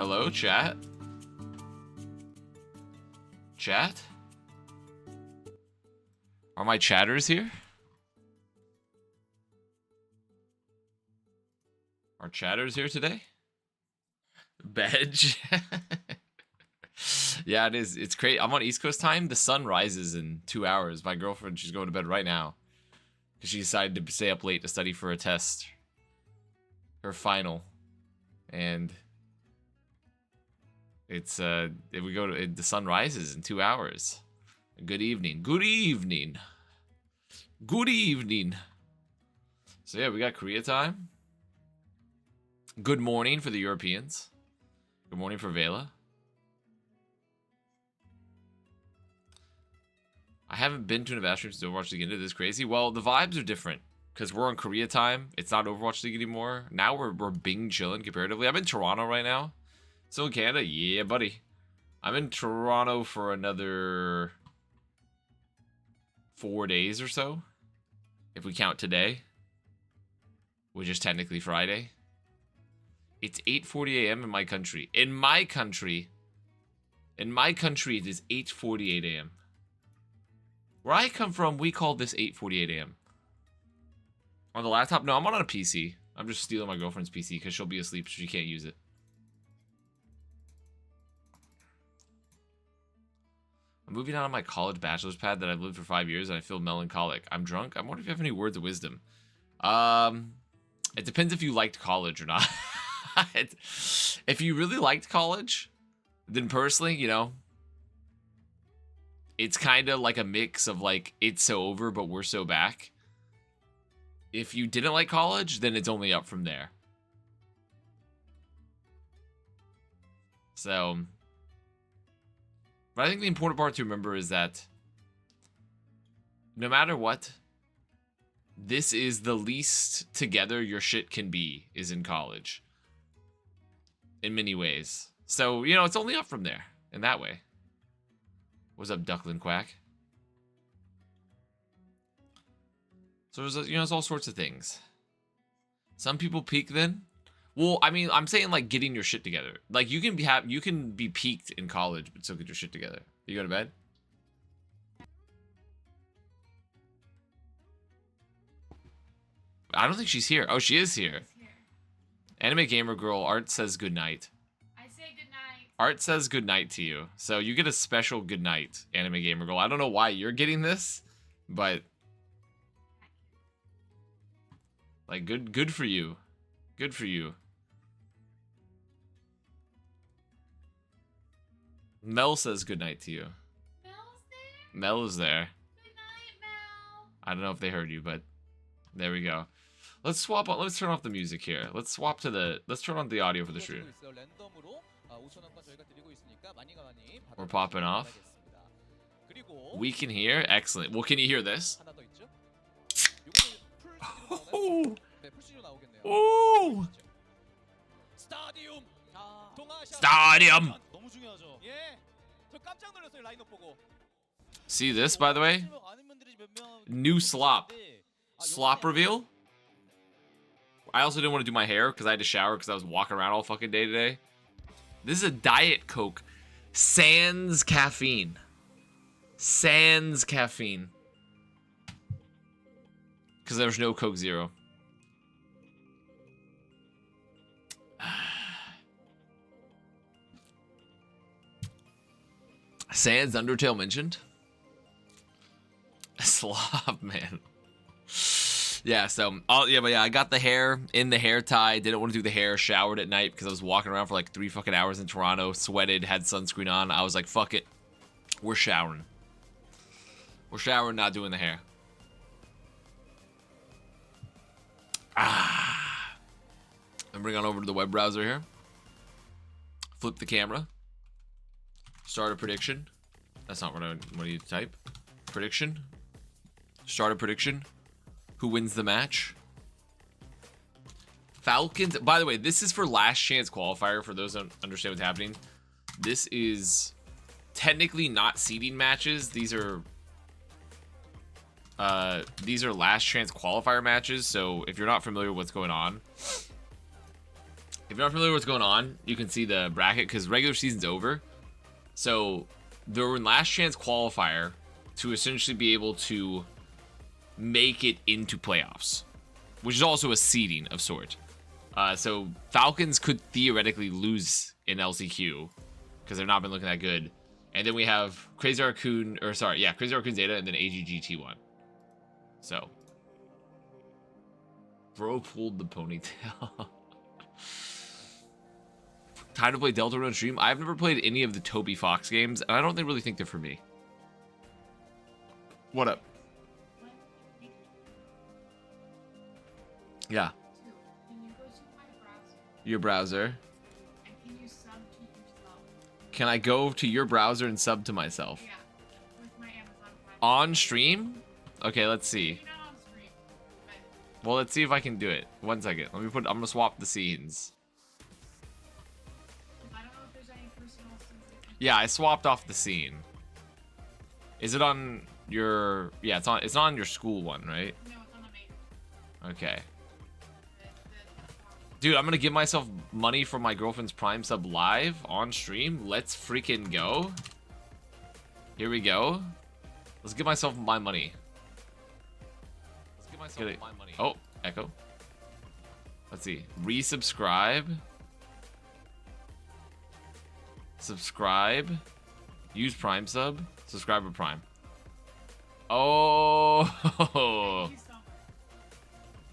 Hello, chat? Chat? Are my chatters here? Are chatters here today? Bedge? Yeah, it is. It's crazy. I'm on East Coast time. The sun rises in 2 hours. My girlfriend, she's going to bed right now. Because she decided to stay up late to study for a test. Her final. And it's, the sun rises in 2 hours. Good evening. Good evening. Good evening. So yeah, we got Korea time. Good morning for the Europeans. Good morning for Vela. I haven't been to an Avast stream since Overwatch League ended. This is crazy. Well, the vibes are different because we're on Korea time. It's not Overwatch League anymore. Now we're Bing chilling comparatively. I'm in Toronto right now. Still in Canada? Yeah, buddy. I'm in Toronto for another 4 days or so. If we count today. Which is technically Friday. It's 8:40 a.m. in my country. In my country, it is 8:48 a.m. Where I come from, we call this 8:48 a.m. On the laptop? No, I'm on a PC. I'm just stealing my girlfriend's PC because she'll be asleep, so she can't use it. I'm moving out of my college bachelor's pad that I've lived for 5 years, and I feel melancholic. I'm drunk. I wonder if you have any words of wisdom. It depends if you liked college or not. If you really liked college, then personally, you know, it's kind of like a mix of like, it's so over, but we're so back. If you didn't like college, then it's only up from there. So, but I think the important part to remember is that no matter what, this is the least together your shit can be is in college. In many ways. So, you know, it's only up from there in that way. What's up, Duckling Quack? So there's, you know, there's all sorts of things. Some people peak then. Well, I mean, I'm saying like getting your shit together. Like you can be peaked in college, but still get your shit together. You go to bed? I don't think she's here. Oh, she is here. Anime Gamer Girl, Art says goodnight. I say goodnight. Art says goodnight to you. So you get a special goodnight, Anime Gamer Girl. I don't know why you're getting this, but like good for you. Good for you. Mel says goodnight to you. Mel's there? Mel is there. Good night, Mel. I don't know if they heard you, but there we go. Let's swap on. Let's turn off the music here. Let's swap to the. Let's turn on the audio for the stream. We're popping off. We can hear. Excellent. Well, can you hear this? Oh! Oh! Stadium! See this, by the way? New slop. Slop reveal? I also didn't want to do my hair because I had to shower because I was walking around all fucking day today. This is a Diet Coke. Sans caffeine. Sans caffeine. Because there's no Coke Zero. Sans Undertale mentioned? Slop, man. Yeah, so, but yeah, I got the hair in the hair tie. Didn't want to do the hair. Showered at night because I was walking around for like 3 fucking hours in Toronto. Sweated, had sunscreen on. I was like, fuck it. We're showering. We're showering, not doing the hair. And bring on over to the web browser here. Flip the camera. Start a prediction. That's not what I need to type. Prediction. Start a prediction. Who wins the match? Falcons. By the way, this is for last chance qualifier for those who don't understand what's happening. This is technically not seeding matches. These are last chance qualifier matches. So if you're not familiar with what's going on, If you're not familiar with what's going on, you can see the bracket because regular season's over. So there were last chance qualifier to essentially be able to make it into playoffs, which is also a seeding of sort. So Falcons could theoretically lose in LCQ because they've not been looking that good. And then we have Crazy Raccoon, Crazy Raccoon Zeta, and then AGG T1. So, bro pulled the ponytail. Time to play Deltarune on stream. I've never played any of the Toby Fox games, and I don't really think they're for me. What up? Yeah. Can you go to my browser? Your browser. And can you sub to yourself? Can I go to your browser and sub to myself? Yeah. With my Amazon Prime. On stream? Okay, let's see. Maybe not on stream. But Well, let's see if I can do it. 1 second. I'm gonna swap the scenes. I don't know if there's any personal scenes. Yeah, I swapped off the scene. Is it on your... Yeah, it's on your school one, right? No, it's on the main. Okay. Dude, I'm gonna give myself money for my girlfriend's Prime sub live on stream. Let's freaking go. Here we go. Let's give myself my money. Let's give myself my money. Oh, echo. Let's see. Resubscribe. Subscribe. Use Prime sub. Subscriber Prime. Oh. Thank you so much.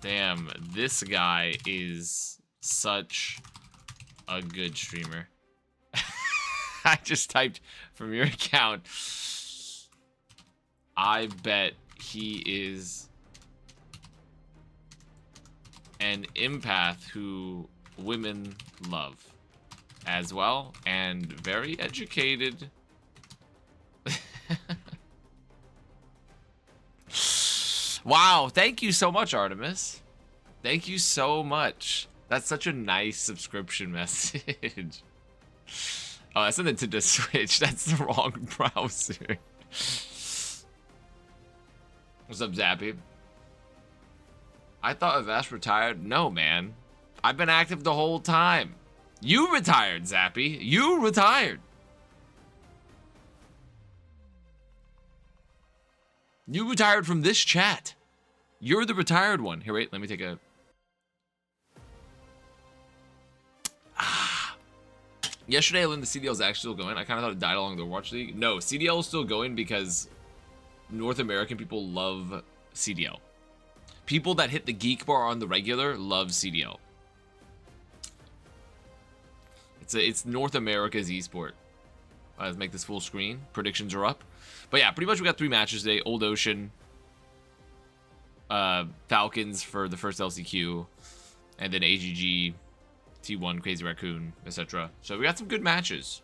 Damn, this guy is such a good streamer. I just typed from your account. I bet he is an empath who women love as well, and very educated. Wow, thank you so much, Artemis. Thank you so much. That's such a nice subscription message. Oh, I sent it to the Switch. That's the wrong browser. What's up, Zappy? I thought Avast retired. No, man. I've been active the whole time. You retired, Zappy. You retired. You retired from this chat. You're the retired one. Here, wait. Let me take a... Yesterday, I learned the CDL is actually still going. I kind of thought it died along the Overwatch League. No, CDL is still going because North American people love CDL. People that hit the geek bar on the regular love CDL. It's North America's esport. Let's make this full screen. Predictions are up. But yeah, pretty much we got 3 matches today. Old Ocean, Falcons for the first LCQ, and then AGG, T1, Crazy Raccoon, etc. So we got some good matches.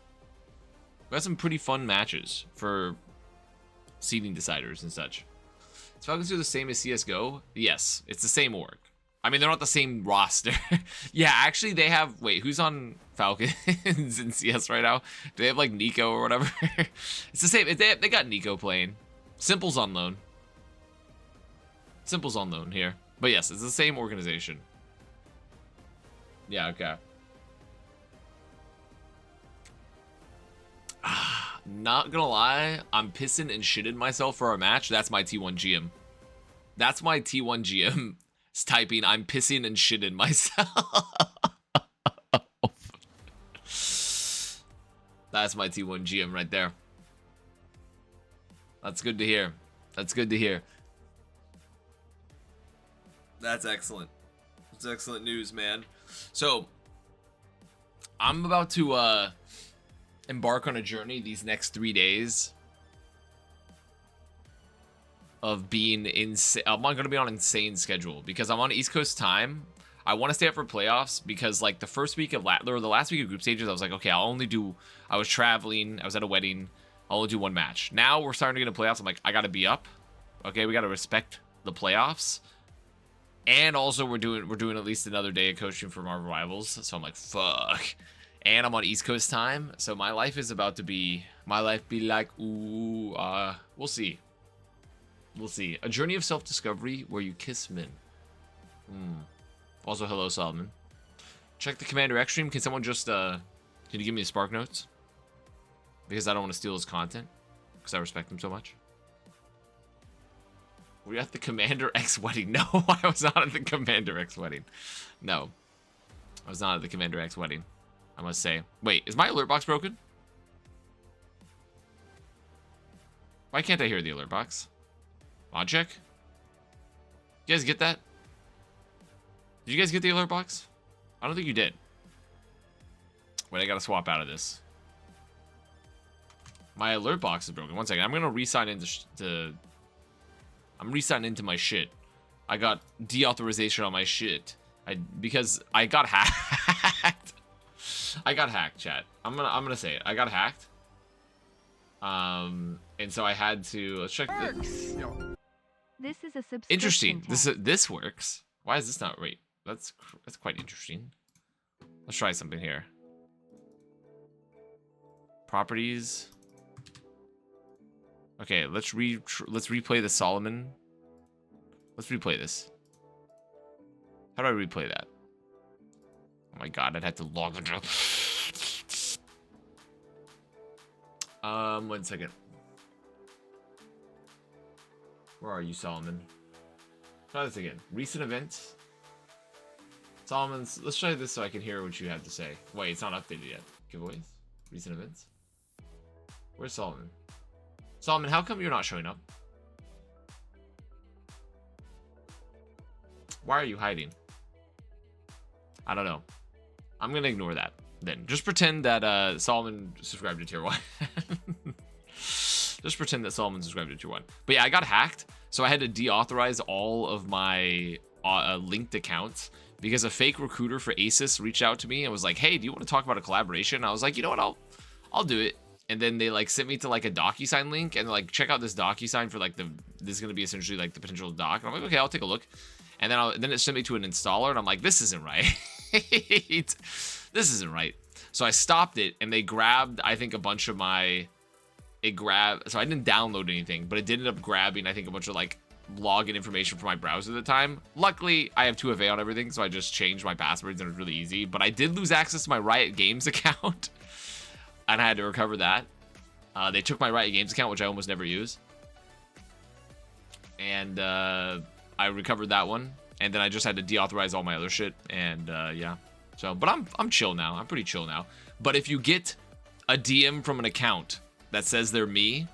We got some pretty fun matches for seeding deciders and such. Is Falcons do the same as CSGO? Yes, it's the same org. I mean, they're not the same roster. Yeah, actually, they have... Wait, who's on Falcons in CS right now? Do they have, like, Nico or whatever? It's the same. They got Nico playing. Simple's on loan. Simple's on loan here. But yes, it's the same organization. Yeah, okay. Not gonna lie, I'm pissing and shitting myself for our match. That's my T1 GM. That's my T1 GM. It's typing, I'm pissing and shitting myself. That's my T1 GM right there. That's good to hear. That's good to hear. That's excellent. That's excellent news, man. So, I'm about to embark on a journey these next 3 days of being insane. I'm going to be on an insane schedule because I'm on East Coast time. I want to stay up for playoffs because, like, the first week of or the last week of group stages, I was like, okay, I was traveling, I was at a wedding, I'll only do 1 match. Now we're starting to get into playoffs. I'm like, I got to be up. Okay, we got to respect the playoffs. And also we're doing at least another day of coaching for Marvel Rivals. So I'm like, fuck. And I'm on East Coast time. So my life is about to be, like, ooh, we'll see. We'll see. A journey of self-discovery where you kiss men. Also, hello, Solomon. Check the Commander X stream. Can someone just, can you give me the Spark Notes? Because I don't want to steal his content. Because I respect him so much. Were you at the Commander X wedding? No, I was not at the Commander X wedding. No. I was not at the Commander X wedding, I must say. Wait, is my alert box broken? Why can't I hear the alert box? Mod check? You guys get that? Did you guys get the alert box? I don't think you did. Wait, I gotta swap out of this. My alert box is broken. One second. I'm gonna re-sign into I'm re-signing into my shit. I got deauthorization on my shit. Because I got hacked. I got hacked, chat. I'm gonna say it. I got hacked. And so I had to let's check this. This is a subscription. Interesting. This works. Why is this not right? That's quite interesting. Let's try something here. Properties. Okay, let's replay the Solomon. Let's replay this. How do I replay that? Oh my god, I'd have to log into. 1 second. Where are you, Solomon? Try this again. Recent events. Solomon's. Let's try this so I can hear what you have to say. Wait, it's not updated yet. Giveaways. Recent events. Where's Solomon? Solomon, how come you're not showing up? Why are you hiding? I don't know. I'm gonna ignore that then. Just pretend that Solomon subscribed to tier 1. Just pretend that Solomon subscribed to tier 1. But yeah, I got hacked, so I had to deauthorize all of my linked accounts because a fake recruiter for ASUS reached out to me and was like, "Hey, do you want to talk about a collaboration?" I was like, "You know what? I'll do it." And then they like sent me to like a DocuSign link and like check out this DocuSign for like this is gonna be essentially like the potential doc. And I'm like, okay, I'll take a look. And then it sent me to an installer, and I'm like, this isn't right. This isn't right. So I stopped it, and they grabbed, I think, a bunch of my. So I didn't download anything, but it did end up grabbing, I think, a bunch of like login information from my browser at the time. Luckily, I have 2FA on everything, so I just changed my passwords, and it was really easy. But I did lose access to my Riot Games account, and I had to recover that. They took my Riot Games account, which I almost never use, and I recovered that one, and then I just had to deauthorize all my other shit, and yeah. So, but I'm chill now. I'm pretty chill now. But if you get a DM from an account that says they're me,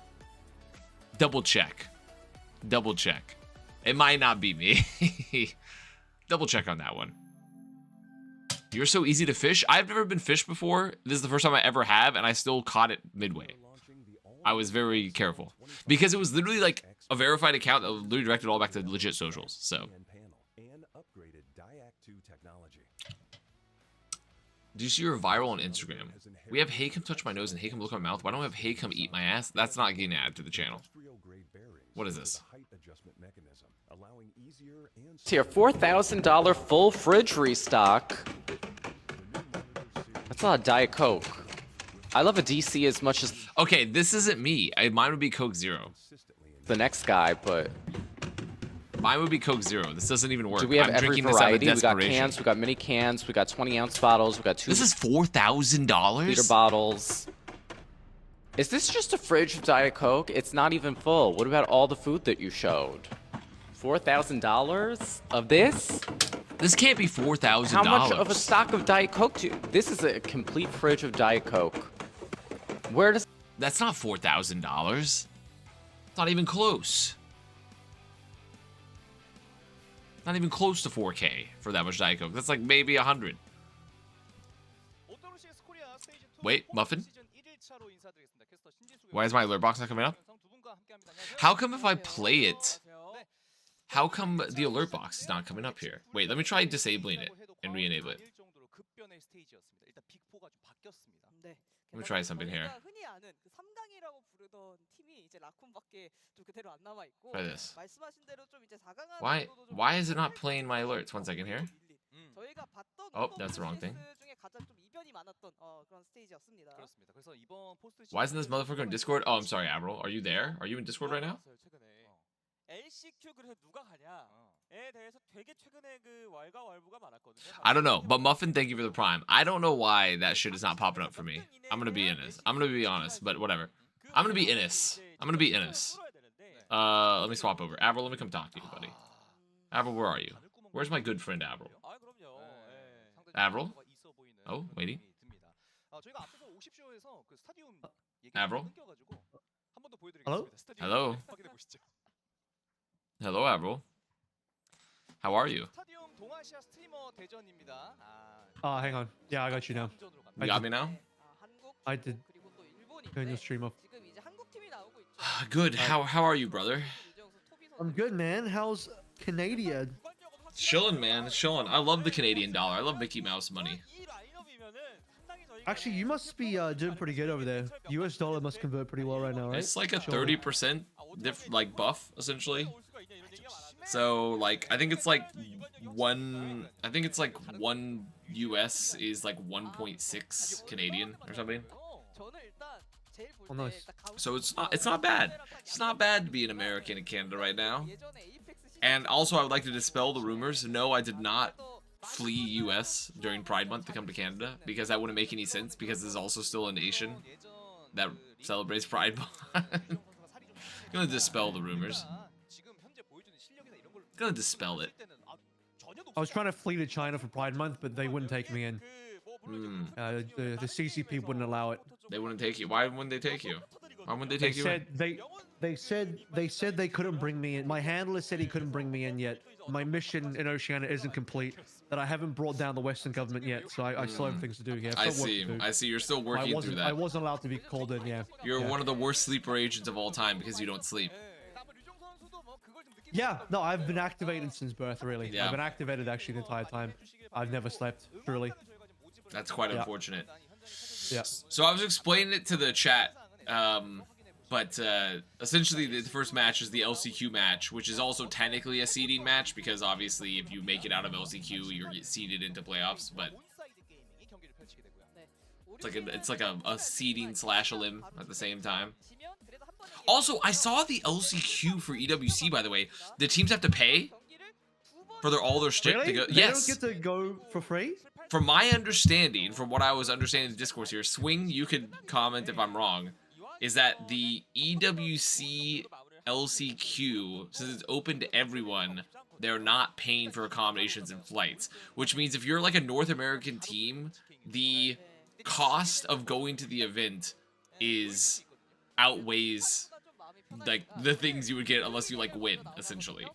double check. Double check. It might not be me. Double check on that one. You're so easy to fish. I've never been fished before. This is the first time I ever have, and I still caught it midway. I was very careful because it was literally like a verified account that literally directed all back to legit socials. So, do you see you're viral on Instagram? We have Hey Come Touch My Nose and Hey Come Look at My Mouth. Why don't we have Hey Come Eat My Ass? That's not getting added to the channel. What is this? Tier $4,000 full fridge restock. That's a lot of Diet Coke. I love a DC as much as Okay, this isn't me. Mine would be Coke Zero. the next guy, but Mine would be Coke Zero. This doesn't even work. do we have I'm every drinking this out of variety? We got desperation. cans, we got mini cans, we got 20-ounce bottles, we got 2 This is $4,000. liter bottles. Is this just a fridge of Diet Coke? It's not even full. What about all the food that you showed? $4,000 of this? This can't be $4,000. How much of a stock of Diet Coke do you... This is a complete fridge of Diet Coke. Where does... That's not $4,000. It's not even close. Not even close to 4K for that much Diet Coke. That's like maybe 100. Wait, Muffin? Why is my alert box not coming up? How come if I play it, how come the alert box is not coming up here? Wait, let me try disabling it and re-enable it. Let me try something here. Try this. Why is it not playing my alerts? 1 second here. Oh, that's the wrong thing. Why isn't this motherfucker in Discord? Oh, I'm sorry, Avril. Are you there? Are you in Discord right now? LCQ 그래서 누가 가냐에 대해서 되게 최근에 그 왈가왈부가 많았거든요. I don't know, but Muffin, thank you for the prime. I don't know why that shit is not popping up for me. I'm gonna be honest. I'm gonna be honest, but whatever. I'm gonna be Innis. I'm gonna be Innis. Let me swap over. Avril, let me come talk to you, buddy. Avril, where are you? Where's my good friend Avril? 아 그럼요. Avril? Oh, waiting. 저희가 앞에서 50쇼에서 그 스타디움 Avril? 끊겨가지고 한 번 더 Hello? 보여드리겠습니다. 스타디움 Hello? 확인해 보시죠. Hello, Avril. How are you? 스타디움 동아시아 스트리머 대전입니다. Hang on. Yeah, I got you now. You got me now? I did. Turn your stream off. Good. How are you, brother? I'm good, man. How's Canada? Chilling, man. Chilling. I love the Canadian dollar. I love Mickey Mouse money. Actually, you must be doing pretty good over there. US dollar must convert pretty well right now, right? It's like a Surely. 30% like buff essentially. So like I think it's like one US is like 1.6 Canadian or something. Oh, nice. So it's not bad. It's not bad to be an American in Canada right now. And also I would like to dispel the rumors. No, I did not flee US during Pride Month to come to Canada because that wouldn't make any sense because there's also still a nation that celebrates Pride Month. Gonna dispel the rumors. Gonna dispel it. I was trying to flee to China for Pride Month, but they wouldn't take me in. The CCP wouldn't allow it. They wouldn't take you. Why wouldn't they take you? Why wouldn't they take you in? They said they couldn't bring me in. My handler said he couldn't bring me in yet. My mission in Oceania isn't complete. That I haven't brought down the Western government yet, so I still have things to do here. I see. I see. You're still working through that. I wasn't allowed to be called in. Yeah. You're one of the worst sleeper agents of all time because you don't sleep. Yeah. No, I've been activated since birth. Really. Yeah. I've been activated actually the entire time. I've never slept. Truly. That's quite unfortunate. Yeah. So I was explaining it to the chat, but essentially the first match is the LCQ match, which is also technically a seeding match because obviously if you make it out of LCQ, you get seeded into playoffs. But it's like a seeding / elim at the same time. Also, I saw the LCQ for EWC, by the way. The teams have to pay for all their shit Really? to go. They Yes. don't get to go for free? From my understanding, from what I was understanding in the discourse here, Swing, you could comment if I'm wrong, is that the EWC LCQ, since it's open to everyone, they're not paying for accommodations and flights. Which means if you're like a North American team, the cost of going to the event outweighs like the things you would get unless you like win, essentially.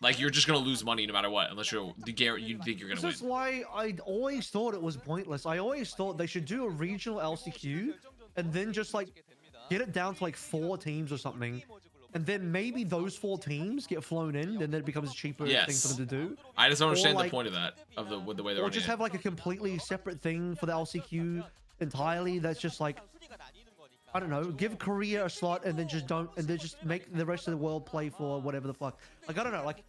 Like you're just gonna lose money no matter what, unless you think you're gonna This win. is why I always thought it was pointless. I always thought they should do a regional LCQ and then just like get it down to like 4 teams or something, and then maybe those 4 teams get flown in, and then it becomes a cheaper thing for them to do. I just don't understand like, the point of that, of the way they're Or running just it. have like a completely separate thing for the LCQ entirely. That's just like, I don't know, give Korea a slot and then just make the rest of the world play for whatever the fuck. Like I don't know, like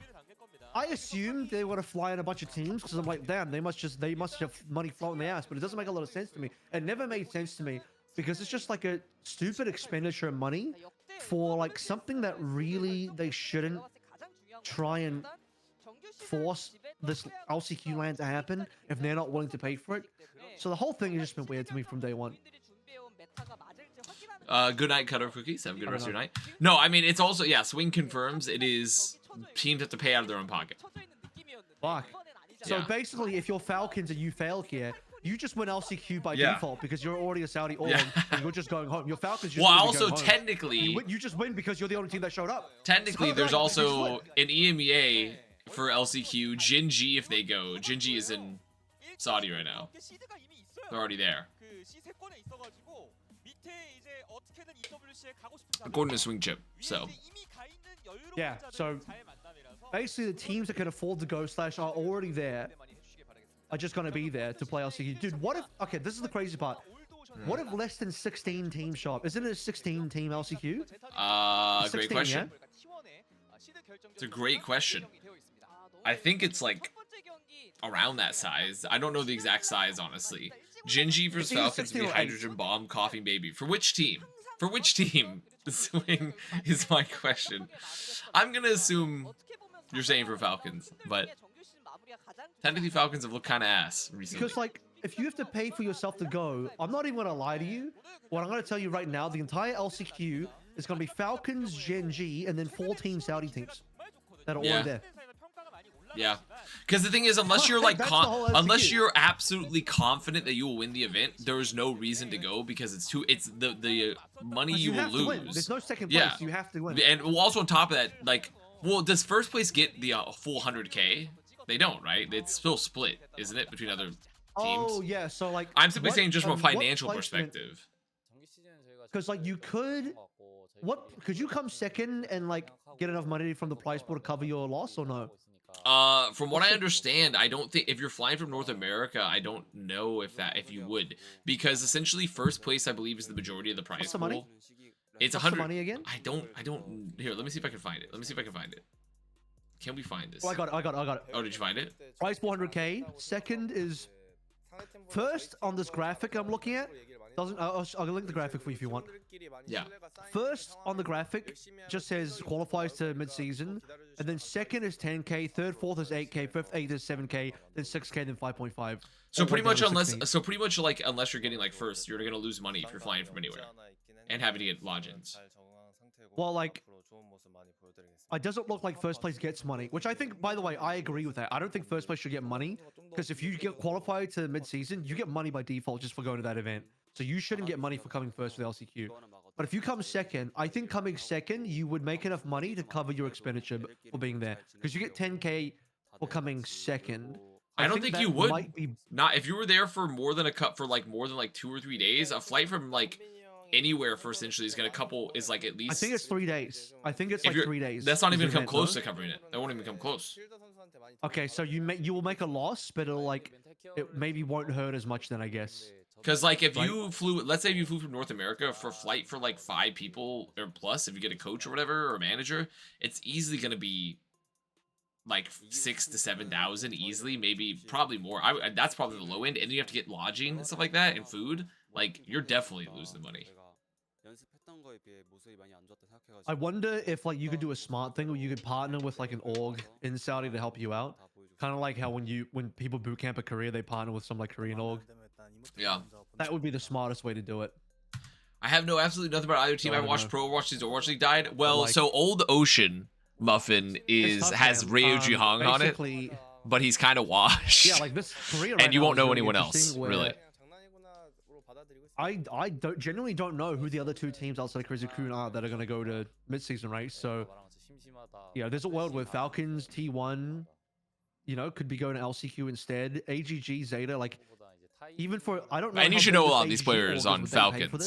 I assumed they were to fly in a bunch of teams because I'm like, damn, they must have money floating their ass, but it doesn't make a lot of sense to me. It never made sense to me because it's just like a stupid expenditure of money for like something that really they shouldn't try and force this LCQ land to happen if they're not willing to pay for it. So the whole thing has just been weird to me from day one. Good night, Cutter Cookies. Have a good rest of your night. No, I mean, it's also, yeah, Swing confirms it is teams have to pay out of their own pocket. Fuck. So Yeah. basically, if you're Falcons and you fail here, you just win LCQ by Yeah. default because you're already a Saudi Orb and you're just going home. Your Falcons just Well, literally also going home. technically, You just win because you're the only team that showed up. technically, So, there's right, also you just an EMEA for LCQ. Jinji, if they go, Jinji is in Saudi right now. They're already there. According to Swing Chip, so. Yeah, so basically the teams that can afford to go / are already there are just going to be there to play LCQ. Dude, what if... Okay, this is the crazy part. What if less than 16 teams show up? Isn't it a 16-team LCQ? 16, Great question. Yeah? It's a great question. I think it's like around that size. I don't know the exact size, honestly. Jinji versus It's either Falcons 16 be or 8. Hydrogen Bomb, Coughing Baby. For which team? For which team? Swing is my question. I'm gonna assume you're saying for Falcons, but technically Falcons have looked kind of ass recently. Because like, if you have to pay for yourself to go, I'm not even gonna lie to you. What I'm gonna tell you right now, the entire LCQ is gonna be Falcons, Gen G, and then 14 Saudi teams that are already there. Yeah, because the thing is, unless you're like, That's the whole LCQ. unless you're absolutely confident that you will win the event, there's no reason to go because it's the money you will have to win. lose. There's no second place. Yeah. You have to win. And also on top of that, like, well, does first place get the full 100K? They don't, right? It's still split, isn't it, between other teams? Oh yeah, so like I'm simply what- saying just from a what financial placement- perspective. Because like you could, could you come second and like get enough money from the prize pool to cover your loss or no? From what I understand, I don't think if you're flying from North America, I don't know if you would, because essentially first place I believe is the majority of the prize What's the pool. money? It's What's the 100. money again? I don't. Here, let me see if I can find it. Can we find this? Oh, I got it. Oh, did you find it? Prize 400K. Second is first on this graphic I'm looking at. I'll link the graphic for you if you want. Yeah. First on the graphic just says qualifies to mid-season, and then second is 10K, third, fourth is 8K, fifth, eighth is 7K, then 6K, then 5.5. So all pretty the way much down to 16. unless you're getting like first, you're gonna lose money if you're flying from anywhere and having to get lodgings. Well, like, it doesn't look like first place gets money, which I think, by the way, I agree with that. I don't think first place should get money, because if you get qualified to mid-season, you get money by default just for going to that event. So you shouldn't get money for coming first for the LCQ. But if you come second, I think coming second, you would make enough money to cover your expenditure for being there, because you get 10K for coming second. I don't think that you would. might be Not if you were there for more than 2 or 3 days. A flight from like anywhere for essentially is like at least. I think it's 3 days. I think it's if like you're- 3 days. That's not is even the come event, close no? to covering it. That won't even come close. Okay, so you will make a loss, but it'll like it maybe won't hurt as much then, I guess. Because like if Right. you flew, let's say you flew from North America for a flight for like 5 people or plus, if you get a coach or whatever or a manager, it's easily gonna be like 6,000 to 7,000 easily, maybe probably more. That's probably the low end, and then you have to get lodging and stuff like that and food. Like you're definitely losing money. I wonder if like you could do a smart thing where you could partner with like an org in Saudi to help you out. Kind of like how when people boot camp a Korea, they partner with some like Korean org. Yeah. That would be the smartest way to do it. I have absolutely nothing about either team. I I haven't don't watched know. Pro Overwatch since Overwatch League died. Well, Like- so Old Ocean Muffin It's tough, has man. Ryo Ji-hung on it, Basically, but he's kind of washed. yeah, like this Korea. And right you now won't is know really anyone else, interesting where really. I genuinely don't know who the other two teams outside Crazy Coon are that are gonna go to mid-season race. So yeah, there's a world where Falcons T1, could be going to LCQ instead. AGG Zeta, like even for I don't know. And you how should big know a this lot of these AGG players org on is, would they pay for Falcons.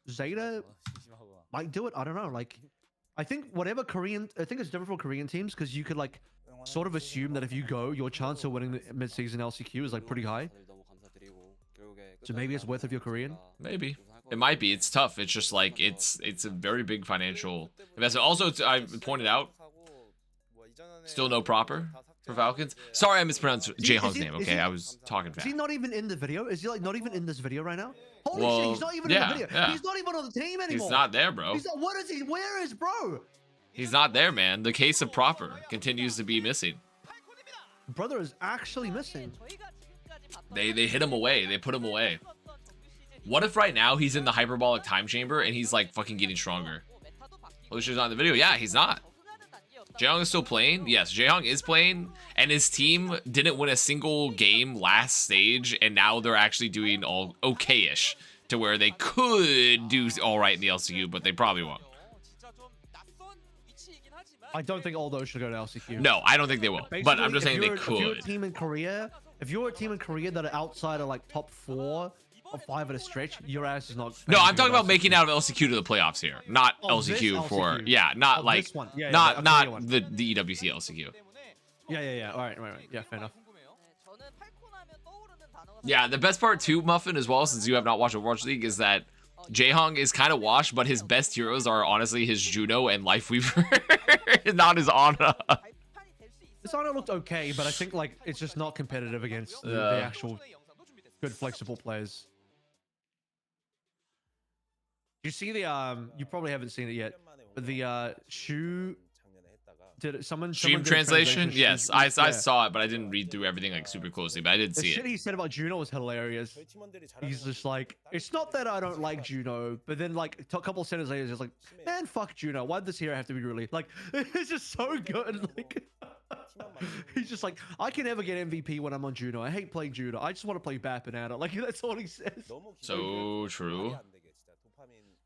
this? Zeta might do it. I don't know. Like I think whatever Korean, I think it's different for Korean teams because you could like sort of assume that if you go, your chance of winning the mid-season LCQ is like pretty high. So maybe it's worth if you're Korean. Maybe it might be. It's tough. It's just like it's a very big financial investment. Also, I pointed out, still no proper for Falcons. Sorry, I mispronounced Is he- Jaehong's is he- name. is Okay, he- I was talking Is fast. he not even in the video? Is he like not even in this video right now? Holy Well, shit, he's not even yeah, in the video. yeah. He's not even on the team anymore. He's not there, bro. He's not, what is he? Where is bro? He's not there, man. The case of proper continues to be missing. Brother is actually missing. They hit him away. They put him away. What if right now he's in the hyperbolic time chamber and he's like fucking getting stronger? Lucia's not in the video. Yeah, he's not. Jaehong is still playing. Yes, Jaehong is playing, and his team didn't win a single game last stage, and now they're actually doing all okay-ish to where they could do all right in the LCU, but they probably won't. I don't think all those should go to LCQ. No, I don't think they will. But I'm just saying they If you're a could. team in Korea, if you're a team in Korea that are outside of like top 4 or 5 at a stretch, your ass is not. No, I'm to talking go about making out of LCQ to the playoffs here, not Oh, this LCQ for LCQ. yeah, not Oh, like this one. Yeah, not the not Korea one. the EWC LCQ. Yeah. All right. Yeah, fair enough. Yeah, the best part too, Muffin, as well, since you have not watched Overwatch League, is that Jaehong is kind of washed, but his best heroes are honestly his Juno and Lifeweaver, not his Ana. This Ana looked okay, but I think like it's just not competitive against the Yeah. actual good flexible players. You see the you probably haven't seen it yet, but the shoe. Did someone Stream did a translation? Yes, I yeah. saw it, but I didn't read through everything like super closely. But I did The see shit it. he said about Juno was hilarious. He's just like, it's not that I don't like Juno, but then like a couple of sentences later, he's just like, man, fuck Juno. Why did this hero have to be released? Like, it's just so good. Like, he's just like, I can never get MVP when I'm on Juno. I hate playing Juno. I just want to play Bap and Ada. Like, that's all he says. So true.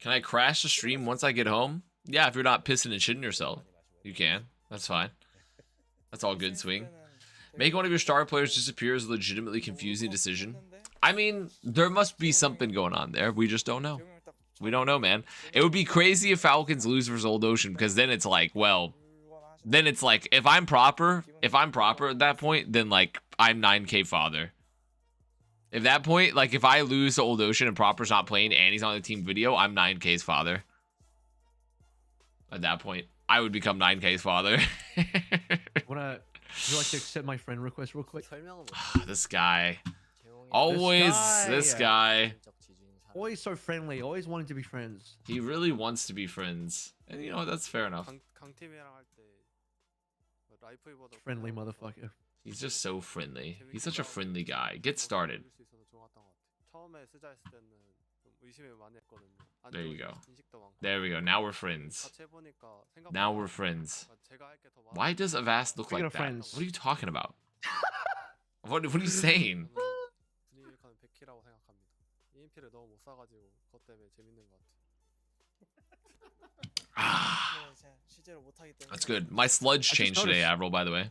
Can I crash the stream once I get home? Yeah, if you're not pissing and shitting yourself, you can. That's fine. That's all good, Swing. Make one of your star players disappear is a legitimately confusing decision. I mean, there must be something going on there. We just don't know. We don't know, man. It would be crazy if Falcons lose versus Old Ocean, because then it's like, well, then it's like, if I'm proper at that point, then like I'm 9K father. At that point, like if I lose to Old Ocean and Proper's not playing and he's on the team video, I'm 9K's father. At that point, I would become 9K's father. Would you like to accept my friend request real quick? This guy. Always this guy. Always so friendly. Always wanting to be friends. He really wants to be friends. And you know what? That's fair enough. Friendly motherfucker. He's just so friendly. He's such a friendly guy. Get started. There you go. There we go. Now we're friends. Now we're friends. Why does Avast look Speaking like of that? friends. What are you talking about? What are you saying? That's good. My sludge I just changed today, noticed- Avril, by the way.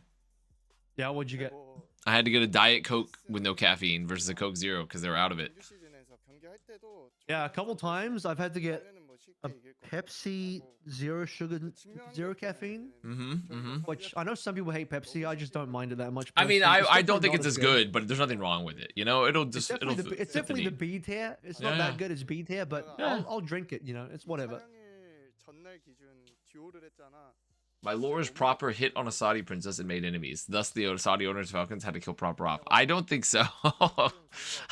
Yeah, what'd you get? I had to get a Diet Coke with no caffeine versus a Coke Zero because they were out of it. Yeah, a couple times I've had to get a Pepsi zero sugar, zero caffeine. Which I know some people hate Pepsi. I just don't mind it that much. I mean, personally. It's I don't definitely think not it's as good, but there's nothing wrong with it. You know, it'll just It's definitely the B tier. It's not Yeah. that good as B tier, but Yeah. I'll drink it. You know, it's whatever. My lore's Proper hit on a Saudi princess and made enemies. Thus, the Saudi owners of Falcons had to kill Proper off. I don't think so.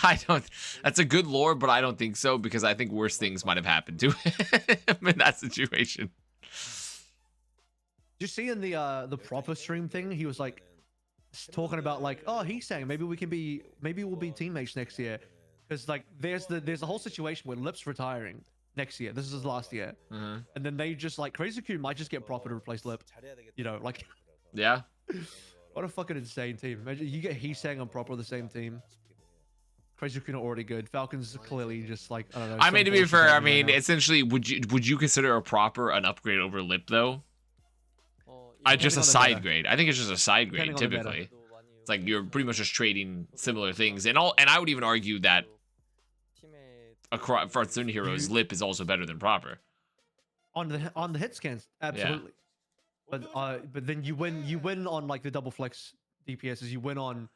I don't. That's a good lore, but I don't think so because I think worse things might have happened to him in that situation. Did you see in the Proper stream thing? He was like talking about like, oh, he's saying maybe we'll be teammates next year, because like there's the whole situation where Lip's retiring next year. This is his last year, and then they just like Crazy Q might just get Proper to replace Lip. You know, like Yeah. what a fucking insane team. Imagine you get Heesang on Proper the same team. Crazy Q are already good. Falcons clearly just like I don't know. I mean, to be some fair, bullshit I happening mean, right now. essentially, would you consider a Proper an upgrade over Lip though? Just a Depending on the side meta. grade. I think it's just a side grade Depending on the meta. typically. It's like you're pretty much just trading similar things, and I would even argue that for certain heroes, Lip is also better than Proper. on the hit scans, absolutely. But then you win on like the double flex DPSs. You win on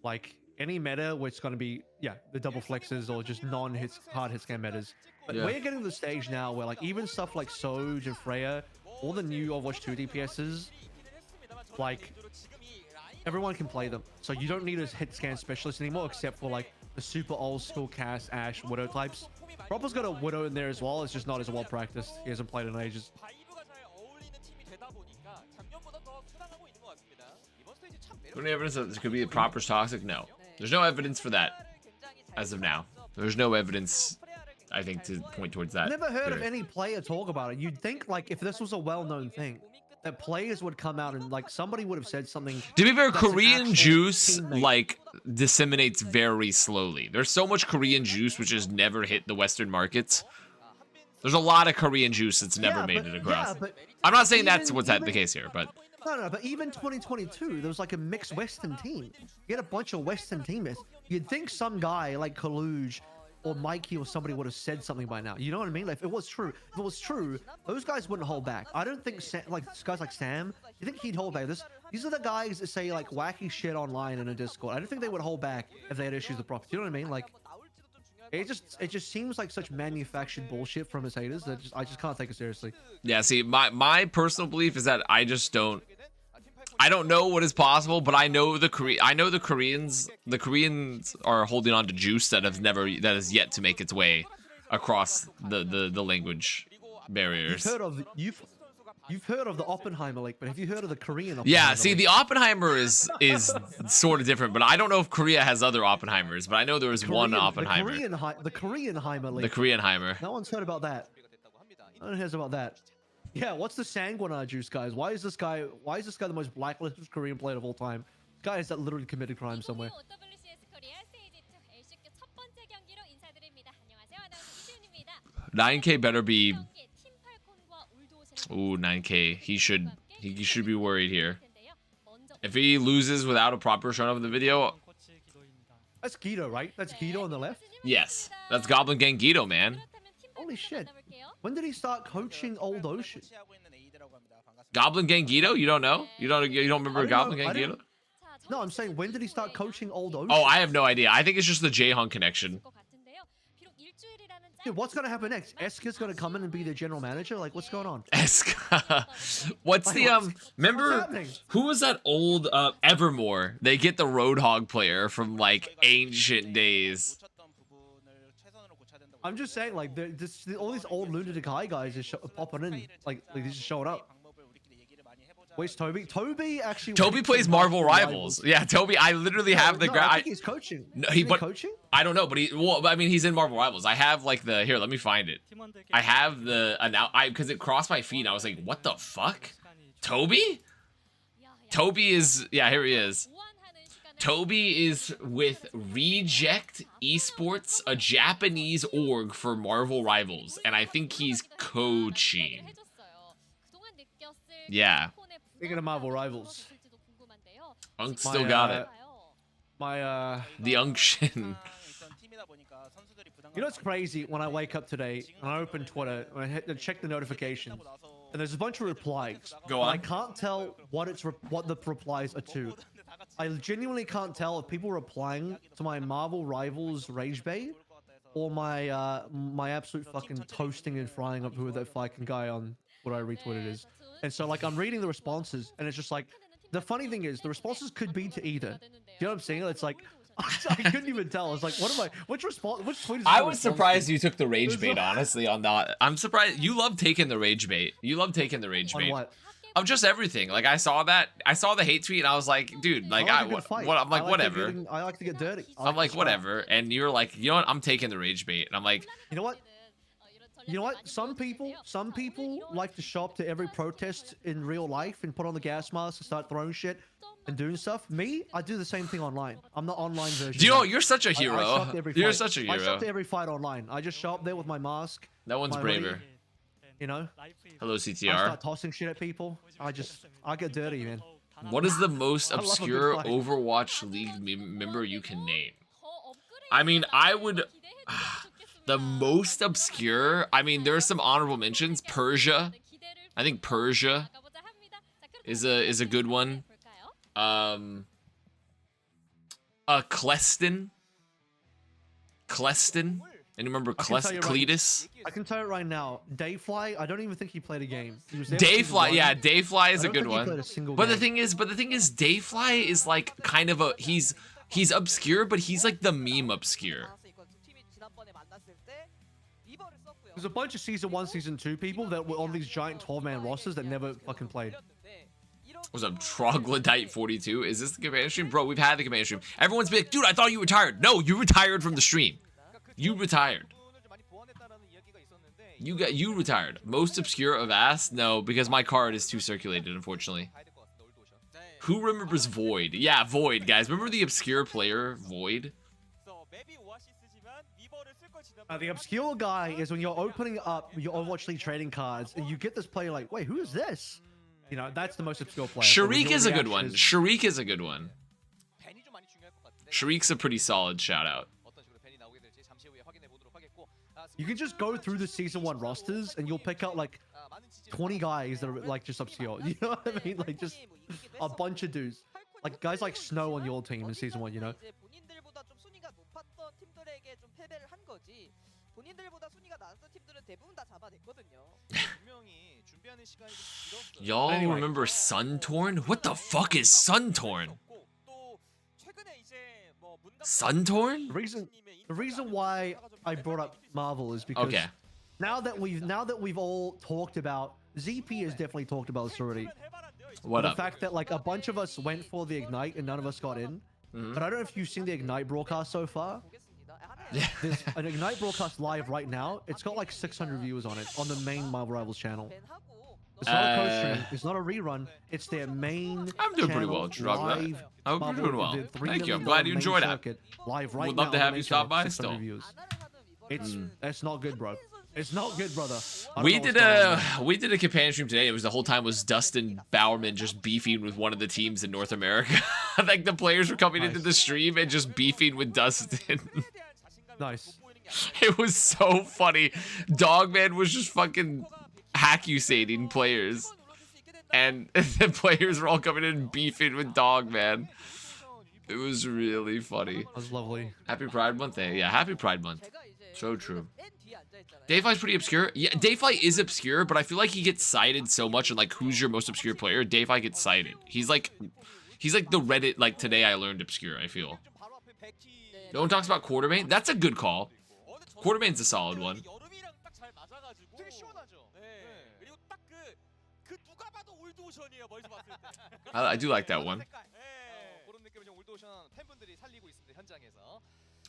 like any meta where it's going to be the double flexes or just hard hit scan metas. But Yeah. we're getting to the stage now where like even stuff like Soj and Freya, all the new Overwatch 2 DPSs, like everyone can play them. So you don't need a hit scan specialist anymore, except for like the super old school Cass, Ashe, Widow types. Proper's got a Widow in there as well. It's just not as well practiced. He hasn't played in ages. Any evidence that this could be a Proper toxic? No. There's no evidence for that as of now. There's no evidence, I think, to point towards that. Never heard of theory. any player talk about it. You'd think like if this was a well-known thing, that players would come out and like somebody would have said something. To be fair, that's an Korean actual juice teammate. like disseminates very slowly. There's so much Korean juice which has never hit the Western markets. There's a lot of Korean juice that's never Yeah, made but- it across. yeah, but I'm not saying that's even- what's the even- case here, but No, but even 2022, there was like a mixed Western team. You had a bunch of Western teammates. You'd think some guy like Kaluj or Mikey or somebody would have said something by now. You know what I mean? Like if it was true, those guys wouldn't hold back. I don't think like guys like Sam. You think he'd hold back? These are the guys that say like wacky shit online in a Discord. I don't think they would hold back if they had issues with property. You know what I mean? Like it just seems like such manufactured bullshit from his haters that I just can't take it seriously. yeah, see, my personal belief is that I don't know what is possible, but I know the Koreans are holding on to juice that has yet to make its way across the language barriers. You've heard of the Oppenheimer leak, but have you heard of the Korean Oppenheimer Yeah, see, leak? the Oppenheimer is sort of different, but I don't know if Korea has other Oppenheimers, but I know there was one Oppenheimer. The Koreanheimer leak. The Koreanheimer. No one's heard about that. No one hears about that. Yeah, what's the Sanguinar juice, guys? Why is this guy the most blacklisted Korean player of all time? This guy has that literally committed crime somewhere. OWCS 코리아 스테이지 2 LCQ 첫 번째 경기로 인사드립니다. 안녕하세요. 아나운서 이지훈입니다. 9K better be. 경기 팀 팔콘과 울도 오시는 Ooh, 9K. He should be worried here. 텐데요. 먼저 If he loses without a proper showing up in the video, That's Guido, right? That's Guido on the left. yes, that's Goblin Gang Guido, man. 그렇다면 팀 Holy shit. 만나볼게요. When did he start coaching Old Ocean? Goblin Gang Guido? You don't know? You don't remember I don't Goblin know. Gang I Guido? didn't- No, I'm saying when did he start coaching Old Ocean? Oh, I have no idea. I think it's just the J-Hunk connection. 것 같은데요. 비록 일주일이라는 Dude, what's gonna happen next? Eska's gonna come in and be the general manager? Like, what's going on? Eska. What's the remember What's happening? who was that old Evermore? They get the Roadhog player from like ancient days. I'm just saying, like, all these old lunatic high guys are popping in, like they're just showing up. Where's Toby? Toby actually. Toby went plays to Marvel Rivals. Yeah, Toby. I literally have the I think he's coaching. No, Isn't he- but- coaching. I don't know, but I mean, he's in Marvel Rivals. I have like the here. Let me find it. I have the because it crossed my feed. And I was like, what the fuck? Toby? Toby is here he is. Toby is with Reject Esports, a Japanese org for Marvel Rivals, and I think he's coaching. Yeah. Speaking of Marvel Rivals, Unk still got it. The unction. You know what's crazy? When I wake up today and I open Twitter and I hit to check the notifications, and there's a bunch of replies. Go and on. I can't tell what the replies are to. I genuinely can't tell if people are replying to my Marvel Rivals rage bait or my absolute fucking toasting and frying of who that fucking guy on what I retweeted is. And so like I'm reading the responses and it's just like the funny thing is the responses could be to either. Do you know what I'm saying? It's like I couldn't even tell. It's like which tweet is I the was response surprised to? you took the rage bait, honestly, on that. I'm surprised. You love taking the rage bait. You love taking the rage On bait. what? Of just everything. Like, I saw that. I saw the hate tweet, and I was like, dude, like, I like a good fight. I'm like, I like whatever. I like to get dirty. I I'm to like, scrap. whatever. And you're like, you know what? I'm taking the rage bait. And I'm like, You know what? You know what? Some people like to show up to every protest in real life and put on the gas mask and start throwing shit and doing stuff. Me, I do the same thing online. I'm the online version. do you of know, that. you're such a I show hero. up to every You're fight. such a I show hero. up to every fight online. I just show up there with my mask. No one's my braver. hoodie, You know, Hello, I CTR. start tossing shit at people. I get dirty, man. What is the most I love a good obscure fight. Overwatch League member you can name? I mean, I would... The most obscure... I mean, there are some honorable mentions. Persia. I think Persia is a good one. Cleston. And remember I can tell you right- Cletus? I can tell you right now, Dayfly. I don't even think he played a game. He was there for season Dayfly, one. yeah, Dayfly is I a don't good think he one. played a single But the game. thing is, Dayfly is like kind of a he's obscure, but he's like the meme obscure. There's a bunch of season 1, season 2 people that were on these giant 12-man rosters that never fucking played. Was a Troglodyte 42? Is this the companion stream? Bro, we've had the companion stream. Everyone's been like, dude, I thought you retired. No, you retired from the stream. You retired. You retired. Most obscure of Avast? No, because my card is too circulated, unfortunately. Who remembers Void? Yeah, Void, guys. Remember the obscure player, Void? The obscure guy is when you're opening up your Overwatch League trading cards and you get this player like, wait, who is this? You know, that's the most obscure player. So when Sharik your is a good reaction one. is- Sharik is a good one. Sharik's a pretty solid shout out. You can just go through the season 1 rosters and you'll pick out like 20 guys that are like just obscure. You know what I mean? Like just a bunch of dudes. Like guys like Snow on your team in season 1, you know? Y'all Anyway. remember Suntorn? What the fuck is Suntorn? Suntorn? The reason why I brought up Marvel is because Okay. now that we've all talked about, ZP has definitely talked about this already. What the up? fact that like a bunch of us went for the Ignite and none of us got in. Mhm. But I don't know if you've seen the Ignite broadcast so far. There's an Ignite broadcast live right now. It's got like 600 viewers on it on the main Marvel Rivals channel. It's not a co-stream. It's not a rerun. It's their main. I'm doing pretty channel, well, Drug. live I hope you're Marvel- doing well. the $3 Thank you. I'm million glad you main enjoyed it. circuit, Live right Would now love to on the have main you stop channel, by 600 still. Views. It's not good, bro. It's not good, brother. I don't We know did what's going on there. we did a companion stream today. It was the whole time was Dustin Bowerman just beefing with one of the teams in North America. Like the players were coming into Nice. the stream and just beefing with Dustin. Nice. It was so funny. Dogman was just fucking accusating players. And the players were all coming in and beefing with Dogman. It was really funny. That was lovely. Happy Pride Month, eh? Yeah, happy Pride Month. So true. Dayfly's pretty obscure. Yeah, Dayfly is obscure, but I feel like he gets cited so much and like who's your most obscure player? Dayfly gets cited. He's like the Reddit, like today I learned obscure, I feel. No one talks about Quartermain? That's a good call. Quartermain's a solid one. I do like that one.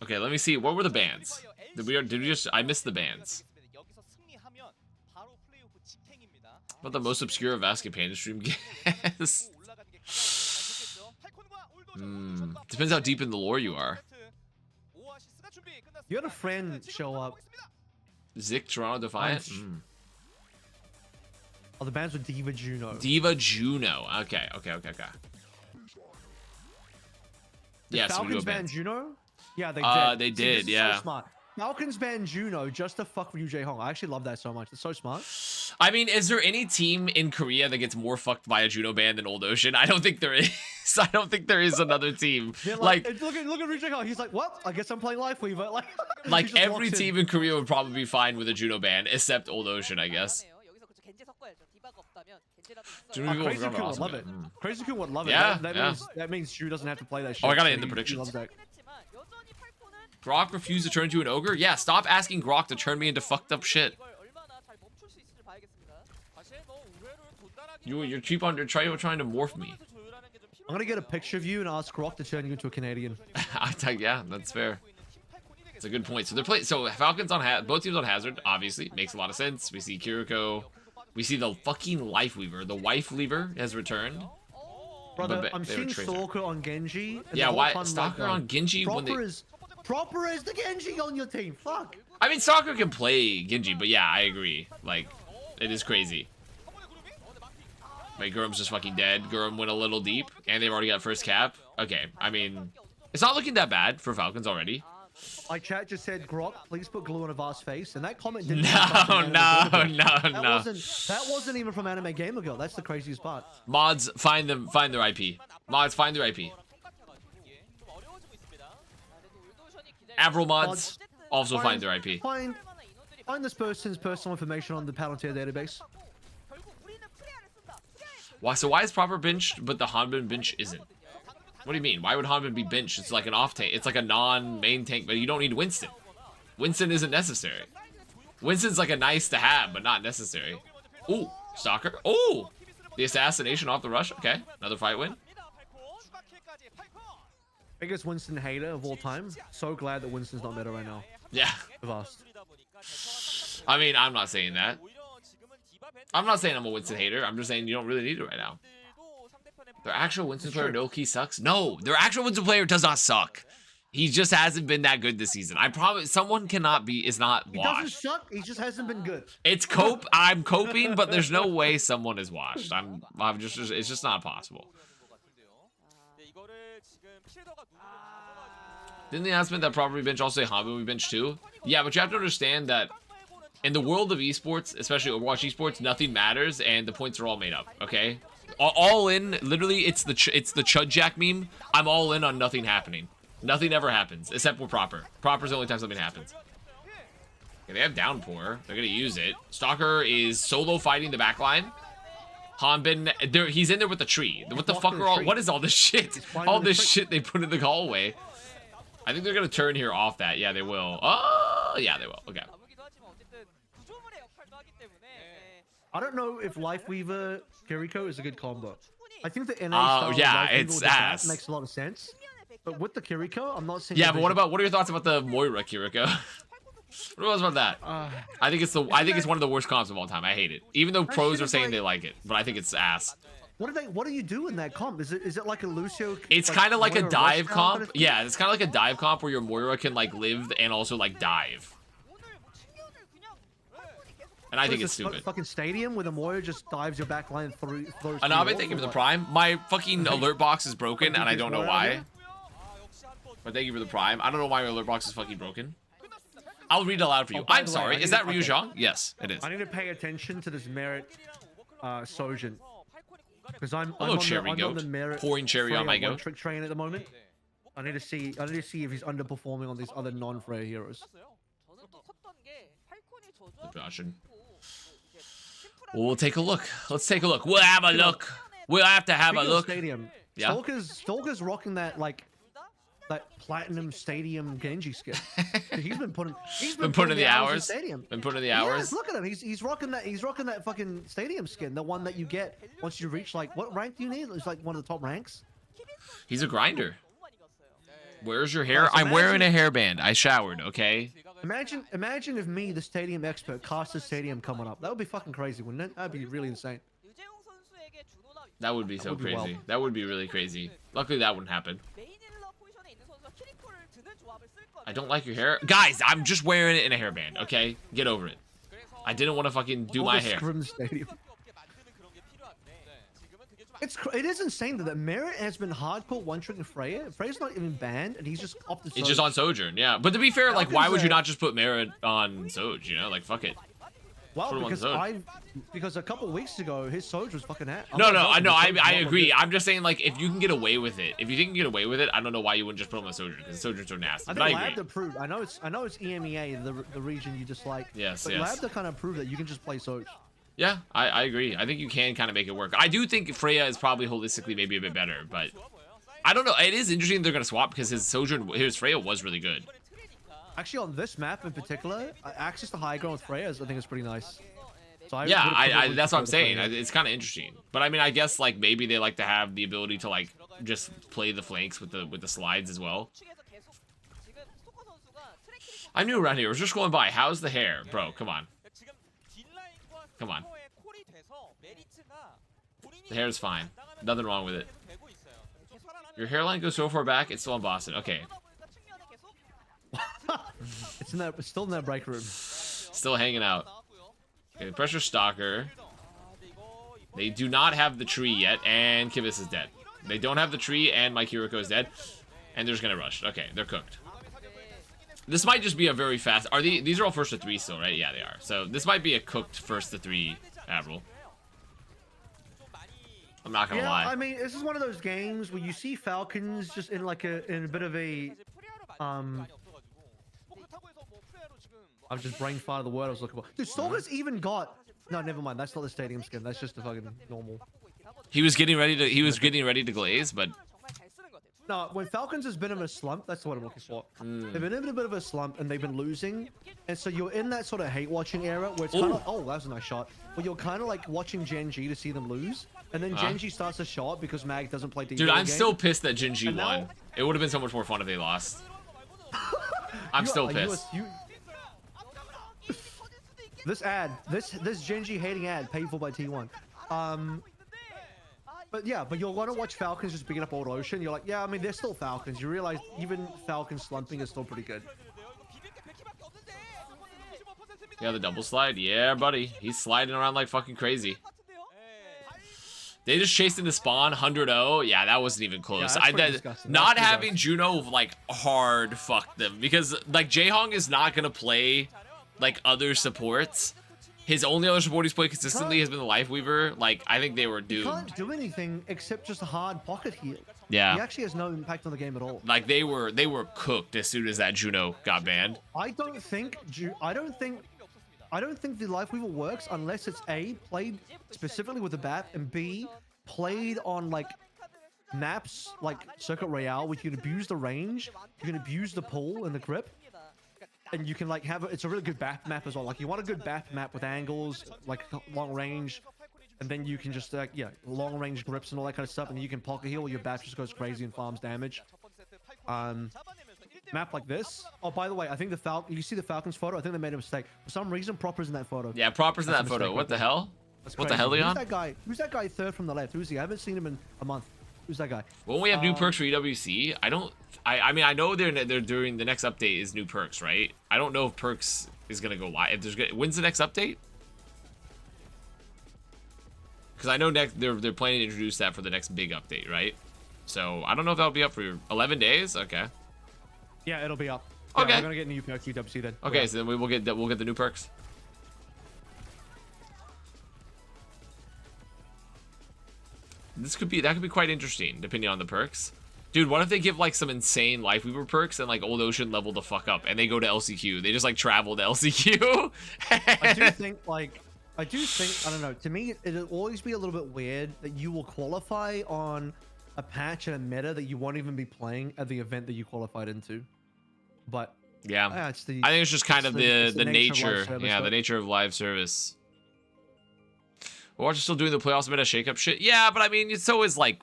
Okay, let me see. What were the bans? Did we just? I missed the bans. What the most obscure Avast companion stream guess? Depends how deep in the lore you are. You had a friend show up. Zick Toronto Defiant. Oh, the bands with Diva Juno. Diva Juno. Okay. Yes, we do a Falcons ban. banned Juno? Yeah, they did. They See, did, this is yeah. So smart. Falcons banned Juno just to fuck with Yu Jae Hong. I actually love that so much. It's so smart. I mean, is there any team in Korea that gets more fucked by a Juno ban than Old Ocean? I don't think there is. I don't think there is another team. They're Like look at Yu Jae Hong. He's like, what? I guess I'm playing Life Weaver. He like just every walks in. team in Korea would probably be fine with a Juno ban, except Old Ocean, I guess. Juno people Crazy are Kun would awesome, love yeah. it. Crazy Kun would love it. Yeah, that yeah. Means, that means Shu doesn't have to play that shit. Oh, I gotta so end the he predictions. loves that. Grok refused to turn into an ogre? Yeah, stop asking Grok to turn me into fucked up shit. You're cheap on your trying to morph me. I'm gonna get a picture of you and ask Rock to turn you into a Canadian. Yeah, that's fair. It's a good point. So they're playing. So Falcons on both teams on Hazard. Obviously, makes a lot of sense. We see Kiriko. We see the fucking Life Weaver. The Wife Leaver has returned. Brother, But I'm they were seeing Tracer. Stalker on Genji. and Yeah, the whole why time, Stalker like, on Genji when they? Proper is the Genji on your team. Fuck. I mean, Stalker can play Genji, but yeah, I agree. Like, it is crazy. Wait, Gurum's just fucking dead. Gurum went a little deep, and they've already got first cap. Okay, I mean, it's not looking that bad for Falcons already. My chat just said, Grok, please put glue on a vast face, and that comment didn't. No, That wasn't even from Anime Gamer Girl. That's the craziest part. Mods, find their IP. Mods, find their IP. Avril mods, also find their IP. Find this person's personal information on the Palantir database. Why? So why is proper benched, but the Hanbin bench isn't? What do you mean? Why would Hanbin be benched? It's like an off tank. It's like a non-main tank, but you don't need Winston. Winston isn't necessary. Winston's like a nice to have, but not necessary. Ooh, Stalker. Ooh, the assassination off the rush. Okay, another fight win. Biggest Winston hater of all time. So glad that Winston's not meta right now. Yeah. Avast. I mean, I'm not saying that. I'm not saying I'm a Winston hater. I'm just saying you don't really need it right now. Their actual Winston player no-key sucks? No, their actual Winston player does not suck. He just hasn't been that good this season. I promise someone is not He doesn't washed. suck. He just hasn't been good. It's I'm coping, but there's no way someone is washed. It's just not possible. Didn't the announcement that property bench also say Hanbin we bench too? Yeah, but you have to understand that in the world of esports, especially Overwatch esports, nothing matters and the points are all made up, okay? All in, literally, it's the Chud Jack meme. I'm all in on nothing happening. Nothing ever happens, except with Proper. Proper's the only time something happens. Okay, they have Downpour. They're gonna use it. Stalker is solo fighting the backline. Hanbin, there, he's in there with the tree. What the walking fuck the are all? tree. What is all this shit? flying All in the this tree. shit they put in the hallway. I think they're gonna turn here off that. Yeah, they will. Oh, yeah, they will. Okay. 가보기도 하지만 어쨌든 구조물의 역할도 하기 때문에 I don't know if Lifeweaver Kiriko is a good combo. I think the NA Oh, style of yeah, Lifeweaver it's with the bat ass. makes a lot of sense. But with the Kiriko, I'm not seeing. Yeah, the but what vision. are your thoughts about the Moira Kiriko? What else about that? I think it's one of the worst comps of all time. I hate it. Even though pros shit are is saying like- they like it, but I think it's ass. What do you do in that comp? Is it like a Lucio? It's kind of like a Moira dive rush style kind comp. of thing? Yeah, it's kind of like a dive comp where your Moira can like live and also like dive. And I What think is it's this, stupid. Fucking stadium where the Moira just dives your back line through. Anabe, thank you for the prime. My fucking alert box is broken, and I don't know why. But thank you for the prime. I don't know why my alert box is fucking broken. I'll read it aloud for you. Oh, by I'm the way, sorry. I Is need- that Ryu okay. Zhang? Yes, it is. I need to pay attention to this Merit Sojin. Because I'm Hello, cherry on goat. the Merit Pouring cherry on my Freya goat. trick train at the moment. I need to see if he's underperforming on these other non-Freya heroes. 저는 또 컸던 게 팔콘이 저조하고 Joshing. 이제 Well, we'll take a look. Let's take a look. We'll have a look. We'll have to have a Speaking of look. Stadium. Yeah. Stalker's rocking that that platinum stadium Genji skin. He's been putting putting the in hours. Stadium. Been putting the Yes, hours. look at him. He's rocking that fucking stadium skin, the one that you get once you reach like what rank do you need? It's like one of the top ranks. He's a grinder. 너무 많이 갔어요. Where's your hair? Guys, I'm wearing a imagine- hairband. I showered, okay? Imagine if me, the stadium expert, cast the stadium coming up. That would be fucking crazy, wouldn't it? That'd be really insane. 유재용 선수에게 주노나 That would be so would be crazy. wild. That would be really crazy. Luckily, that wouldn't happen. 메인 힐러 포지션에 있는 선수가 키리코를 드는 조합을 쓸 거면 I don't like your hair. Guys, I'm just wearing it in a hairband, okay? Get over it. I didn't want to fucking do All my the hair. Scrim Stadium. 없게 만드는 그런 게 필요한데 지금은 그게 좀 It is insane that Merit has been hardcore one-tricking Freya. Freya's not even banned, and he's just off the. It's just on Sojourn, yeah. But to be fair, like, why Falcons would you are- not just put Merit on Soj, you know? Like, fuck it. Well, put him on because Zone. because a couple weeks ago his Soj was fucking hat. No, I know, I agree. I'm just saying, like, if you can get away with it, if you think you can get away with it, I don't know why you wouldn't just put him on Sojourn, because Sojourn's so nasty. I But think I Lab agree. proved. I know it's EMEA, the region you dislike. Yes, but yes. Lab kind of proved that you can just play Soj. Yeah, I agree. I think you can kind of make it work. I do think Freya is probably holistically maybe a bit better, but I don't know. It is interesting they're gonna swap because his Freya was really good. Actually, on this map in particular, access to high ground with Freya, I think is pretty nice. So Yeah, would've I probably that's what I'm preferred saying. Freya. It's kind of interesting. But I mean, I guess like maybe they like to have the ability to like just play the flanks with the slides as well. 측에서 계속 지금 스토커 선수가 트랙 키리코 I'm new around here. I was just going by. How's the hair, bro? Come on. 지금 딜라인과 Come on. 스토커의 콜이 돼서 메리츠가 본인이 The hair's fine. Nothing wrong with it. 되고 있어요. 좀 살아나면 Your hairline goes so far back. It's still in Boston. Okay. 그러다 보니까 측면에 계속 It's still in that break room. Still hanging out. 나왔고요. Okay, pressure stalker. 근데 이거 They do not have the tree yet, and Kibis is dead. They don't have the tree, and my Kiriko is dead. And they're just gonna rush. Okay, they're cooked. This might just be a very fast. These are all first to three still, right? Yeah, they are. So this might be a cooked first to three Avril. I'm not gonna Yeah, lie. I mean, this is one of those games where you see Falcons just in like in a bit of a. um I'm just brain farted the word I was looking for. Dude, Stalker's even got. No, never mind. That's not the stadium skin. That's just the fucking normal. He was getting ready to glaze, but No, when Falcons has been in a slump, that's what I'm looking for. Hmm. They've been in a bit of a slump and they've been losing, and so you're in that sort of hate watching era where it's kind Ooh. of oh, that was a nice shot. Where you're kind of like watching Gen G to see them lose, and then Gen G starts a shot because Mag doesn't play DB. dude, I'm game. still pissed that Jinji And now- won. It would have been so much more fun if they lost. I'm still pissed. This ad, this Gen G hating ad, paid for by T1. But yeah, but you'll want to watch Falcons just beating up Old Ocean. You're like, yeah, I mean, they're still Falcons. You realize even Falcons slumping is still pretty good. Yeah, the double slide. Yeah, buddy. He's sliding around like fucking crazy. They just chased into spawn 100-0. Yeah, that wasn't even close. that's pretty disgusting. That's Not pretty having gross. Juno like hard fuck them because like Jaehong is not gonna play like other supports. His only other support he's played consistently has been the Lifeweaver. Like I think they were He doomed. can't do anything except just a hard pocket heal. He Yeah, actually has no impact on the game at all. like they were cooked as soon as that Juno got banned. I don't think I don't think the Live Weaver works unless it's A, played specifically with the bat, and B, played on like maps like Circuit Royale, where you can abuse the range, you can abuse the pull and the grip, and you can like have it's a really good BAP map as well. Like you want a good BAP map with angles, like long range, and then you can just long range grips and all that kind of stuff, and you can pocket heal. Your BAP just goes crazy and farms damage. Map like this. Oh, by the way, I think you see the Falcons photo? I think they made a mistake. For some reason, Proper's in that photo. Yeah, Proper's in That's that a photo. mistake What the right there. hell? That's What the crazy. hell, Leon? Who's that guy? Who's that guy third from the left? Who's he? I haven't seen him in a month. Who's that guy? Won't we have new perks for EWC? I mean, I know they're doing the next update is new perks, right? I don't know if perks is gonna go live. When's the next update? Because I know they're planning to introduce that for the next big update, right? So I don't know if that'll be up for 11 days. Okay. Yeah, it'll be up. Okay. Yeah, we're gonna get new perks UWC then. Okay, Yeah. so then we'll get the new perks. That could be quite interesting, depending on the perks. Dude, what if they give like some insane Life Weaver perks and like Old Ocean level the fuck up and they go to LCQ? They just like travel to LCQ. I do think I don't know. To me, it'll always be a little bit weird that you will qualify on a patch and a meta that you won't even be playing at the event that you qualified into. But Yeah. it's the, I think it's just kind of the it's the nature of live nature. service, Yeah, the but- nature of live service. Watch still doing the playoffs meta shakeup shit. Yeah, but I mean, it's always like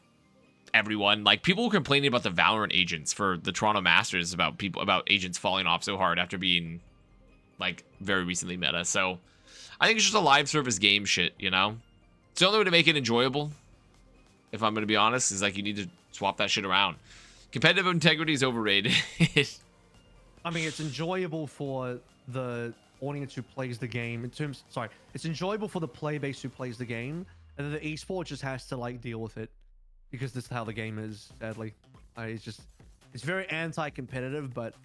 everyone. Like people were complaining about the Valorant agents for the Toronto Masters about agents falling off so hard after being like very recently meta. So I think it's just a live service game shit, you know? It's the only way to make it enjoyable, if I'm gonna be honest, is like you need to swap that shit around. Competitive integrity is overrated. I mean, it's enjoyable for the audience who plays the game. It's enjoyable for the play base who plays the game, and then the esport just has to like deal with it because this is how the game is. Sadly, it's very anti-competitive, but.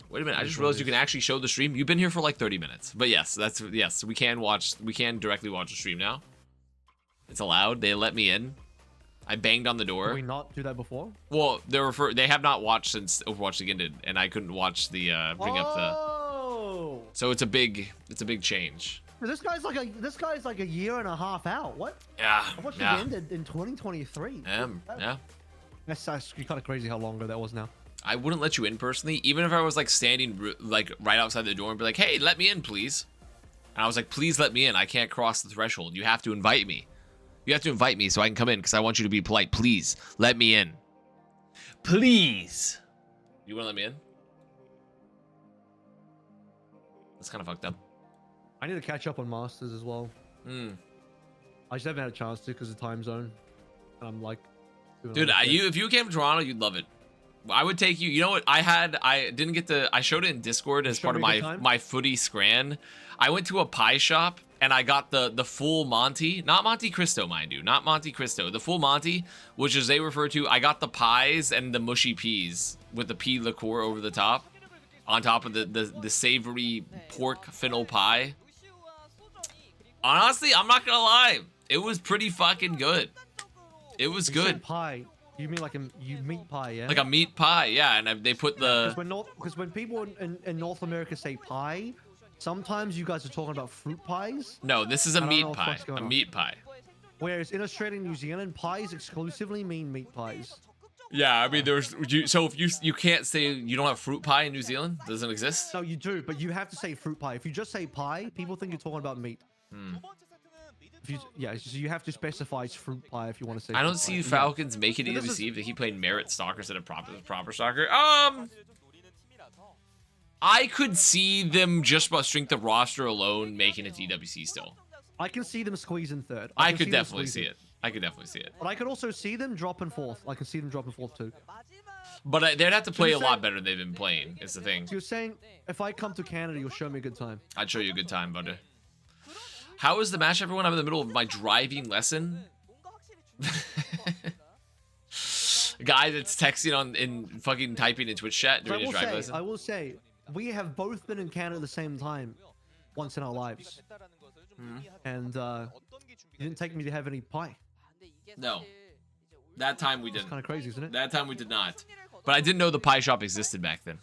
Wait a minute, I just realized you can actually show the stream. You've been here for like 30 minutes. But yes, we can directly watch the stream now. It's allowed. They let me in. I banged on the door. Did we not do that before? Well, they have not watched since Overwatch ended, and I couldn't watch the bring up the. Oh! So it's a big change. This guy's like a year and a half out. What? Yeah. I watched Yeah. it ended in 2023. Yeah. That's actually kind of crazy how long ago that was now. I wouldn't let you in personally, even if I was like standing like right outside the door and be like, "Hey, let me in, please." And I was like, "Please let me in. I can't cross the threshold. You have to invite me. You have to invite me so I can come in because I want you to be polite. Please let me in. Please." You want to let me in? That's kind of fucked up. I need to catch up on Masters as well. I just haven't had a chance to because of time zone. And I'm like, Dude, if you came to Toronto, you'd love it. I would take you. You know what? I didn't get to. I showed it in Discord as part of my footy scran. I went to a pie shop and I got the full Monty, not Monte Cristo, mind you, not Monte Cristo, the full Monty, which as they refer to. I got the pies and the mushy peas with the pea liqueur over the top, on top of the savory pork fennel pie. Honestly, I'm not gonna lie, it was pretty fucking good. It was good. Pie. You mean like meat pie, yeah? Like a meat pie, yeah. And they put the. Because when people in North America say pie, sometimes you guys are talking about fruit pies. No, this is a I don't meat know what the pie. fuck's going A on. meat pie. Whereas in Australia and New Zealand, pies exclusively mean meat pies. Yeah, I mean, so if you can't say you don't have fruit pie in New Zealand, doesn't exist. No, you do, but you have to say fruit pie. If you just say pie, people think you're talking about meat. So you have to specify it's fruit pie if you want to say. I don't fruit see pie. Falcons making it This is- receive that he played merit stalker instead of proper stalker. I could see them just by strength of roster alone making it to EWC still. I can see them squeezing third. I can could see them definitely see squeezing. it. I could definitely see it. But I could also see them dropping fourth. I can see them dropping fourth too. But they'd have to play a you're lot saying- better than they've been playing. Is the thing. So you're saying if I come to Canada, you'll show me a good time. I'd show you a good time, buddy. How is the match, everyone? I'm in the middle of my driving lesson. Guy that's texting and fucking typing in Twitch chat during his driving lesson. I will say, we have both been in Canada at the same time, once in our lives, and you didn't take me to have any pie. No, that time we It's didn't. kind of crazy, isn't it? That time we did not. But I didn't know the pie shop existed back then.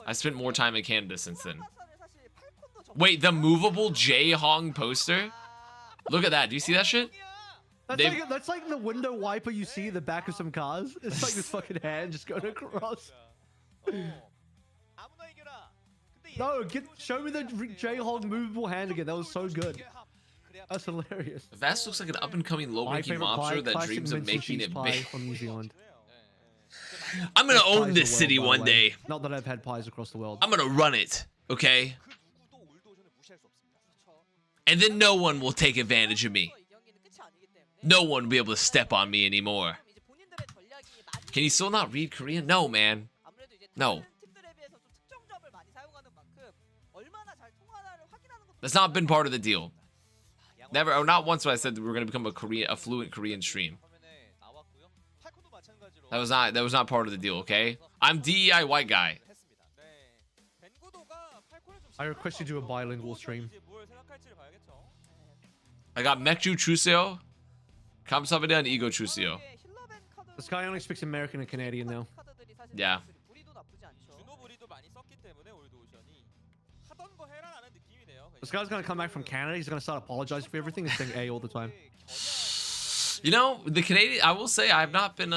I spent more time in Canada since then. Wait, the movable J-Hong poster? Look at that. Do you see that shit? That's like the window wiper you see in the back of some cars. It's like this fucking hand just going across. No, show me the J-Hong movable hand again. That was so good. That's hilarious. Avast looks like an up-and-coming My low-ranking favorite pie, mobster that classic dreams of mince and making cheese it pie big. from New Zealand. I'm gonna Best pies own in this the city world, by one the way. day. Not that I've had pies across the world. I'm gonna run it, okay? And then no one will take advantage of me. No one will be able to step on me anymore. Can you still not read Korean? No, man. No. That's not been part of the deal. Never, or not once when I said that we were gonna become a fluent Korean stream. That was not part of the deal, okay? I'm DEI white guy. I request you do a bilingual stream. I got Mekju Chuseo, 감사합니다, and Ego Chuseo. This guy only speaks American and Canadian now. Yeah. This guy's gonna come back from Canada. He's gonna start apologizing for everything and saying A all the time. You know, the Canadian, I will say I've not been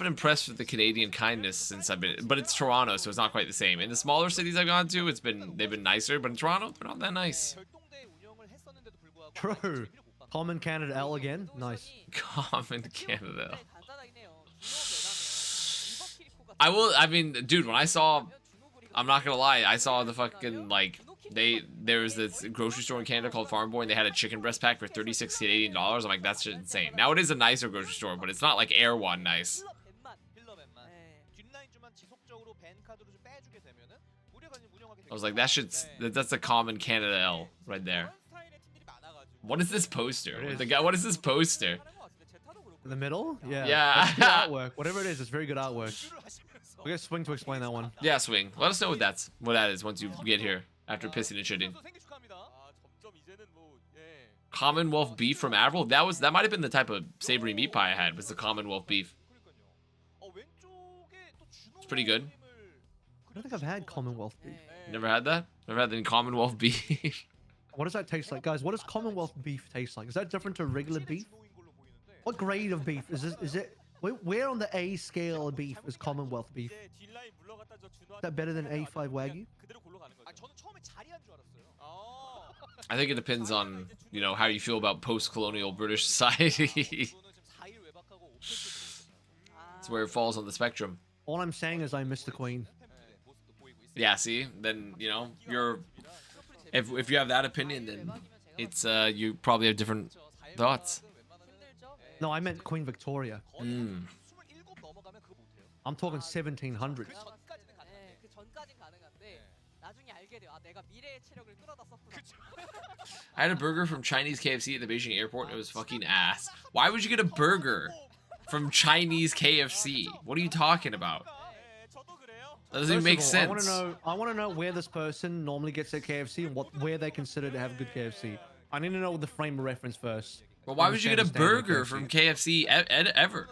impressed with the Canadian kindness since I've been, but it's Toronto, so it's not quite the same. In the smaller cities I've gone to, they've been nicer, but in Toronto, they're not that nice. True. Common Canada L again. Nice. Common Canada. I mean, dude, when I saw, I'm not gonna lie, I saw the fucking, like, there was this grocery store in Canada called Farm Boy, and they had a chicken breast pack for 36 Canadian dollars. I'm like, that's just insane. Now it is a nicer grocery store, but it's not like Erewhon nice. I was like, that's a common Canada L right there. What is this poster? What is this poster? In the middle? Yeah. Yeah. That's good artwork. Whatever it is, it's very good artwork. We got Swing to explain that one. Yeah, Swing. Let us know what that is once you get here after pissing and shitting. Commonwealth beef from Avril? That might have been the type of savory meat pie I had, was the Commonwealth beef. It's pretty good. I don't think I've had Commonwealth beef. Never had that? Never had any Commonwealth beef? What does that taste like? Guys, what does Commonwealth beef taste like? Is that different to regular beef? What grade of beef? Is it... Where on the A scale of beef is Commonwealth beef? Is that better than A5 Wagyu? I think it depends on, you know, how you feel about post-colonial British society. It's where it falls on the spectrum. All I'm saying is I miss the Queen. Yeah, see? Then, you know, if you have that opinion, then it's, you probably have different thoughts. No, I meant Queen Victoria. I'm talking 1700s. I had a burger from Chinese KFC at the Beijing airport and it was fucking ass. Why would you get a burger from Chinese KFC? What are you talking about? That doesn't even make sense. I want to know where this person normally gets their KFC and where they consider to have good KFC. I need to know the frame of reference first. But why would you get a burger from KFC ever?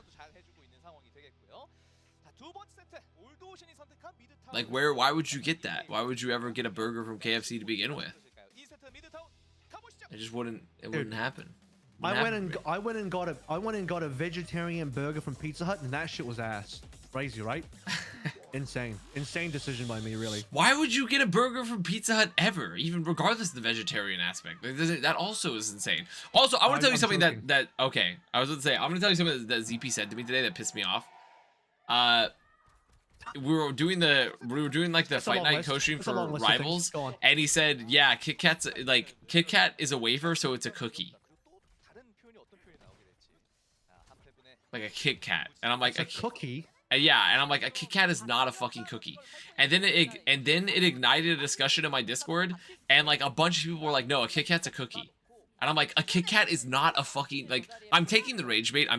Like, why would you get that? Why would you ever get a burger from KFC to begin with? It just wouldn't happen. I went and got a vegetarian burger from Pizza Hut and that shit was ass. Crazy, right? Insane decision by me, really. Why would you get a burger from Pizza Hut ever, even regardless of the vegetarian aspect? Like, that also is insane. Also, I want to tell you something okay, I was going to say, I'm going to tell you something that ZP said to me today that pissed me off. We were doing like the Fight Night co-stream for Rivals, and he said, yeah, Kit Kat is a wafer, so it's a cookie. Like a Kit Kat. And I'm like, a cookie? Yeah, and I'm like, a Kit Kat is not a fucking cookie. And then it ignited a discussion in my Discord, and like a bunch of people were like, no, a Kit Kat's a cookie. And I'm like, a Kit Kat is not a fucking, like, I'm taking the rage bait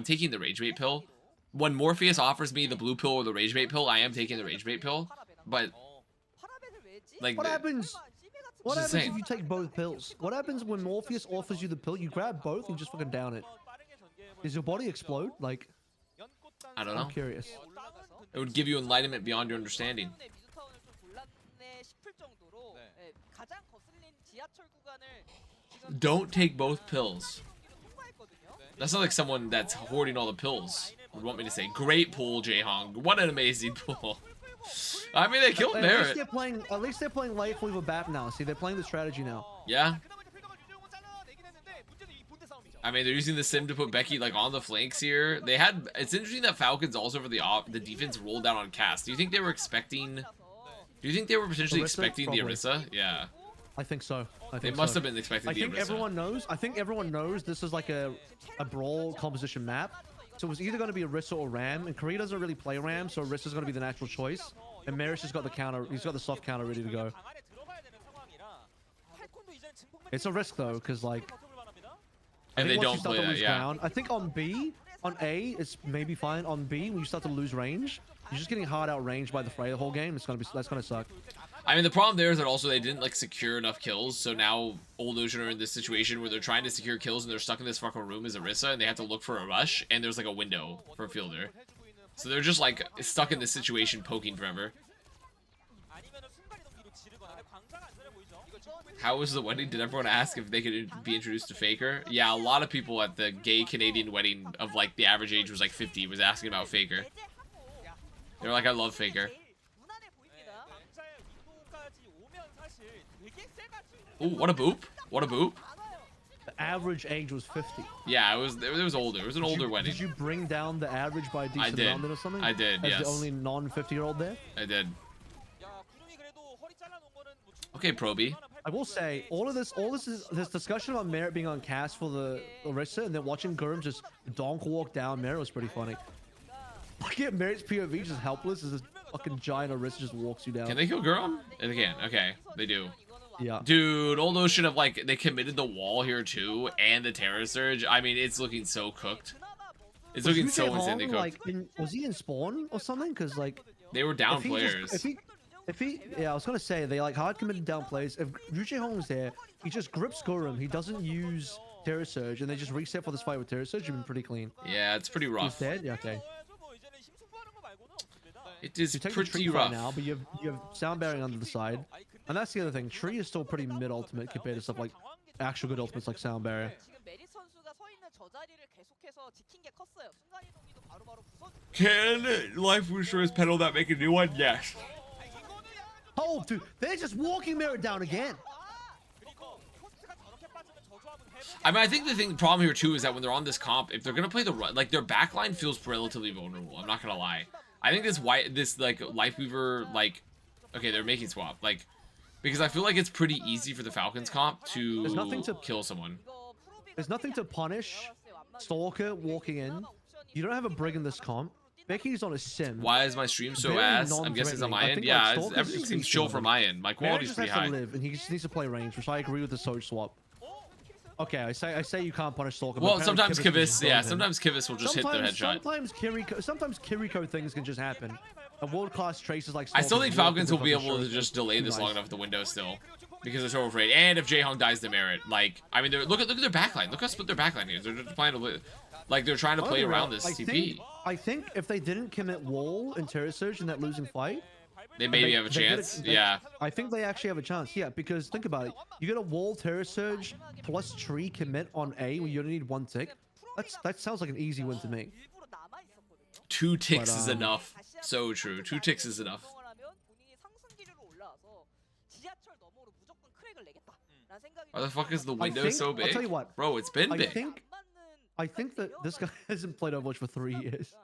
pill. When Morpheus offers me the blue pill or the rage bait pill, I am taking the rage bait pill. But like, what happens if you take both pills? What happens when Morpheus offers you the pill? You grab both and just fucking down it. Does your body explode? Like, I don't know. I'm curious. It would give you enlightenment beyond your understanding. 때문에 미드타운을 좀 골랐네 싶을 정도로 예, 가장 거슬린 지하철 구간을 지금 Don't take both pills. 경기로 통과했거든요. That's not like someone that's hoarding all the pills would want me to say. Great pull, Jaehong. What an amazing pull. I mean, they killed At least Barrett. they're playing. At least they're playing late flavor BAP now. See, they're playing the strategy now. Yeah. 그나마 이제 필더가 유재홍은 잘라내긴 했는데 문제는 이 본대 싸움이죠. I mean, they're using the sim to put Becky like on the flanks here. They had. It's interesting that Falcons also for the defense rolled down on Cass. Do you think they were expecting? Do you think they were potentially Orisa? expecting the Probably. Orisa? Yeah. I think so. I They think must so. have been expecting I the think Orisa. everyone knows. I think everyone knows this is like a brawl composition map. So it was either going to be Orisa or Ram, and Korea doesn't really play Ram, so Orisa's going to be the natural choice. And Marish has got the counter. He's got the soft counter ready to go. 방 안에 들어가야 되는 상황이라 팔콘도 이제는 증폭 It's a risk though, because like 버텨볼 만합니다. I And think they once don't you start play to that. lose Yeah. ground, I think on B, on A, it's maybe fine. On B, when you start to lose range, you're just getting hard outranged by the Frey the whole game. That's gonna suck. I mean, the problem there is that also they didn't like secure enough kills, so now Old Ocean are in this situation where they're trying to secure kills and they're stuck in this fucking room as Orisa, and they have to look for a rush, and there's like a window for a fielder. So they're just like stuck in this situation, poking forever. 아니면은 순간 이동기로 지르거나 근데 광자가 안 되려 보이죠. 이거 증폭 How was the wedding? Did everyone ask if they could be introduced to Faker? Yeah, a lot of people at the gay Canadian wedding of like the average age was like 50 was asking about Faker. They're like, I love Faker. 무난해 보입니다. 광자의 윈도우까지 오면 사실 되게 세가지고 Ooh, what a boop! What a boop! The average age was 50. Yeah, it was older. It was an older wedding. Did you bring down the average by a decent did. amount then or something? I did, As yes. the only non-50-year-old there? I did. 야 구름이 그래도 허리 잘라놓은 거는 뭐 충분히 Okay, Proby. I will say, all this is this discussion about Merit being on cast for the Orisa, and then watching Gurum just donk walk down Merit was pretty funny. Look at Merit's POV just helpless as this fucking giant Orisa just walks you down. Can they kill Gurum? They can. Okay, they do. Yeah. Dude, Old Ocean of like they committed the wall here too, and the Terror Surge. I mean, it's looking so cooked. It's Was looking Yu so Jae insanely Hong, cooked. like, was he in spawn or something? Because like, They were down if he players. just, if he, yeah, I was gonna say they like hard committed down plays. If Yu Jae Hong was there, he just grips Gurum. He doesn't use Terror Surge, and they just reset for this fight with Terror Surge. You've been pretty clean. Yeah, it's pretty He's rough. dead. Yeah, okay. 뭐 이제는 힘승부하는 거 말고는 없습니다. It is You take the pretty tree rough. fight now, but you have sound bearing under the side, and that's the other thing. Tree is still pretty mid ultimate compared to stuff like actual good ultimates like sound barrier. 지금 메리 선수가 서 있는 저 자리를 계속해서 지킨 게 컸어요. 순간 이동기도 바로바로 부서주고. Can Life Boosters pedal that make a new one? Yes. Oh, dude, they're just walking Merit down again. 그리고 코스트가 저렇게 빠지면 저조합은 회복이 I mean, I think the problem here too is that when they're on this comp, if they're gonna play the run, like their backline feels relatively vulnerable. I'm not gonna lie. I think this like Lifeweaver like, okay, they're making swap like, because I feel like it's pretty easy for the Falcons comp to There's nothing to- kill someone. 이거 프로비 There's nothing to punish Stalker walking in. You don't have a Brig in this comp. Becky's on a sim. Why is my stream so Very ass? I'm guessing it's on my non-threatening. I end. think, Yeah, like, it's, Stalker's everything just seems chill decent. from my end. My Merit quality's just pretty has high. to live, and he just needs to play range, which I agree with the Soch swap. Okay, I say you can't punish Stalker. but Well, apparently sometimes Kivitz can Kivis, just yeah, burn him. sometimes Kivis will just hit their headshot. Sometimes Kiriko things can just happen. A world-class traces like I still Stalker think is Falcons will fucking be able sure to just delay this nice. long enough at the window still, because they're so afraid. And if Jaehong dies to Merit, like, I mean, look at their backline. Look how split their backline is. They're just playing to, like, they're trying to play around this TP. I think if they didn't commit Wall and Terror Surge in that losing fight, They maybe they- have a they get chance. it- Yeah. I think they actually have a chance. Yeah, because think about it. You get a Wall, Terror Surge, plus Tree commit on A when you only need one tick. That sounds like an easy win to me. 일부러 남아 있었거든요. 2 ticks is But, enough. So true. 2 ticks is enough. 하면 본인이 상승 기류로 올라와서 지하철 너머로 무조건 크랙을 내겠다라는 생각이 Why the fuck is the window think- so I'll big? tell you what. Bro, it's been I big. think that this guy hasn't played Overwatch for 3 years.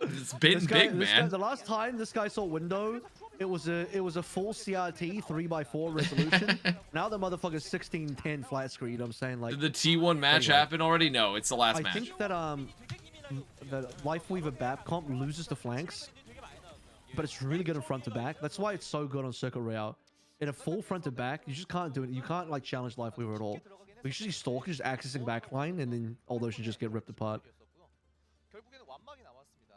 It's been This guy, big, man. the last time this guy saw window, it was a full CRT 3x4 resolution. Now the motherfucker's 1610 flat screen. You know what I'm saying? Like, Did the T1 match Anyway. happen already? No, it's the last I match. think that Lifeweaver BAP comp loses the flanks, but it's really good in front to back. That's why it's so good on Circuit Royale. In a full front to back, you just can't do it. You can't like challenge Lifeweaver at all. We usually Stalker just accessing backline, and then all those should just get ripped apart. 결국에는 완막이 남았습니다.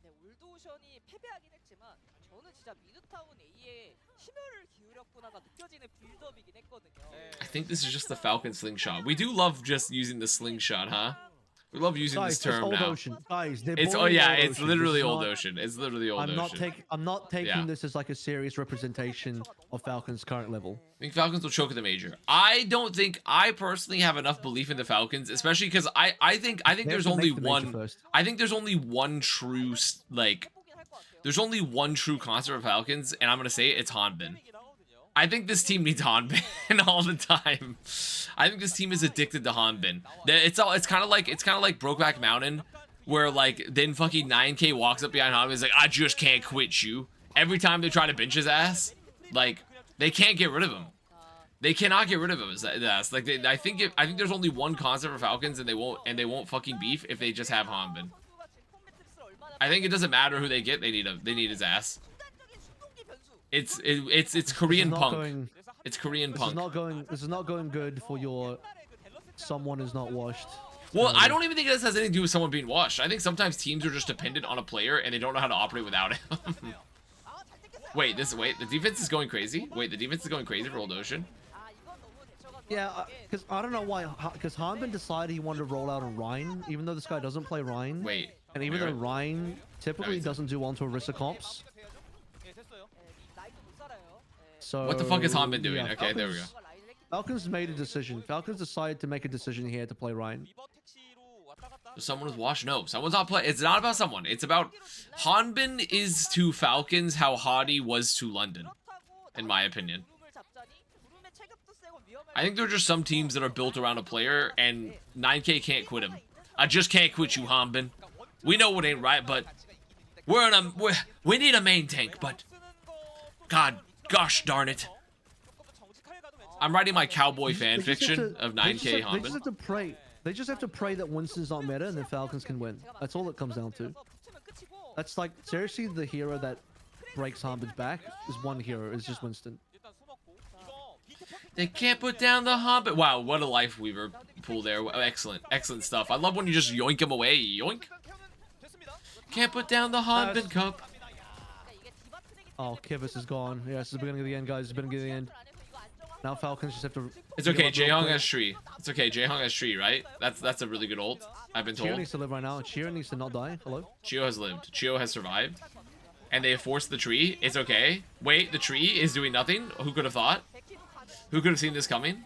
네, 올드오션이 패배하긴 했지만 저는 진짜 미드타운 A에 심혈을 기울였구나가 느껴지는 빌드업이긴 했거든요. I think this is just the Falcon slingshot. We do love just using the slingshot, huh? We love using Guys, this term it's old now. ocean. Guys, they're It's bullying yeah, old it's ocean. This literally is old not- ocean. It's literally old ocean. I'm not taking Yeah. this as like a serious representation of Falcons' current level. I think Falcons will choke at the major. I personally have enough belief in the Falcons, especially because I think They have there's to only make the major one. first. I think there's only one true like. There's only one true concept of Falcons, and I'm gonna say it's Hanbin. I think this team needs Hanbin all the time. I think this team is addicted to Hanbin. It's kind of like Brokeback Mountain, where like then fucking 9K walks up behind Hanbin and is like, I just can't quit you. Every time they try to bench his ass, like they can't get rid of him. They cannot get rid of his ass. Like I think there's only one concept for Falcons, and they won't fucking beef if they just have Hanbin. I think it doesn't matter who they get. They need his ass. It's Korean punk. It's Korean punk. This is not going good for your. Someone is not washed. Well, I don't even think this has anything to do with someone being washed. I think sometimes teams are just dependent on a player and they don't know how to operate without him. Wait, the defense is going crazy. Wait, the defense is going crazy for Old Ocean. Yeah, because I don't know why. Because Hanbin decided he wanted to roll out on Rhine, even though this guy doesn't play Rhine. Wait. And even though wait. Rhine typically doesn't do onto Orisa comps. So What the fuck is Hanbin doing? yeah, Okay, there we go. Falcons made a decision. Falcons decided to make a decision here to play Rhine. Someone was washed. No, someone's not playing. It's not about someone. It's about Hanbin is to Falcons how Hadi was to London, in my opinion. I think there are just some teams that are built around a player, and 9K can't quit him. I just can't quit you, Hanbin. We know it ain't right, but we need a main tank, but gosh darn it. I'm writing my cowboy fan fiction of 9K They Hanbin. just have to pray. They just have to pray that Winston's not meta, and then Falcons can win. That's all it comes down to. That's like seriously the hero that breaks Hanbin's back is one hero. It's just Winston. They can't put down the Hanbin. Wow, what a life weaver pull there. Excellent, excellent stuff. I love when you just yoink him away. Yoink. Can't put down the Hanbin cup. Oh, Kivas is gone. Yeah, this is the beginning of the end, guys. It's the beginning of the end. Now Falcons just have to. It's okay, Jaehong has tree. It's okay, Jaehong has tree, right? That's a really good ult, I've been Chio told. needs to live right now. Chio needs to not die. Hello? Chio has lived. Chio has survived. And they have forced the tree. It's okay. Wait, the tree is doing nothing? Who could have thought? Who could have seen this coming?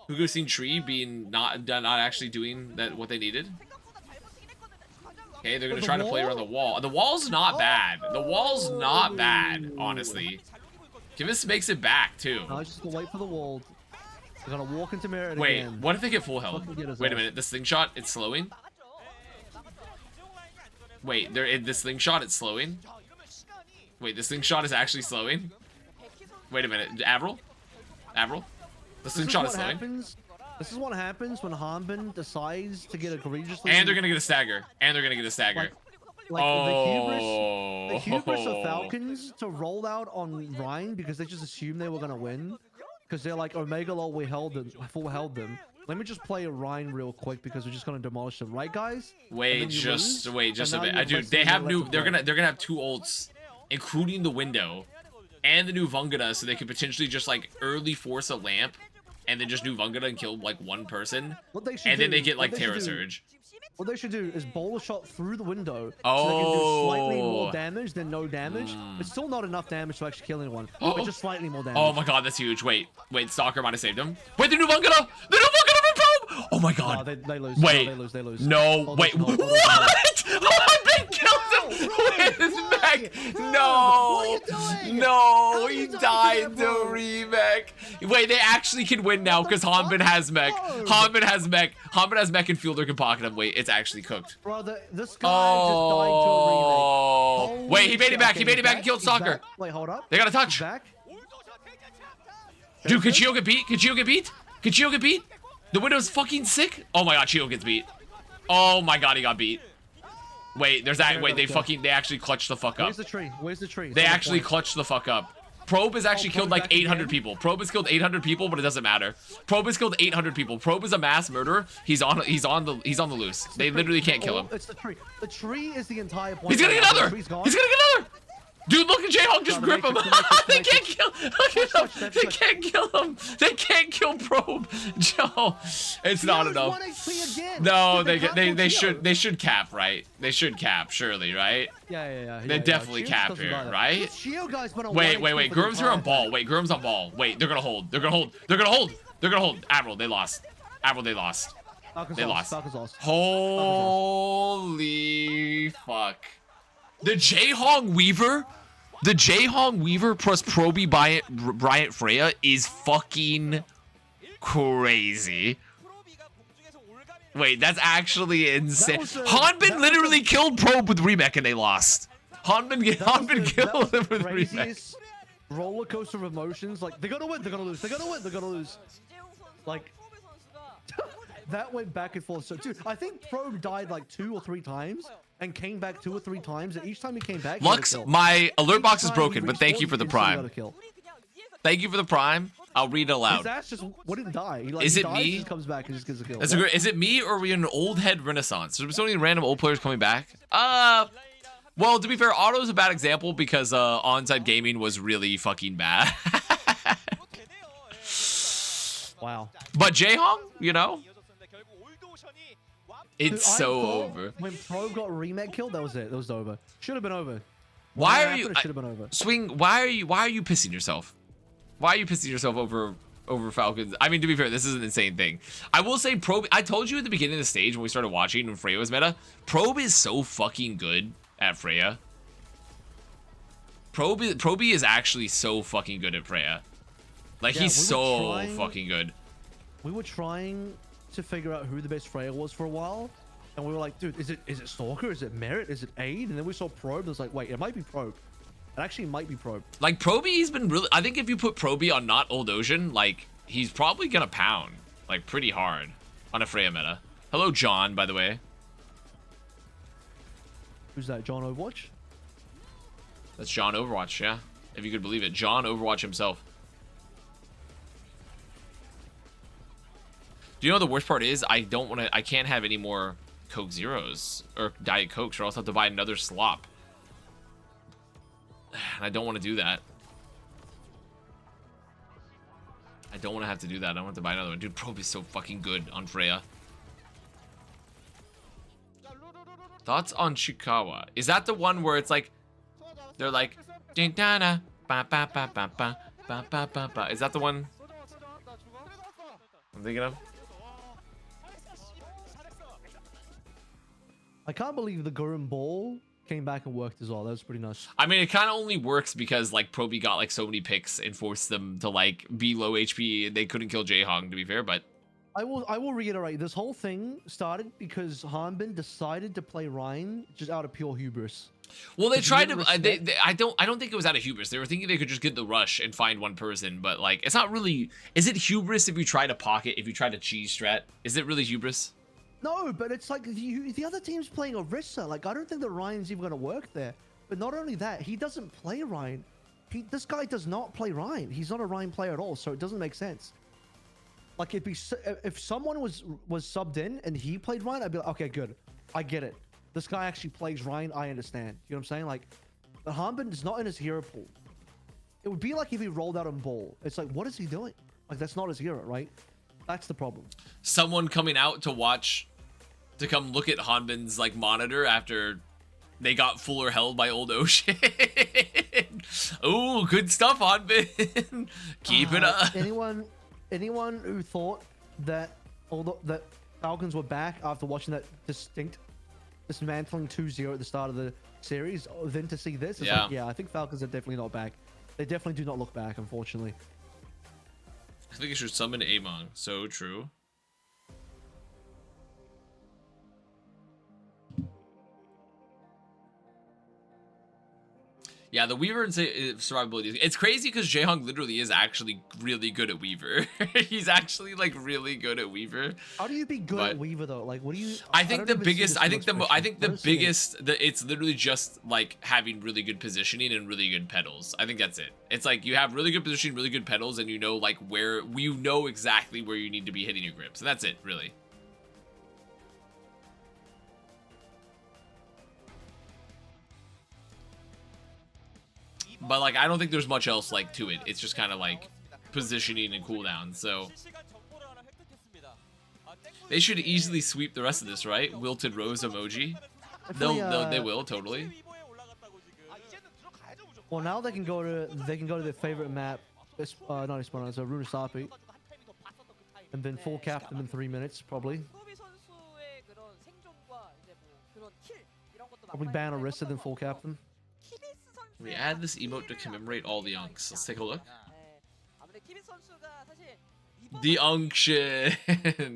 Who could have seen tree being not actually doing what they needed? Okay, they're gonna try to play around the wall. The wall's not bad. The wall's not bad, honestly. Kivas makes it back too. I just gonna wait for the wall. They're gonna walk into Merit Wait, again. what if they get full health? Fucking get his Wait a ass. minute, the slingshot, it's slowing? Wait, the slingshot, it's slowing? Wait, the slingshot is actually slowing? Wait a minute, Avril? Avril? The slingshot is slowing? This is what happens when Hanbin decides to get egregiously. And they're gonna get a stagger. And they're gonna get a stagger. Like Oh. the hubris of Falcons to roll out on Rhine because they just assumed they were gonna win. Because they're like, Omega Lol, we full held them. Let me just play a Rhine real quick because we're just gonna demolish them, right, guys? Wait, just wait, just a and now bit. you're Dude, less they than have left new. to They're play. gonna have two ults, including the window, and the new Vungada, so they could potentially just like early force a lamp, and then just do Vungada and kill like one person, What they should and then do- they get like what they should Terra do- Surge. What they should do is bowl a shot through the window so they can do slightly more Oh. damage than no damage. It's still not enough damage to actually kill anyone, Oh. but just slightly more damage. Oh my god, that's huge. Wait, Stalker might have saved him. Wait, the new Vungada! The new Vungada from Probe! Oh my No, god. they lose. Wait. No, they lose. No, Oh, wait, there's no- what? Oh, my big kills him with his mech. No, no, he died to remech. Wait, they actually can win now because Hanbin has mech. Hanbin has mech and Fielder can pocket him. Wait, it's actually cooked. Bro, this guy just died to a remake. Oh, wait, he made it back. Okay, He made it he's back and killed He's back. Stalker. Wait, hold up. They got a touch. He's back. Dude, could Chio get beat? Could Chio get beat? Could Chio get beat? The window's fucking sick. Oh my god, Chio gets beat. Oh my god, he got beat. Wait, there's that. Wait, they actually clutched the fuck up. Where's the tree? Where's the tree? It's They on the actually point. clutched the fuck up. Probe has actually killed Probe like back 800 again? people. Probe has killed 800 people, but it doesn't matter. Probe has killed 800 people. Probe is a mass murderer. He's on the loose. They literally can't kill him. It's the tree. The tree is the entire point. He's gonna get The another. tree's gone. He's gonna get another. Dude, look at Jaehong, just No, the grip him. Matrix, the They Matrix. can't kill. Look at They can't kill him. They can't kill Probe. Joe, it's not enough. 1 HP again. No, Dude, they should cap, right? They should cap, surely, right? Yeah. They definitely cap here, right? This Shield guy's been on Wait. 1 HP for the Gurms are on entire ball. time. Wait, Gurms on ball. Wait, they're gonna hold. Admiral, they lost. They lost. Falcons lost. Holy fuck. The Jaehong Weaver plus Proby Bryant Freya is fucking crazy. Wait, that's actually insane. Hanbin literally killed Probe with Remech and they lost. Hanbin killed him with Remech. Craziest roller coaster of emotions. Like, they're gonna win, they're gonna lose, they're gonna win, they're gonna lose. Like, that went back and forth. So, dude, I think Probe died like 2 or 3 times and came back 2 or 3 times. And each time he came back, he got a Lux, kill. my alert box is Each time he broken, but thank you respawned, for the he instantly prime. got a kill. Thank you for the prime. I'll read it His aloud. ass just wouldn't die. He, like, Is he it dies, me? He just comes back and just gets a kill. Is it me or are we in an old head renaissance? There's so many random old players coming back. Well, to be fair, Otto's a bad example because Onside Gaming was really fucking bad. Wow. But Jaehong, you know, Dude, it's I so thought over. When Probe got Remake killed, that was it. That was over. Should have been over. Why are you Should have been over. Swing? Why are you pissing yourself? Why are you pissing yourself over Falcons? I mean, to be fair, this is an insane thing. I will say Probe. I told you at the beginning of the stage when we started watching when Freya was meta. Probe is so fucking good at Freya. Probe is actually so fucking good at Freya. Like, Yeah, he's we were so trying- fucking good. We were trying to figure out who the best Freya was for a while, and we were like, dude, is it Stalker? Is it Merit? Is it Aid? And then we saw Probe, and it's like, wait, it might be Probe. It actually might be Probe. Like, Proby, he's been really... I think if you put Proby on not Old Ocean, like, he's probably gonna pound, like, pretty hard on a Freya meta. Hello, John, by the way. Who's that? John Overwatch? That's John Overwatch, yeah. If you could believe it. John Overwatch himself. Do you know the worst part is? I can't have any more Coke Zeros or Diet Cokes, or else I'll have to buy another slop. I don't want to do that. I don't want to have to do that. I want to buy another one. Dude, Probe is so fucking good on Freya. Thoughts on Chikawa? Is that the one where it's like, they're like, ding da ba ba ba ba ba ba ba ba ba? Is that the one I'm thinking of? I can't believe the Gurren Ball came back and worked as well. That was pretty nice. I mean, it kind of only works because like Proby got like so many picks and forced them to like be low HP and they couldn't kill Jaehong, to be fair, but I will reiterate, this whole thing started because Hanbin decided to play Ryan just out of pure hubris. well, they If you tried to. didn't I don't think it was out of hubris. They were thinking they could just get the rush and find one person, but like it's not really. Is it hubris if you try to pocket? If you try to cheese strat, is it really hubris? No, but it's like the other team's playing Orisa. Like, I don't think that Ryan's even going to work there. But not only that, he doesn't play Ryan. This guy does not play Ryan. He's not a Ryan player at all, so it doesn't make sense. Like, if someone was subbed in and he played Ryan, I'd be like, okay, good. I get it. This guy actually plays Ryan. I understand. You know what I'm saying? Like, the Hanbin is not in his hero pool. It would be like if he rolled out on Ball. It's like, what is he doing? Like, that's not his hero, right? That's the problem. Someone coming out to watch, to come look at Hanbin's like monitor after they got fuller held by Old Ocean. Oh, good stuff, Hanbin. Keep it up. Anyone who thought that that Falcons were back after watching that dismantling 2-0 at the start of the series, then to see this, it's like, yeah, I think Falcons are definitely not back. They definitely do not look back, unfortunately. I think I should summon Amon. So true. Yeah, the Weaver and survivability. It's crazy because Jaehong literally is actually really good at Weaver. He's actually like really good at Weaver. How do you be good at Weaver though? Like, what do you? I think the don't even see biggest. this I think the expression. biggest. It's literally just like having really good positioning and really good pedals. I think that's it. It's like you have really good positioning, really good pedals, and you know like where you know exactly where you need to be hitting your grips, and that's it, really. But like, I don't think there's much else like to it. It's just kind of like positioning and cooldown. So they should easily sweep the rest of this, right? Wilted rose emoji. They will totally. Well, now they can go to their favorite map. Not Esperanza, Runasapi, and then full cap them in 3 minutes probably. Probably ban Orisa then full cap them. We add this emote to commemorate all the unks. Let's take a look. The unction.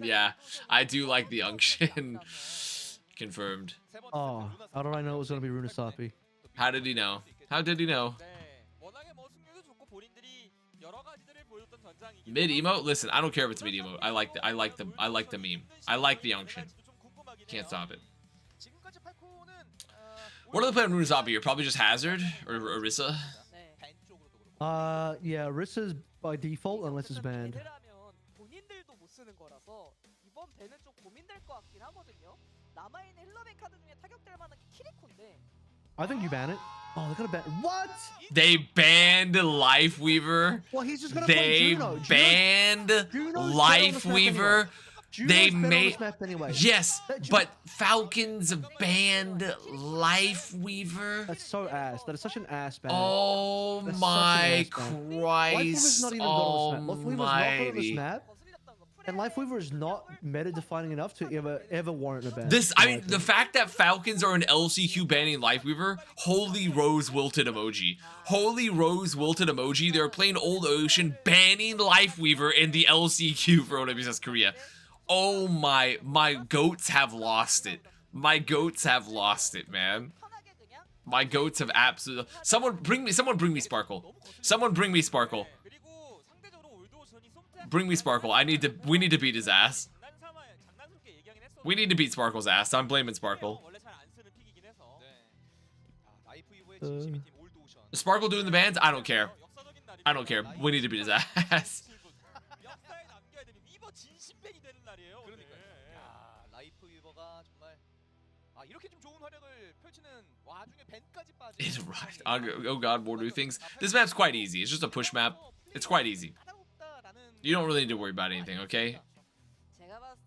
Yeah, I do like the unction. Confirmed. Oh, how did I know it was gonna be Runasapi? How did he know? How did he know? Mid emote? Listen, I don't care if it's mid emote. I like the meme. I like the unction. Can't stop it. What are they playing on Runasapi? You're probably just Hazard or Orisa. Yeah, Orisa's by default unless it's banned. I think you ban it. Oh, they're gonna ban. What? They banned Lifeweaver. Well, he's just gonna They play Juno. banned Juno's Lifeweaver. They made anyway. yes, That Ju- but Falcons banned Lifeweaver. That's so ass. That is such an ass ban. Oh That's such an my ass ban. Christ! Lifeweaver's not even good on the snap. Lifeweaver's not good on the Almighty! snap. And Lifeweaver is not meta defining enough to ever warrant a ban. This, in I my mean, the opinion. fact that Falcons are an LCQ banning Lifeweaver, holy rose wilted emoji. Holy rose wilted emoji. They're playing Old Ocean banning Lifeweaver in the LCQ for OWCS Korea. Oh my goats have lost it. My goats have lost it, man. My goats have absolutely. Someone bring me Sparkle. Someone bring me Sparkle. Bring me Sparkle. We need to beat his ass. We need to beat Sparkle's ass. I'm blaming Sparkle. Sparkle doing the bans? I don't care. I don't care. We need to beat his ass. It's right. Oh god, more new things. This map's quite easy. It's just a push map. It's quite easy. You don't really need to worry about anything, okay?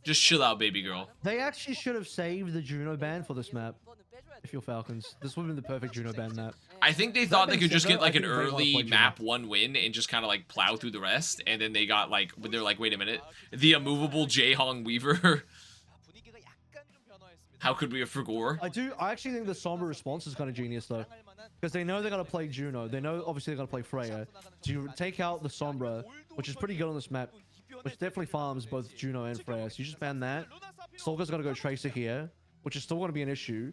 Just chill out, baby girl. They actually should have saved the Juno ban for this map. If you're Falcons, this would have been the perfect Juno ban map. I think they thought they could just get like an I think they wanna early play Juno. map 1 win and just kind of like plow through the rest, and then they got like, they're like, wait a minute, the immovable Jaehong Weaver. How could we have forgot? I actually think the Sombra response is kind of genius though, because they know they're gonna play Juno. They know obviously they're gonna play Freya. So you take out the Sombra, which is pretty good on this map, which definitely farms both Juno and Freya. So you just ban that. Solga's gonna go Tracer here, which is still gonna be an issue.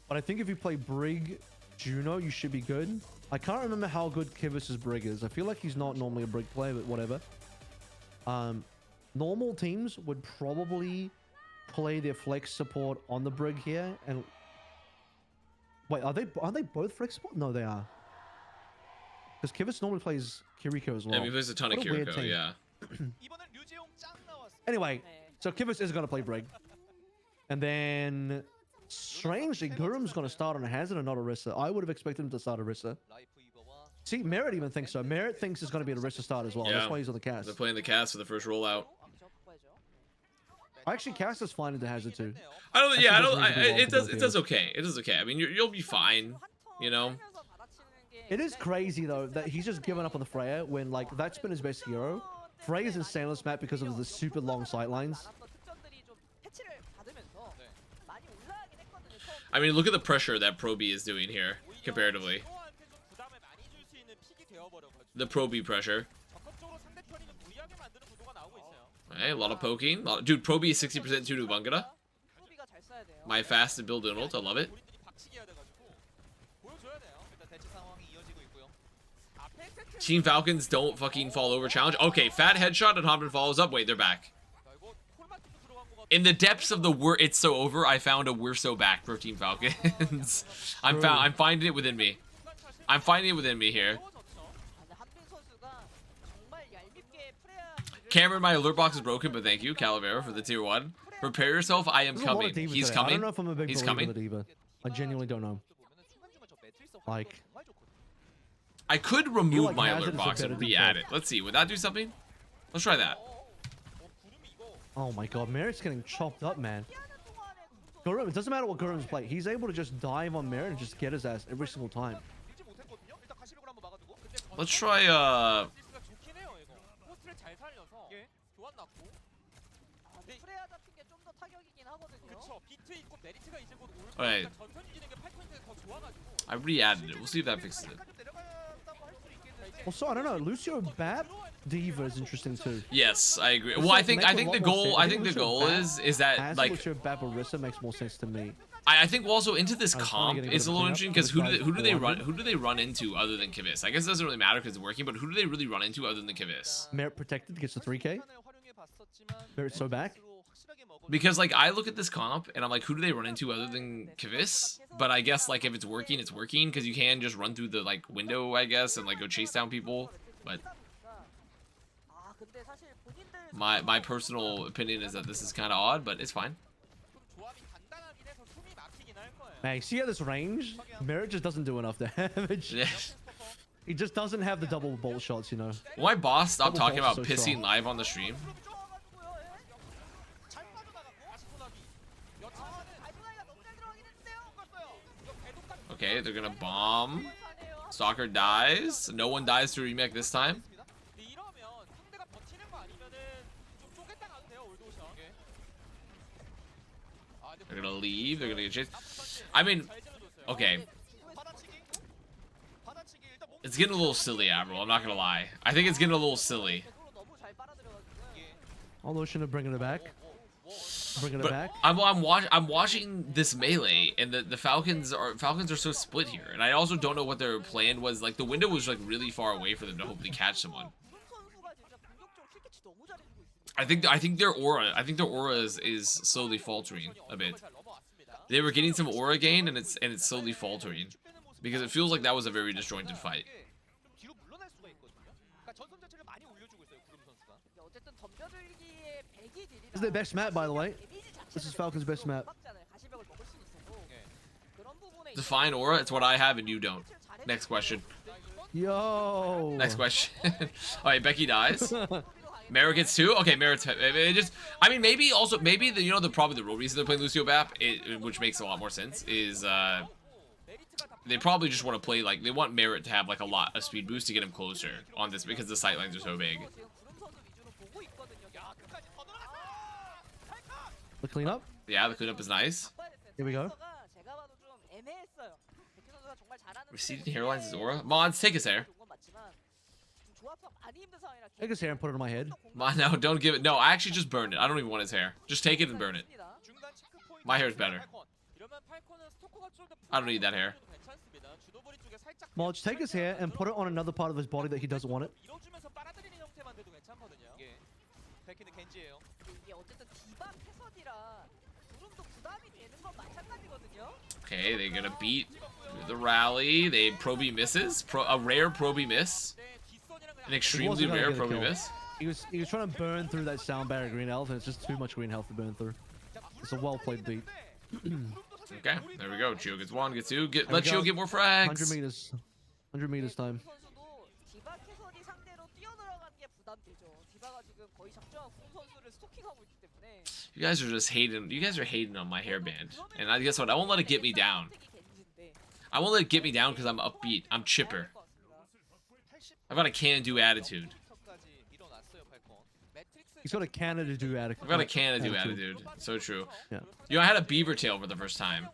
But I think if you play Brig Juno, you should be good. I can't remember how good Kivus's Brig is. I feel like he's not normally a Brig player, but whatever. Normal teams would probably play their flex support on the Brig here. And wait, are they both flex support? No, they are. Because Kivus normally plays Kiriko as well. Yeah, he plays a ton of What a weird Kiriko, team. yeah. Anyway, so Kivus is going to play Brig. And then, strangely, Gurum's going to start on a Hazard and not Orisa. I would have expected him to start Orisa. See, Merritt even thinks so. Merritt thinks it's going to be an Orisa start as well. Yeah. That's why he's on the cast. They're playing the cast for the first rollout. Actually, cast is fine into Hazard too. I don't. Actually, Yeah, I doesn't don't. need to be It long does. to It go does okay. It does okay. I mean, you'll be fine. You know. It is crazy though that he's just given up on the Freya when like that's been his best hero. Freya's insane on this map because of the super long sightlines. I mean, look at the pressure that Pro B is doing here comparatively. The Pro B pressure. Hey, a lot of poking. Dude, Pro B is 60% to Bangada. My fast to build an ult. I love it. Team Falcons don't fucking fall over challenge. Okay, fat headshot and Hobden follows up. Wait, they're back. In the depths of the it's so over, I found a we're so back for Team Falcons. I'm finding it within me. I'm finding it within me here. Cameron, my alert box is broken, but thank you, Calavera, for the tier 1. Prepare yourself, I am There's a lot of coming. divas He's today. I coming. don't know if I'm a big He's believer coming. in the diva. I genuinely don't know. Like, I could remove like my hazardous alert box are and better than re-add fed. it. Let's see. Would that do something? Let's try that. 구름이 이거. Oh my god, Merritt's getting chopped up, man. Gurum, it doesn't matter what Gurum's play. He's able to just dive on Merritt and just get his ass every single time. 밀지 못했거든요. 일단 가시벽을 한번 막아두고. 근데 Let's try 가 좋긴 해요 이거. 포스트를 잘 살려서. 예. 교환 났고. 프레야 잡힌 게 좀 더 타격이긴 하거든요. 그쵸. 비트 있고 메리트가 이제 곧 올 Alright. 거니까 전선 유지는 게 8포인트가 더 좋아가지고. I re-added it. We'll see if that fixes it. 약간 좀 내려간다고 할 수도 있겠는데. Also, I don't know. Lucio Bap Diva is interesting too. Yes, I agree. Lucio Well, I think makes a the lot more goal sense. I think the Lucio goal Bap is that as like Lucio Bap Orisa makes more sense to me. I think also into this I was comp finally getting a is bit a of little cleanup interesting for because this who guy's do they run into other than Kivis? I guess it doesn't really matter because it's working, but who do they really run into other than Kivis? Merritt protected gets the 3K. Merritt's so back. Because like I look at this comp and I'm like, who do they run into other than Kivis? But I guess like if it's working because you can just run through the like window, I guess, and like go chase down people. But 아, 근데 사실 본인들 my personal opinion is that this is kind of odd, but it's fine. 조합이 단단하긴 해서 숨이 막히긴 할 거예요. Man, see at this range, Merritt just doesn't do enough damage. Yeah. He just doesn't have the double bolt shots, you know. Why boss stop Double talking about bolts are so pissing strong. live on the stream? 잘 빠져나갔고 다시 소나기. 여차하는 발소나기가 너무 잘 들어가긴 했는데요. 갔어요. 이거 배독까지 Okay, they're gonna bomb. Stalker dies. No one dies to remake this time. 있습니다. 근데 이러면 상대가 버티는 거 아니면은 좀 쪼갰다 가도 돼요 올드오션. 아, 근데 They're gonna leave. They're gonna get chased. I mean, 잘 찔러줬어요. okay. 받아치기. 받아치기 일단 몸 It's getting a little silly, Avril. I'm not gonna lie. I think it's getting a little silly. 되도록 너무 잘 빨아들여가지고. All notion of bringing it back. Bringing it But back. I'm watching this melee, and the Falcons are so split here, and I also don't know what their plan was. Like the window was like really far away for them to hopefully catch someone. 구름 선수가 진짜 공격적으로 킬캐치 너무 잘해주고 있습니다. I think their aura is slowly faltering a bit. 잘 넘어왔습니다. They were getting some aura gain, and it's slowly faltering because it feels like that was a very disjointed fight. 좀 뒤로 물러날 수가 있거든요. 그러니까 전선 자체를 많이 올려주고 있어요 구름 선수가. 어쨌든 덤벼들기에 100이 딜이라 This is their best map, by the way. 데미지 자체는 This is Falcon's best map. 막잖아요. 가시벽을 먹을 수 있어도. 그런 부분에 Define aura. It's what I have and you don't. Next question. Yo. Next question. All right, Becky dies. Merritt gets 2. Okay, Merritt's it just. I mean, maybe probably the real reason they're playing Lucio Bap, which makes a lot more sense, is they probably just want to play like they want Merritt to have like a speed boost to get him closer on this because the sightlines are so big. 지금 구름 선수 위주로 보고 있거든요. 야 끝까지 더 놀았어. The cleanup. Yeah, the cleanup is nice. Here we go. 제가 봐도 좀 애매했어요. 백희 선수가 정말 잘하는 Receding hairlines is aura. Mods, take his hair. 좋은 건 맞지만 좀 조합상 많이 힘든 상황이라 Take his hair and put it on my head. Mon, no, don't give it. No, I actually just burned it. I don't even want his hair. Just take it and burn it. 중간 체크 포인트. My hair's better. 이러면 팔콘은 스토커가 좀 더 I don't need that hair. 괜찮습니다. 주도거리 쪽에 살짝 Modge, take his hair and put it on another part of his body that he doesn't want it. 밀어주면서 빨아들이는 형태만 돼도 괜찮거든요. 예. 백키는 겐지예요. 이게 어쨌든 디바 패선이라 구름도 부담이 되는 건 마찬가지거든요. Okay, they're gonna beat the rally. They Proby misses. A rare Proby miss. 네, 뒷선이랑 An 그냥 extremely wasn't gonna rare get a Proby kill. miss. He was trying to burn through that sound barrier green health, and it's just too much green health to burn through. It's a well played beat. Okay, there we go. Chio gets 1, gets 2. Let we Chio go. get more 100 frags. meters. 100 meters time. 선수도 디바 캐선이 상대로 뛰어들어가는 게 부담되죠. 디바가 지금 거의 작정한 구름 선수를 스토킹하고 있기 때문에. You guys are just hating. You guys are hating on my hairband. And I guess what? I won't let it get me down. I won't let it get me down because I'm upbeat. I'm chipper. I've got a can-do attitude. He's got a Canada do attitude. I've got a can-do attitude. So true. Yeah. You know, I had a beaver tail for the first time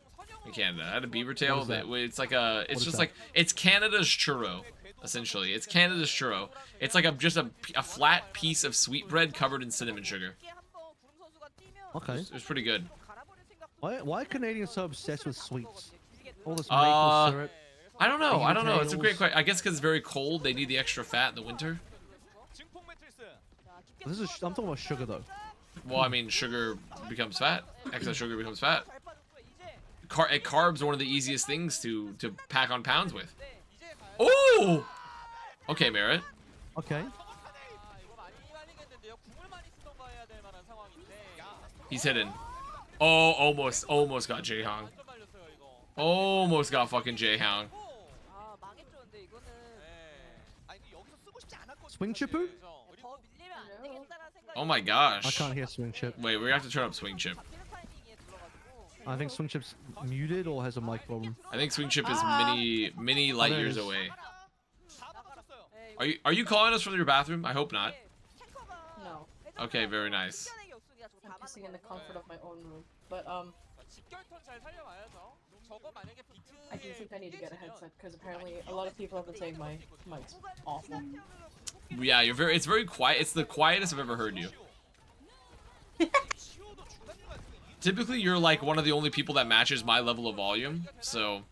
in Canada. I had a beaver tail. What is that? It's like a. It's is just that? like it's Canada's churro, essentially. It's Canada's churro. It's like just a flat piece of sweetbread covered in cinnamon sugar. Okay. It was pretty good. Why are Canadians so obsessed with sweets? All this Uh, maple syrup. I don't know. I don't know. Beaver It's a great tails. question. I guess because it's very cold, they need the extra fat in the winter. This is. I'm talking about sugar though. Well, I mean, sugar becomes fat. Excess sugar becomes fat. Carbs are one of the easiest things to pack on pounds with. Oh! Okay, Merritt. Okay. He's hidden. Oh, almost got Jaehong. Almost got fucking Jaehong. 아 망했죠. 근데 이거는 Swing Chippu? 더 밀리면 안 되겠다라는 생각이 Oh my gosh. I can't hear Swing Chip. Wait, we have to turn up Swing Chip. 바뀌는 타이밍에 눌러가지고 I think Swing Chip's muted or has a mic problem. I think Swing Chip is many light there it years is. away. 다 막았어요. Are you calling us from your bathroom? I hope not. No, Okay, very nice. I'm pissing in the comfort of my own room. But 직결턴 잘 살려놔야죠. 저거 만약에 비트 I do think I need to get a headset because apparently a lot of people have been saying my mic's awful. Yeah, it's very quiet. It's the quietest I've ever heard you. Typically, you're like one of the only people that matches my level of volume. So,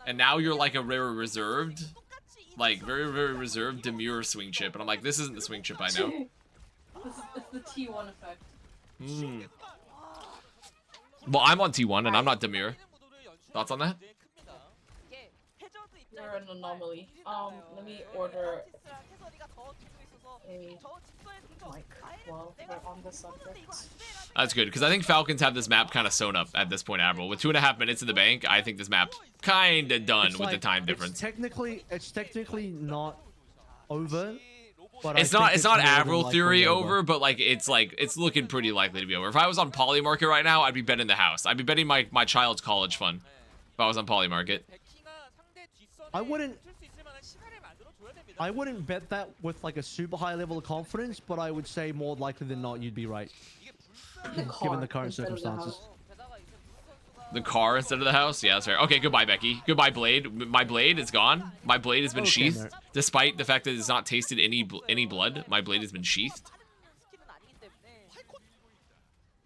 and now you're like a very reserved, like very reserved, demure Swing Chip. And I'm like, this isn't the Swing Chip I know. It's the T1 effect. Hmm. Well, I'm on T1 and I'm not demure. Thoughts on that? You're an anomaly. Let me order a mic while we're on the subject. That's good, because I think Falcons have this map kind of sewn up at this point, Admiral. With 2.5 minutes in the bank, I think this map's kind of done It's with the like- time difference. It's technically not over. But It's I not think it's not more than Avril likely theory over, but like it's looking pretty likely to be over. If I was on Polymarket right now, I'd be betting the house. I'd be betting my child's college fund if I was on Polymarket. I wouldn't bet that with like a super high level of confidence, but I would say more likely than not you'd be right, given the current instead of the circumstances. house. The car instead of the house? Yeah, that's fair. Okay, goodbye, Becky. Goodbye, Blade. My blade is gone. My blade has been Okay, sheathed. Merritt. Despite the fact that it's not tasted any blood, my blade has been sheathed.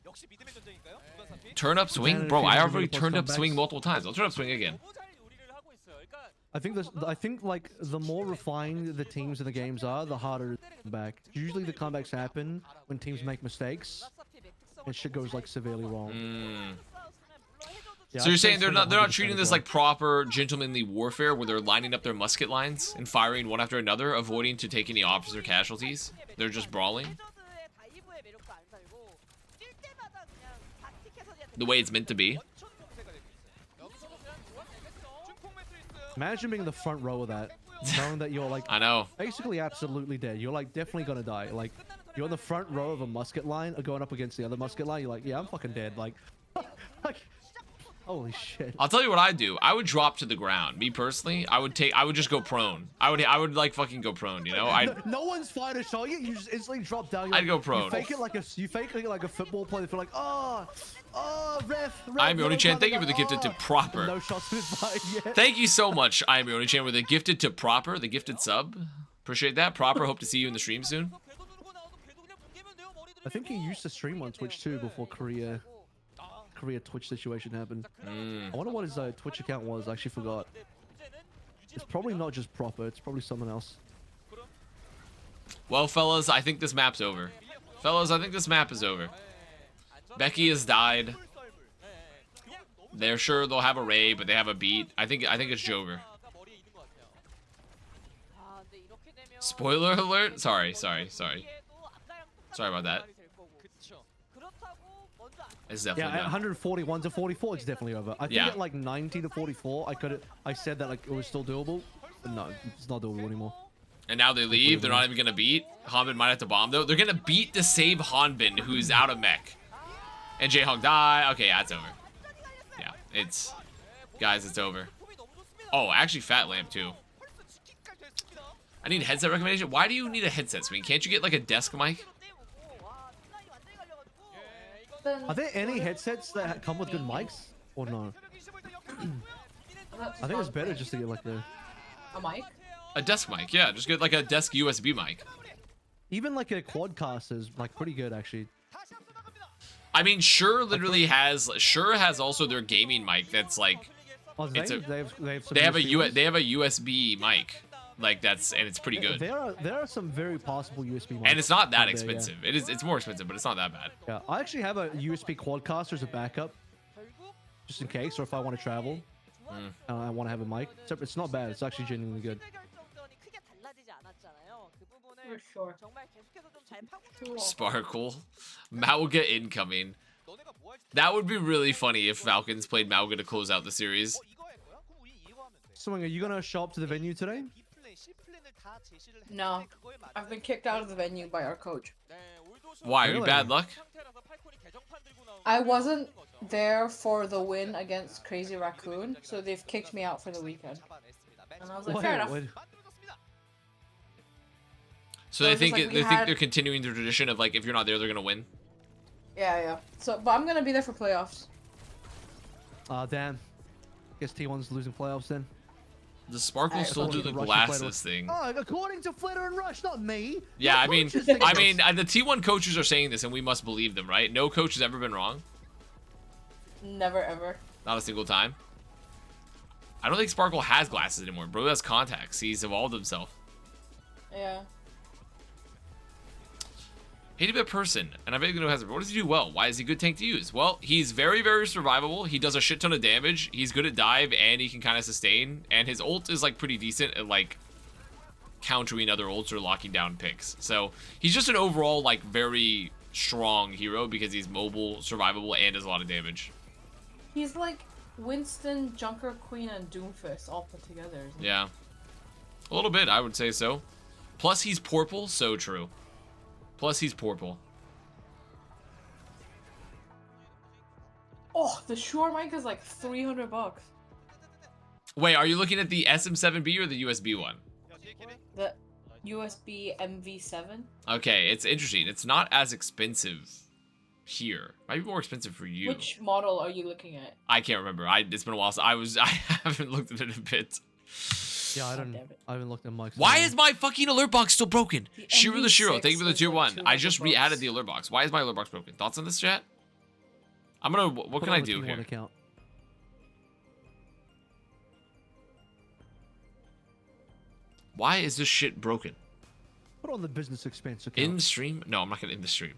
역시 믿음의 전쟁일까요? 두단 사피? Turn up swing? Advantage Bro, I if already everybody turned up posts swing comebacks. multiple times. I'll turn up swing again. 너무 잘 요리를 하고 있어요. 그러니까 I think like the more refined the teams in the games are, the harder to come back. Usually the comebacks happen when teams make mistakes and shit goes like severely wrong. Mm. Yeah, So you're I'd say saying they're swing not 100% treating as this well. like proper gentlemanly warfare where they're lining up their musket lines and firing one after another, avoiding to take any officer casualties? They're just brawling the way it's meant to be. Imagine being the front row of that, knowing that you're like I know. basically absolutely dead. You're like definitely gonna die. Like you're on the front row of a musket line or going up against the other musket line. You're like, yeah, I'm fucking dead. Like, like holy shit. I'll tell you what I'd do. I would drop to the ground. Me personally, I would just go prone. I would like fucking go prone, you know? No one's fighting a shot yet. You just instantly drop down. I'd go prone. You fake it like a football player. Feel like, oh, ref. I'm no Yoni-chan. time Thank you to for the go, gifted to proper. No shots been fired yet. Thank you so much, I am Yoni-chan, with a gifted to proper, the gifted sub. Appreciate that. Proper, hope to see you in the stream soon. I think he used to stream on Twitch too before Korea Twitch situation happened. Mm. I wonder what his Twitch account was. I actually forgot. It's probably not just proper. It's probably someone else. Well, fellas, I think this map's over. Fellas, I think this map is over. Becky has died. They're sure they'll have a raid, but they have a beat. I think it's Jover. Spoiler alert? Sorry about that. It's Yeah, definitely at done. 141 to 44, it's definitely over. I think Yeah. at like 90 to 44, I said that like it was still doable, but no, it's not doable anymore. And now they leave. They're not even gonna beat. Hanbin might have to bomb though. They're gonna beat to save Hanbin, who's out of mech. And Jaehong die. Okay, yeah, it's over. Yeah, guys, it's over. Oh, actually, Fat Lamp too. I need headset recommendation. Why do you need a headset, Swing? Can't you get like a desk mic? Then Are there any headsets that come with good mics or no? I think it's better just to get like a mic. A desk mic, yeah. Just get like a desk USB mic. even like a quadcast is like pretty good actually. I mean, Shure has also their gaming mic that's like Oh, It's a- they have some they have a USB ones? they have a USB mic. Like and it's pretty good. There are some very possible USB mics. And it's not that out there, expensive. It's more expensive, but it's not that bad. Yeah, I actually have a USB quadcaster as a backup, just in case, or if I want to travel and I want to have a mic. It's not bad. It's actually genuinely good. For sure. Cool. Sparkle. Mauga incoming. That would be really funny if Falcons played Mauga to close out the series. Swing, are you gonna show up to the venue today? No, I've been kicked out of the venue by our coach. Why? Are you Really? bad luck? I wasn't there for the win against Crazy Raccoon, so they've kicked me out for the weekend. And I was like, fair enough. So So they it's think just like we they think had- they're continuing the tradition of like if you're not there, they're gonna win. Yeah. So, but I'm gonna be there for playoffs. Damn. Guess T1's losing playoffs then. Does Sparkle Alright, still according do the to Rush and glasses thing? Oh, according to Flitter and Rush, not me. Yeah, Your I mean, coaches think this. the T1 coaches are saying this, and we must believe them, right? No coach has ever been wrong, Never ever. not a single time. I don't think Sparkle has glasses anymore. Bro has contacts. He's evolved himself. Yeah. Hate a bit person, and I bet you know has. What does he do well? Why is he good tank to use? Well, he's very, very survivable. He does a shit ton of damage. He's good at dive, and he can kind of sustain. And his ult is like pretty decent at like countering other ults or locking down picks. So he's just an overall like very strong hero because he's mobile, survivable, and does a lot of damage. He's like Winston, Junker Queen, and Doomfist all put together. Isn't he? Yeah, a little bit, I would say so. Plus, he's purple, so true. Plus, he's purple. Oh, the Shure mic is like $300. Wait, are you looking at the SM7B or the USB one? The USB MV7. Okay, it's interesting. It's not as expensive here. Might be more expensive for you. Which model are you looking at? I can't remember. It's been a while. So I haven't looked at it a bit. Yeah, God damn it. I haven't looked at mics. Why is my fucking alert box still broken? The Shiro the Shiro, MV6 thank you for the is tier like 1. I just $200. re-added the alert box. Why is my alert box broken? Thoughts on this, chat? I'm gonna. What can I do here? Account. Why is this shit broken? Put on the business expense account. In stream? No, I'm not gonna in the stream.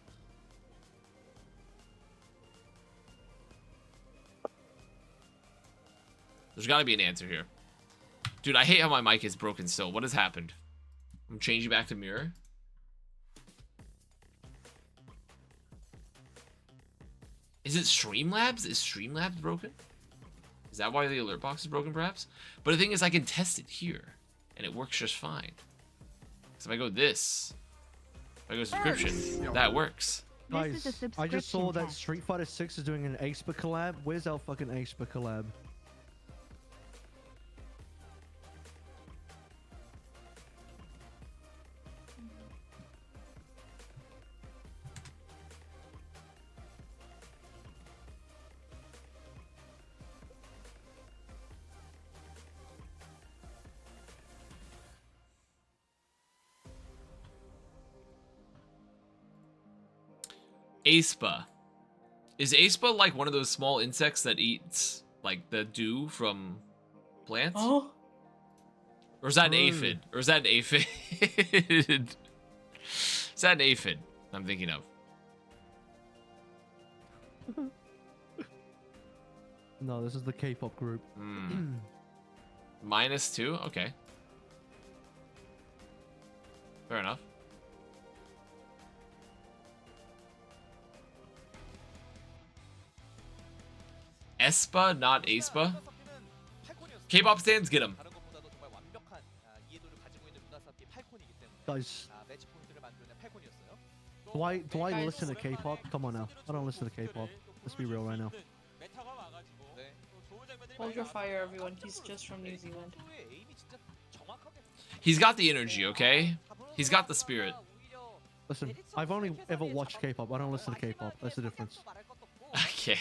There's gotta be an answer here. Dude, I hate how my mic is broken still. What has happened? I'm changing back to mirror. Is it Streamlabs? Is Streamlabs broken? Is that why the alert box is broken, perhaps? But the thing is, I can test it here, and it works just fine. So if I go this, if I go subscription, that works. Guys, This is a I just saw subscription that test. Street Fighter 6 is doing an Aespa collab. Where's our fucking Aespa collab? Aespa. Is Aespa like one of those small insects that eats like the dew from plants? Oh. Or is that an True. aphid? Or is that an aphid? Is that an aphid I'm thinking of? No, this is the K-pop group. -2? Okay. Fair enough. Aespa, not Aespa? K-pop stands, get him. Guys, do I Guys. listen to K-pop? Come on now. I don't listen to K-pop. Let's be real right now. Hold your fire, everyone. He's just from New Zealand. He's got the energy, okay? He's got the spirit. Listen, I've only ever watched K-pop. I don't listen to K-pop. That's the difference. Okay.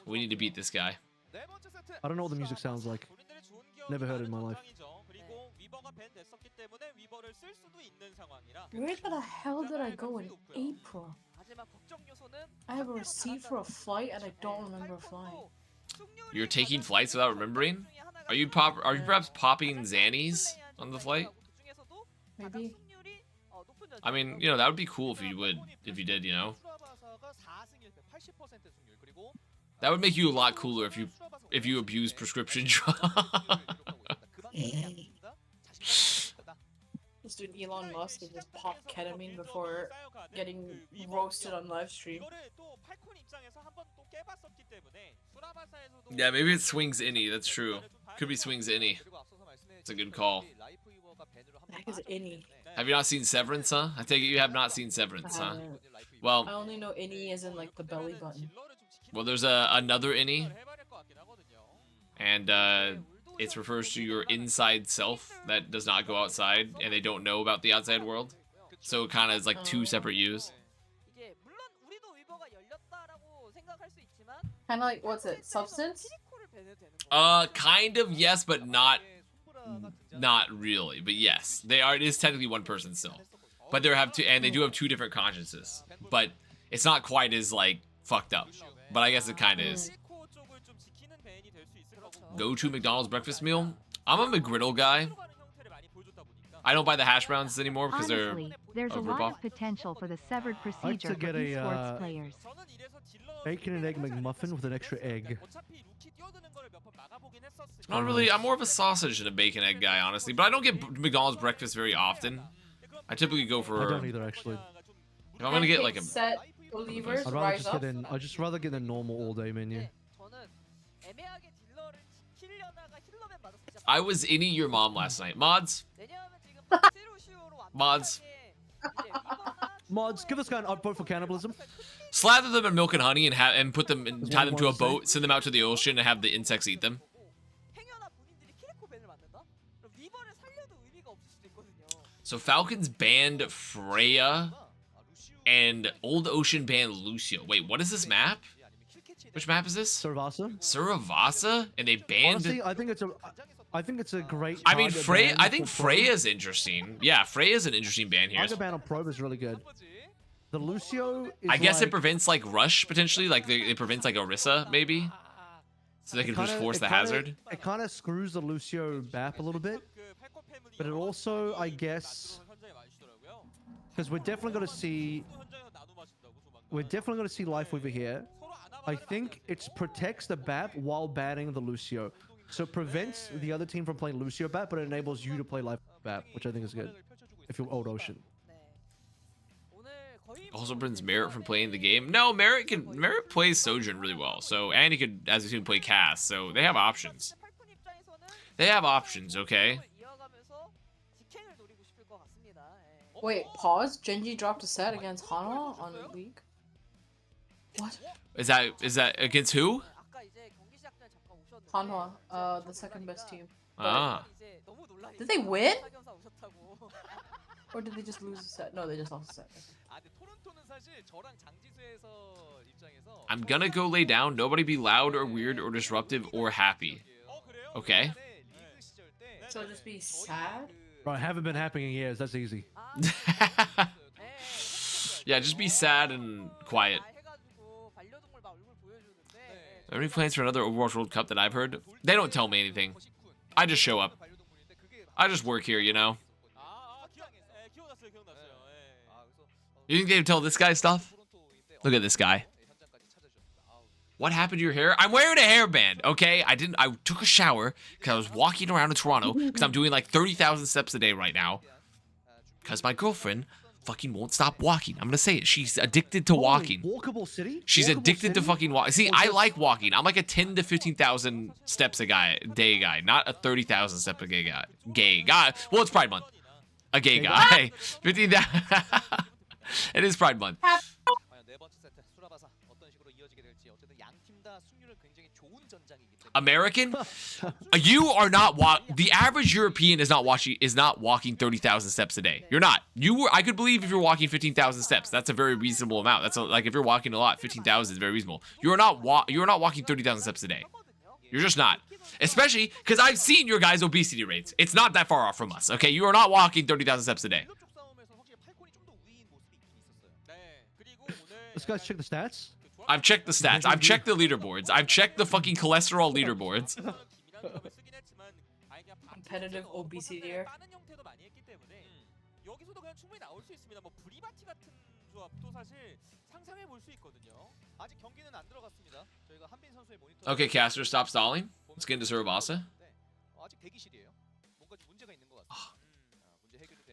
We need to beat this guy. I don't know what the music sounds like. Never heard it in my life. Where the hell did I go in April? I have a receipt for a flight and I don't remember flying. You're taking flights without remembering? Are you perhaps popping Xannies on the flight? Maybe. I mean, you know, that would be cool if you did, you know. That would make you a lot cooler if you abuse prescription drugs. This dude Elon Musk would just pop ketamine before getting roasted on live stream. Yeah, maybe it swings any, that's true. Could be swings any. It's a good call. The heck is any? Have you not seen Severance, huh? I take it you have not seen Severance, I huh? haven't. I Well, only know any as in like the belly button. there's another innie, and it refers to your inside self that does not go outside, and they don't know about the outside world. So it kind of is like two separate U's. Kind of like, what's it? Substance? Kind of, yes, but not really. But yes, they are. It is technically one person still, but they have two, and they do have two different consciences. But it's not quite as like fucked up. But I guess it kind of is. Go to McDonald's breakfast meal. I'm a McGriddle guy. I don't buy the hash browns anymore because Honestly, there's a lot ripoff. of potential for the severed like to procedure for get a, esports players. Bacon and egg McMuffin with an extra egg. Not really. I'm more of a sausage than a bacon egg guy, honestly. But I don't get McDonald's breakfast very often. I typically go for. I don't either, actually. If I'm gonna get like a. set believers I'd rather rise just up. get in. I'd just rather get a normal all-day menu. I was innie your mom last night. Mods. Mods. Mods, give this guy an upvote for cannibalism. Slather them in milk and honey and put them and Is tie what them I to a wanted to say. boat, send them out to the ocean, and have the insects eat them. So Falcons banned Freya, and Old Ocean banned Lucio. Wait, what is this map? Which map is this? Saravasa. Suravasa, and they banned. Honestly, I think it's a great. I mean, target Freya. ban I think for Probe. Freya's interesting. Yeah, Freya's an interesting ban here. Target ban on Probe is really good. The Lucio is I guess like, it prevents like rush potentially, like it prevents like Orisa maybe, so they can just force the hazard. It kind of screws the Lucio back a little bit, but it also, I guess, because we're definitely going to see Life Weaver here. I think it protects the BAP while banning the Lucio, so it prevents the other team from playing Lucio BAP, but it enables you to play Life BAP, which I think is good if you're Old Ocean. Also brings Merit from playing the game. No, Merit plays Sojourn really well. So, and he could, as we've seen, play Cass. So they have options. They have options, okay? Wait, pause. Genji dropped a set against Hanwha on League. What? Is that against who? Hanwha, the second best team. Ah. Did they win? Or did they just lose a set? No, they just lost a set. I'm gonna go lay down. Nobody be loud or weird or disruptive or happy. Okay. So just be sad? Bro, I haven't been happening in years. That's easy. Yeah, just be sad and quiet. Are there any plans for another Overwatch World Cup that I've heard? They don't tell me anything. I just show up. I just work here, you know? You think they would tell this guy stuff? Look at this guy. What happened to your hair? I'm wearing a hairband, okay? I took a shower because I was walking around in Toronto because I'm doing like 30,000 steps a day right now. Because my girlfriend fucking won't stop walking. I'm gonna say it. She's addicted to walking. Walkable city? She's Walkable addicted to city? fucking walking. See, I like walking. I'm like a 10 to 15,000 steps a day guy, not a 30,000 step a day guy. Gay guy. Well, it's Pride Month. A gay guy. 15,000. It is Pride Month. American, you are not the average European is not walking 30,000 steps a day. You're not. I could believe if you're walking 15,000 steps. That's a very reasonable amount. That's like if you're walking a lot, 15,000 is very reasonable. You're not walking 30,000 steps a day. You're just not. Especially because I've seen your guys' obesity rates. It's not that far off from us. Okay, you are not walking 30,000 steps a day. Let's guys check the stats. I've checked the stats. I've checked the leaderboards. I've checked the fucking cholesterol leaderboards. Competitive obesity here. Okay, Caster, stop stalling. Let's get into Surabasa.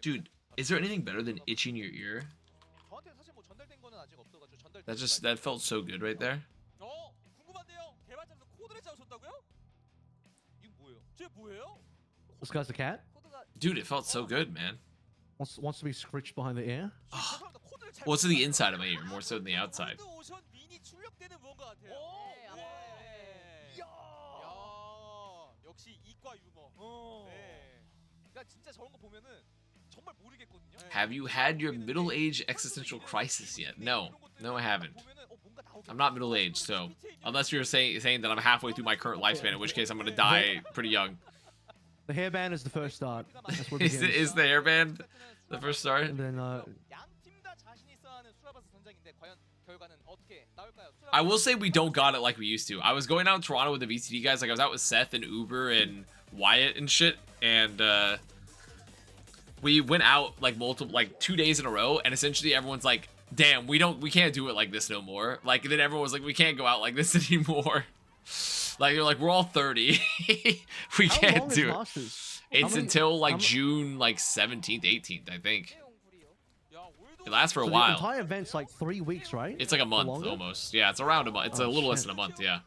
Dude, is there anything better than itching your ear? That felt so good right there. This guy's a cat. Dude, it felt so good, man. Wants to be scritched behind the ear. Well, it's to the inside of my ear, more so than the outside. Have you had your middle-age existential crisis yet? No, I haven't. I'm not middle-aged, so unless you're saying that I'm halfway through my current lifespan, in which case I'm gonna die pretty young. The hairband is the first start. That's where it begins. Is the hairband the first start? And then I will say we don't got it like we used to. I was going out in Toronto with the VCD guys. Like, I was out with Seth and Uber and Wyatt and shit. And we went out like 2 days in a row. And essentially everyone's like, damn, we can't do it like this no more. Like, and then everyone was like, we can't go out like this anymore. Like, they're like, we're all 30. We can't do it. Masters? It's until like June like 17th, 18th, I think. It lasts for a while. The entire event's like 3 weeks, right? It's like a month almost. Yeah, it's around a month. It's a little less than a month, yeah.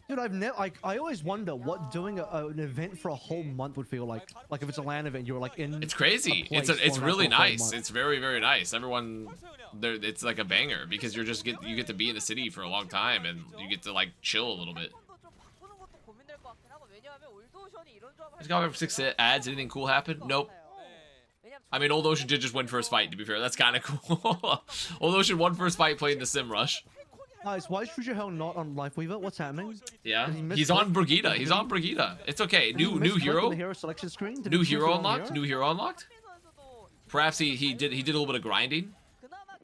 Dude, I always wonder what doing an event for a whole month would feel like. Like if it's a LAN event, you're like in. It's crazy. It's really nice. It's very, very nice. Everyone, it's like a banger because you get to be in the city for a long time and you get to like chill a little bit. Just got over 6 ads. Anything cool happen? Nope. I mean, Old Ocean did just win first fight, to be fair. That's kind of cool. Old Ocean won first fight playing the Sim Rush. Guys, why is Fujihel not on Lifeweaver? What's happening? Yeah, he's on Brigida. He's on Brigida. It's okay. New hero. The hero selection screen. New hero unlocked. New hero unlocked. Perhaps he did a little bit of grinding.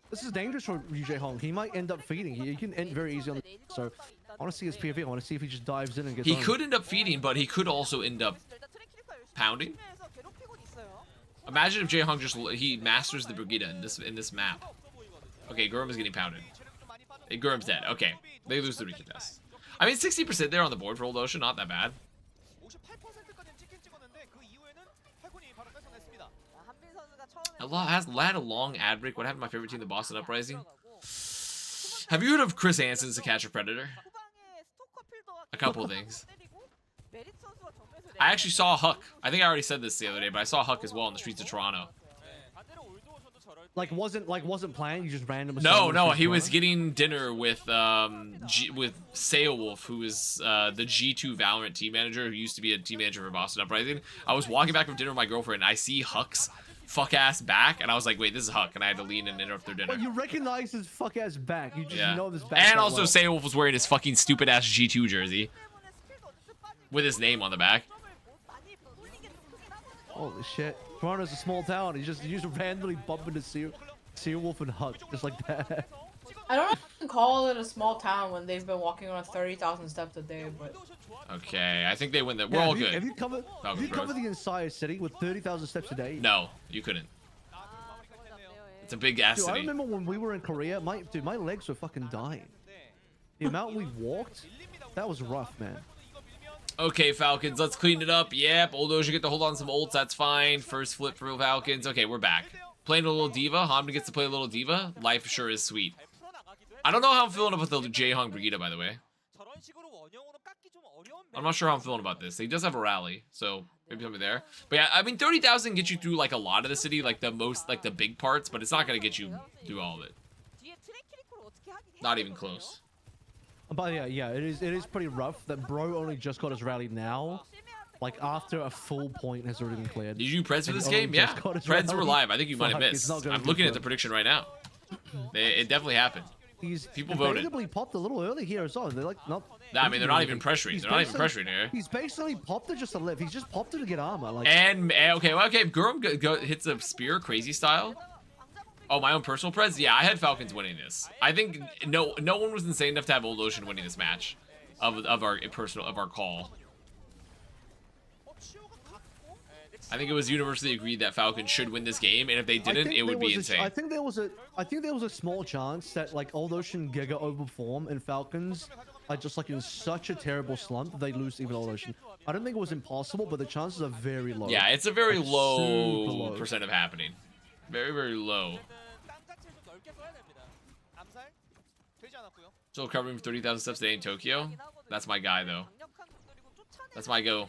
This is dangerous for UJ Hong. He might end up feeding. He can end very easy on the. So I want to see his POV. I want to see if he just dives in and gets. He could end up feeding, but he could also end up pounding. Imagine if Jae Hong he masters the Brigida in this map. Okay, Gurm is getting pounded. Hey, Gurm's dead. Okay, they lose the recontest. I mean, 60% there on the board for Old Ocean, not that bad. Had a long ad break. What happened to my favorite team, the Boston Uprising? Have you heard of Chris Hansen's To Catch a Predator? A couple of things. I actually saw Huck. I think I already said this the other day, but I saw Huck as well in the streets of Toronto. Like wasn't planned. You just randomly. No. He was getting dinner with with Sailwolf, who is the G2 Valorant team manager, who used to be a team manager for Boston Uprising. I was walking back from dinner with my girlfriend, and I see Huck's fuck ass back, and I was like, wait, this is Huck, and I had to lean and interrupt their dinner. But you recognize his fuck ass back. You just know this back. And also, Sailwolf was wearing his fucking stupid ass G2 jersey with his name on the back. Holy shit. Toronto's a small town. You just randomly bump into Seawolf and Huck just like that. I don't even call it a small town when they've been walking around 30,000 steps a day, but. Okay, I think they win that. We're all good. Have you covered the entire city with 30,000 steps a day? No, you couldn't. It's a big ass city. I remember when we were in Korea, my legs were fucking dying. The amount we walked, that was rough, man. Okay, Falcons, let's clean it up. Yep, Old Ocean get to hold on some ults, that's fine. First flip for Falcons. Okay, we're back. Playing a little diva. Hamden gets to play a little diva. Life sure is sweet. I don't know how I'm feeling about the Jae Hong Brigida, by the way. I'm not sure how I'm feeling about this. He does have a rally, so maybe something there. But yeah, I mean, 30,000 gets you through like a lot of the city, like the big parts, but it's not gonna get you through all of it. Not even close. But yeah, it is pretty rough that bro only just got his rally now. Like after a full point has already been cleared. Did you preds for this game? Yeah, preds were live. I think you might have missed. I'm looking at the prediction right now. It definitely happened. People voted. He popped a little early here as well. They're like not. I mean, they're not even pressuring. They're not even pressuring here. He's basically popped it just to live. He's just popped it to get armor. Like. And okay, Gurm hits a spear crazy style. Oh, my own personal preds? Yeah, I had Falcons winning this. I think no one was insane enough to have Old Ocean winning this match of our call. I think it was universally agreed that Falcons should win this game, and if they didn't, it would be insane. I think there was a small chance that like Old Ocean Giga overperform and Falcons are just like in such a terrible slump that they lose even Old Ocean. I don't think it was impossible, but the chances are very low. Yeah, it's a very low percent of happening. Very, very low. Still covering 30,000 steps a day in Tokyo. That's my guy, though. That's my go.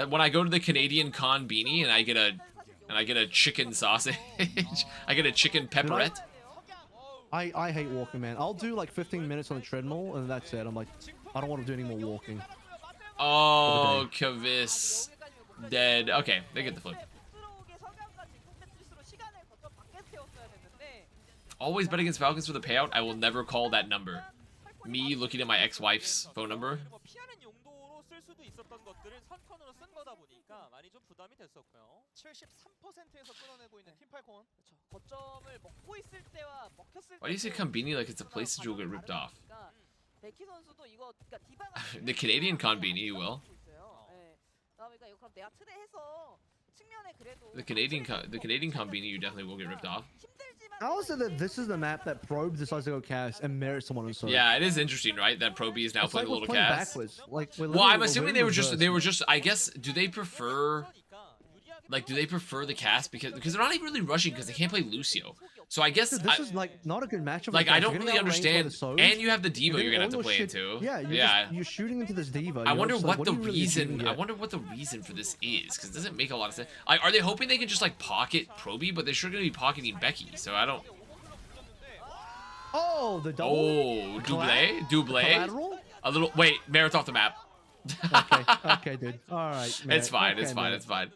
When I go to the Canadian con beanie and I get a chicken sausage, I get a chicken pepperette. I hate walking, man. I'll do like 15 minutes on the treadmill and that's it. I'm like, I don't want to do any more walking. Oh, Kavis. Dead. Okay, they get the flip. Always bet against Falcons for the payout. I will never call that number. Me looking at my ex-wife's phone number. Why do you say Konbini like it's a place that you'll get ripped off? The Canadian Konbini, you will. The Canadian Konbini, you definitely will get ripped off. I also that this is the map that Probe decides to go cast and merit someone on Surge. Yeah, it is interesting, right? That Proby is now playing a little cast. Like, well, I'm assuming they were just. I guess. Do they prefer? Like, do they prefer the cast because they're not even really rushing because they can't play Lucio. So I guess this is like not a good matchup. Like I don't really understand. And you have the Diva you're gonna have to play into. Yeah, you're shooting into this Diva. I wonder what the reason. I wonder what the reason for this is because it doesn't make a lot of sense. Are they hoping they can just like pocket Proby, but they're sure gonna be pocketing Becky. So I don't. Oh, the double. Oh, double. A little. Wait, Merit's off the map. Okay, dude. All right. Merit. It's fine. Okay, It's fine. It's fine.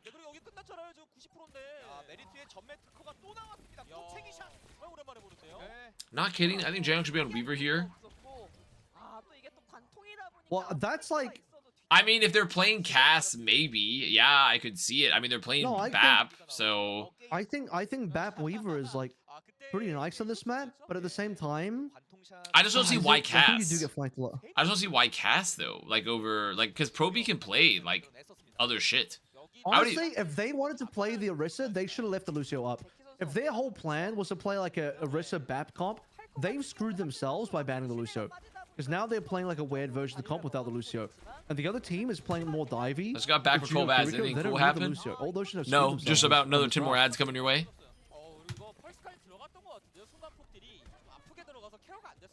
Not kidding. I think Jaehyung should be on Weaver here. Well, that's like. I mean, if they're playing Cass, maybe. Yeah, I could see it. I mean, they're playing BAP, so. I think BAP Weaver is like pretty nice on this map, but at the same time. I just don't see why Cass. I think you do get flanked a lot. I just don't see why Cass though. Like over because Proby can play like other shit. Honestly, if they wanted to play the Orisa, they should have left the Lucio up. If their whole plan was to play like a Orisa BAP comp, they've screwed themselves by banning the Lucio. Because now they're playing like a weird version of the comp without the Lucio. And the other team is playing more divey. Just got back for 12 ads. Anything cool happen? No, just about another 10 more ads coming your way.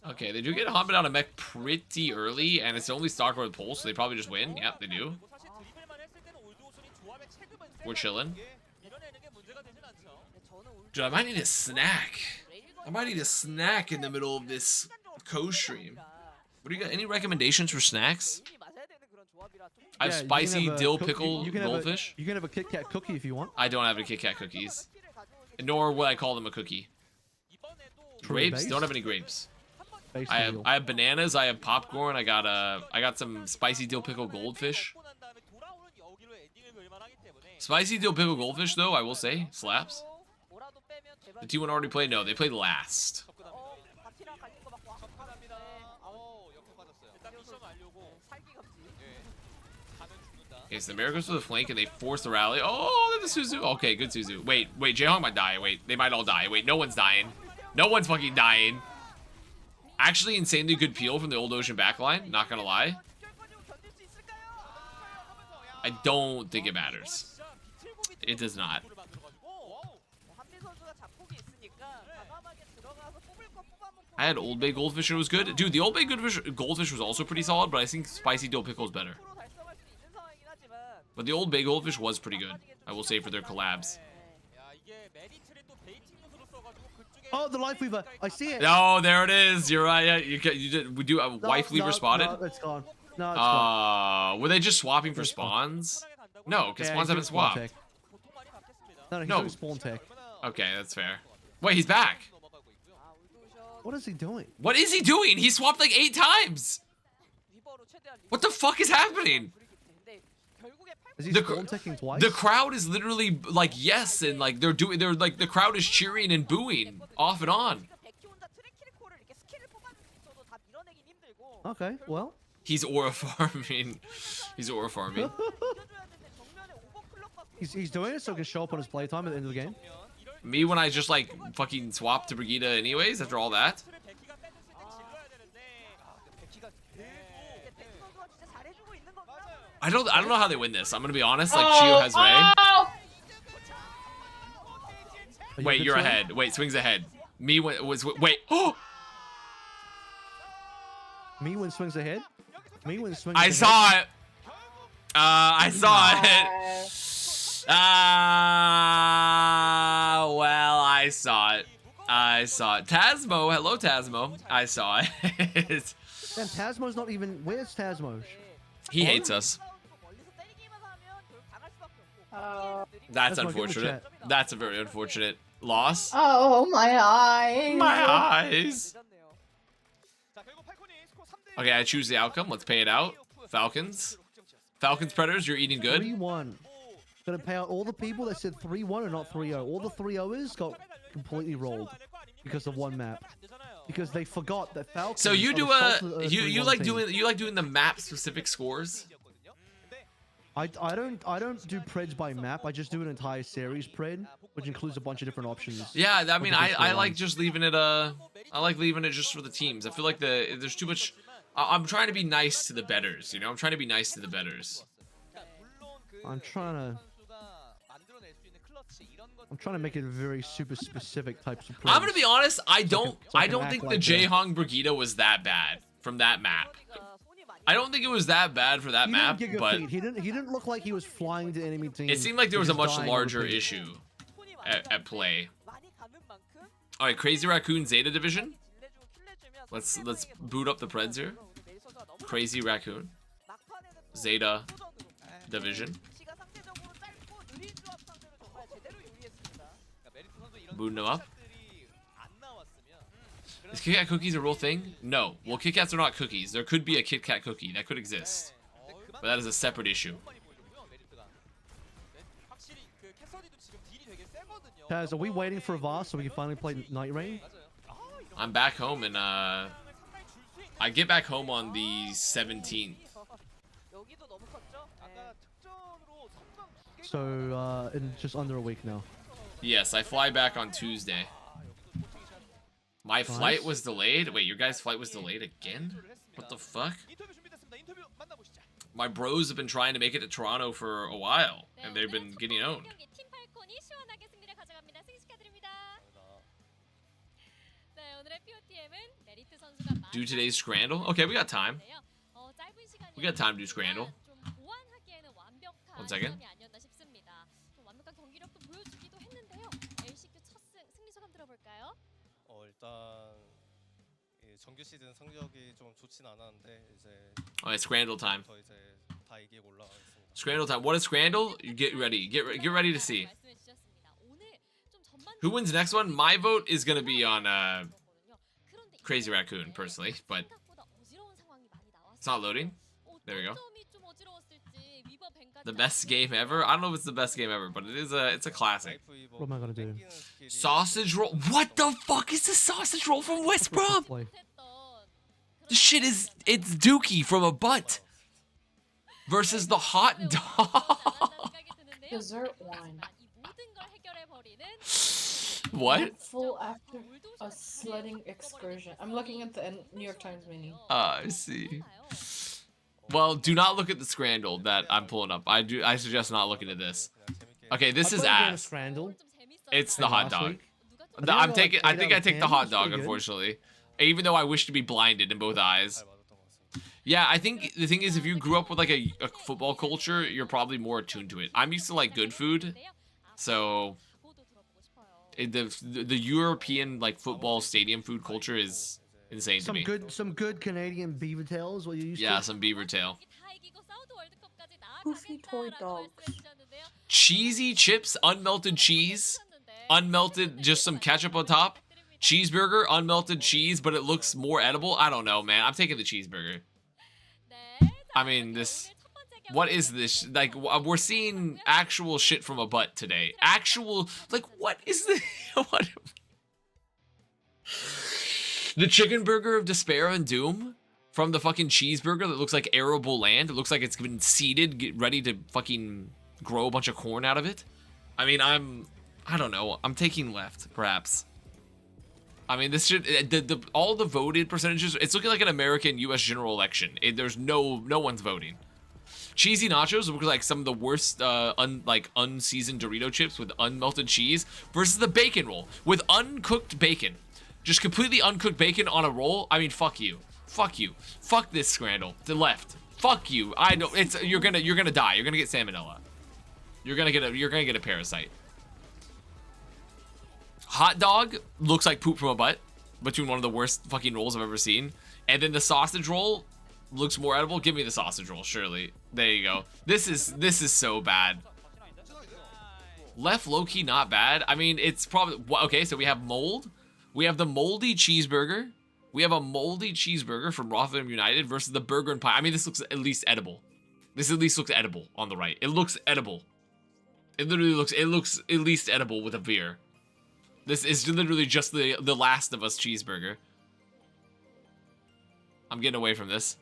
Okay, they do get Hamid out of mech pretty early, and it's the only stalker with pulse, so they probably just win. Yep, they do. We're chilling. Dude, I might need a snack. I might need a snack in the middle of this co-stream. What do you got? Any recommendations for snacks? I have spicy dill pickle goldfish. You can have a Kit Kat cookie if you want. I don't have any Kit Kat cookies. Nor would I call them a cookie. Grapes? Don't have any grapes. I have bananas, I have popcorn, I got some spicy dill pickle goldfish. Spicy dill pickle goldfish though, I will say, slaps. The T1 already played? No, they played last. Okay, so the Mare goes for the flank and they force the rally. Oh, the Suzu. Okay, good Suzu. Wait, Jaehyung might die. Wait, they might all die. Wait, no one's dying. No one's fucking dying. Actually, insanely good peel from the Old Ocean backline. Not gonna lie. I don't think it matters. It does not. I had Old Bay Goldfish and it was good. Dude, the Old Bay Goldfish was also pretty solid, but I think Spicy Dill Pickle is better. But the Old Bay Goldfish was pretty good, I will say, for their collabs. Oh, the Life Weaver. I see it. Oh, there it is. You're right. Yeah, you did. We do a Wife Weaver spotted. No, it's gone. No, it's gone. Were they just swapping for spawns? No, because spawns haven't swapped. No, he's doing spawn tech. Okay, that's fair. Wait, he's back. What is he doing? What is he doing? He swapped like 8 times. What the fuck is happening? Is he spawn teching twice? The crowd is literally like yes, and like they're like the crowd is cheering and booing off and on. Okay, well. He's aura farming. He's aura farming. He's doing it so he can show up on his playtime at the end of the game. Me when I just like fucking swap to Brigitte anyways after all that. I don't know how they win this. I'm gonna be honest. Like Chio has Ray. Wait, you're ahead. Wait, swings ahead. Me wait. Oh. Me when swings ahead. Me when swings. I saw it. I saw it. Well, I saw it. Tasmo, hello Tasmo. I saw it. And Tasmo's not even. Where's Tasmo? He hates us. That's Tasmo, give him a unfortunate. chat. That's a very unfortunate loss. Oh, my eyes. My eyes. Okay, I choose the outcome. Let's pay it out. Falcons. Falcons Predators, you're eating good. 3-1. Gonna pay out all the people that said 3-1 and not 3-0. All the 3-0ers got completely rolled because of one map. Because they forgot that Falcons. So you are do the salt of the earth you 3-1 like team. doing the map specific scores? I don't do preds by map. I just do an entire series pred, which includes a bunch of different options. Yeah, I mean, different I like storylines. just leaving it. I like leaving it just for the teams. I feel like there's too much. I'm trying to be nice to the betters. You know, I'm trying to be nice to the betters. I'm trying to make it very super specific types of. I'm gonna be honest. I don't I can think act the like Jaehong Brigida was that bad from that map. I don't think it was that bad for that map, but he didn't look like he was flying to enemy teams. it seemed like there was a just much dying on larger repeat. issue at play. All right, Crazy Raccoon Zeta Division. Let's boot up the Preds here. Crazy Raccoon Zeta Division. Booting them up. Is Kit Kat cookies a real thing? No. Well, Kit Kats are not cookies. There could be a Kit Kat cookie. That could exist. But that is a separate issue. Taz, are we waiting for Avast so we can finally play Night Rain? I'm back home and I get back home on the 17th. So in just under a week now. Yes, I fly back on Tuesday. My flight was delayed? Wait, your guys' flight was delayed again? What the fuck? My bros have been trying to make it to Toronto for a while, and they've been getting owned. Do today's Scrandle? Okay, we got time. We got time to do Scrandle. 1 second. 정규 시즌 성적이 좀 좋진 않았는데 이제 Alright, Scrandle time. 더 이제 다 이기고 올라가겠습니다. Scrandle time. What is Scrandle? You get ready. Get ready to see. Who wins the next one? My vote is gonna be on Crazy Raccoon, personally, but it's not loading. There we go. The best game ever? I don't know if it's the best game ever, but it's a classic. What am I gonna do? Sausage roll. What the fuck is the sausage roll from West Brom? Play. This shit it's Dookie from a butt versus the hot dog. Dessert wine. What? Full after a sledding excursion. I'm looking at the New York Times menu. I see. Well, do not look at the Scrandle that I'm pulling up. I suggest not looking at this. Okay, this is ass. It's the hot dog. I think I take the hot dog, unfortunately. Even though I wish to be blinded in both eyes. Yeah, I think the thing is, if you grew up with like a football culture, you're probably more attuned to it. I'm used to like good food, so the European like football stadium food culture is insane to me. Some good Canadian beaver tails. What you used to? Yeah, some beaver tail. Poofy toy dogs. Cheesy chips, unmelted cheese, unmelted, just some ketchup on top. Cheeseburger, unmelted cheese, but it looks more edible. I don't know, man. I'm taking the cheeseburger. I mean, this... What is this? Like, we're seeing actual shit from a butt today. Actual... Like, what is this? What? The chicken burger of despair and doom? From the fucking cheeseburger that looks like arable land? It looks like it's been seeded, get ready to fucking grow a bunch of corn out of it? I mean, I don't know. I'm taking left, perhaps. I mean, this should all the voted percentages. It's looking like an American U.S. general election. There's no one's voting. Cheesy nachos look like some of the worst unseasoned Dorito chips with unmelted cheese versus the bacon roll with uncooked bacon, just completely uncooked bacon on a roll. I mean, fuck you, fuck you, fuck this Scrandle. To left, Fuck you. I know it's you're gonna die. You're gonna get salmonella. You're gonna get a parasite. Hot dog looks like poop from a butt, between one of the worst fucking rolls I've ever seen. And then the sausage roll looks more edible. Give me the sausage roll, surely. There you go. This is so bad. Left low-key not bad. I mean, it's probably okay. So we have mold. We have the moldy cheeseburger. We have a moldy cheeseburger from Rotherham United versus the burger and pie. I mean, this looks at least edible. This at least looks edible on the right. It looks edible. It literally looks. It looks at least edible with a beer. This is literally just the Last of Us cheeseburger. I'm getting away from this.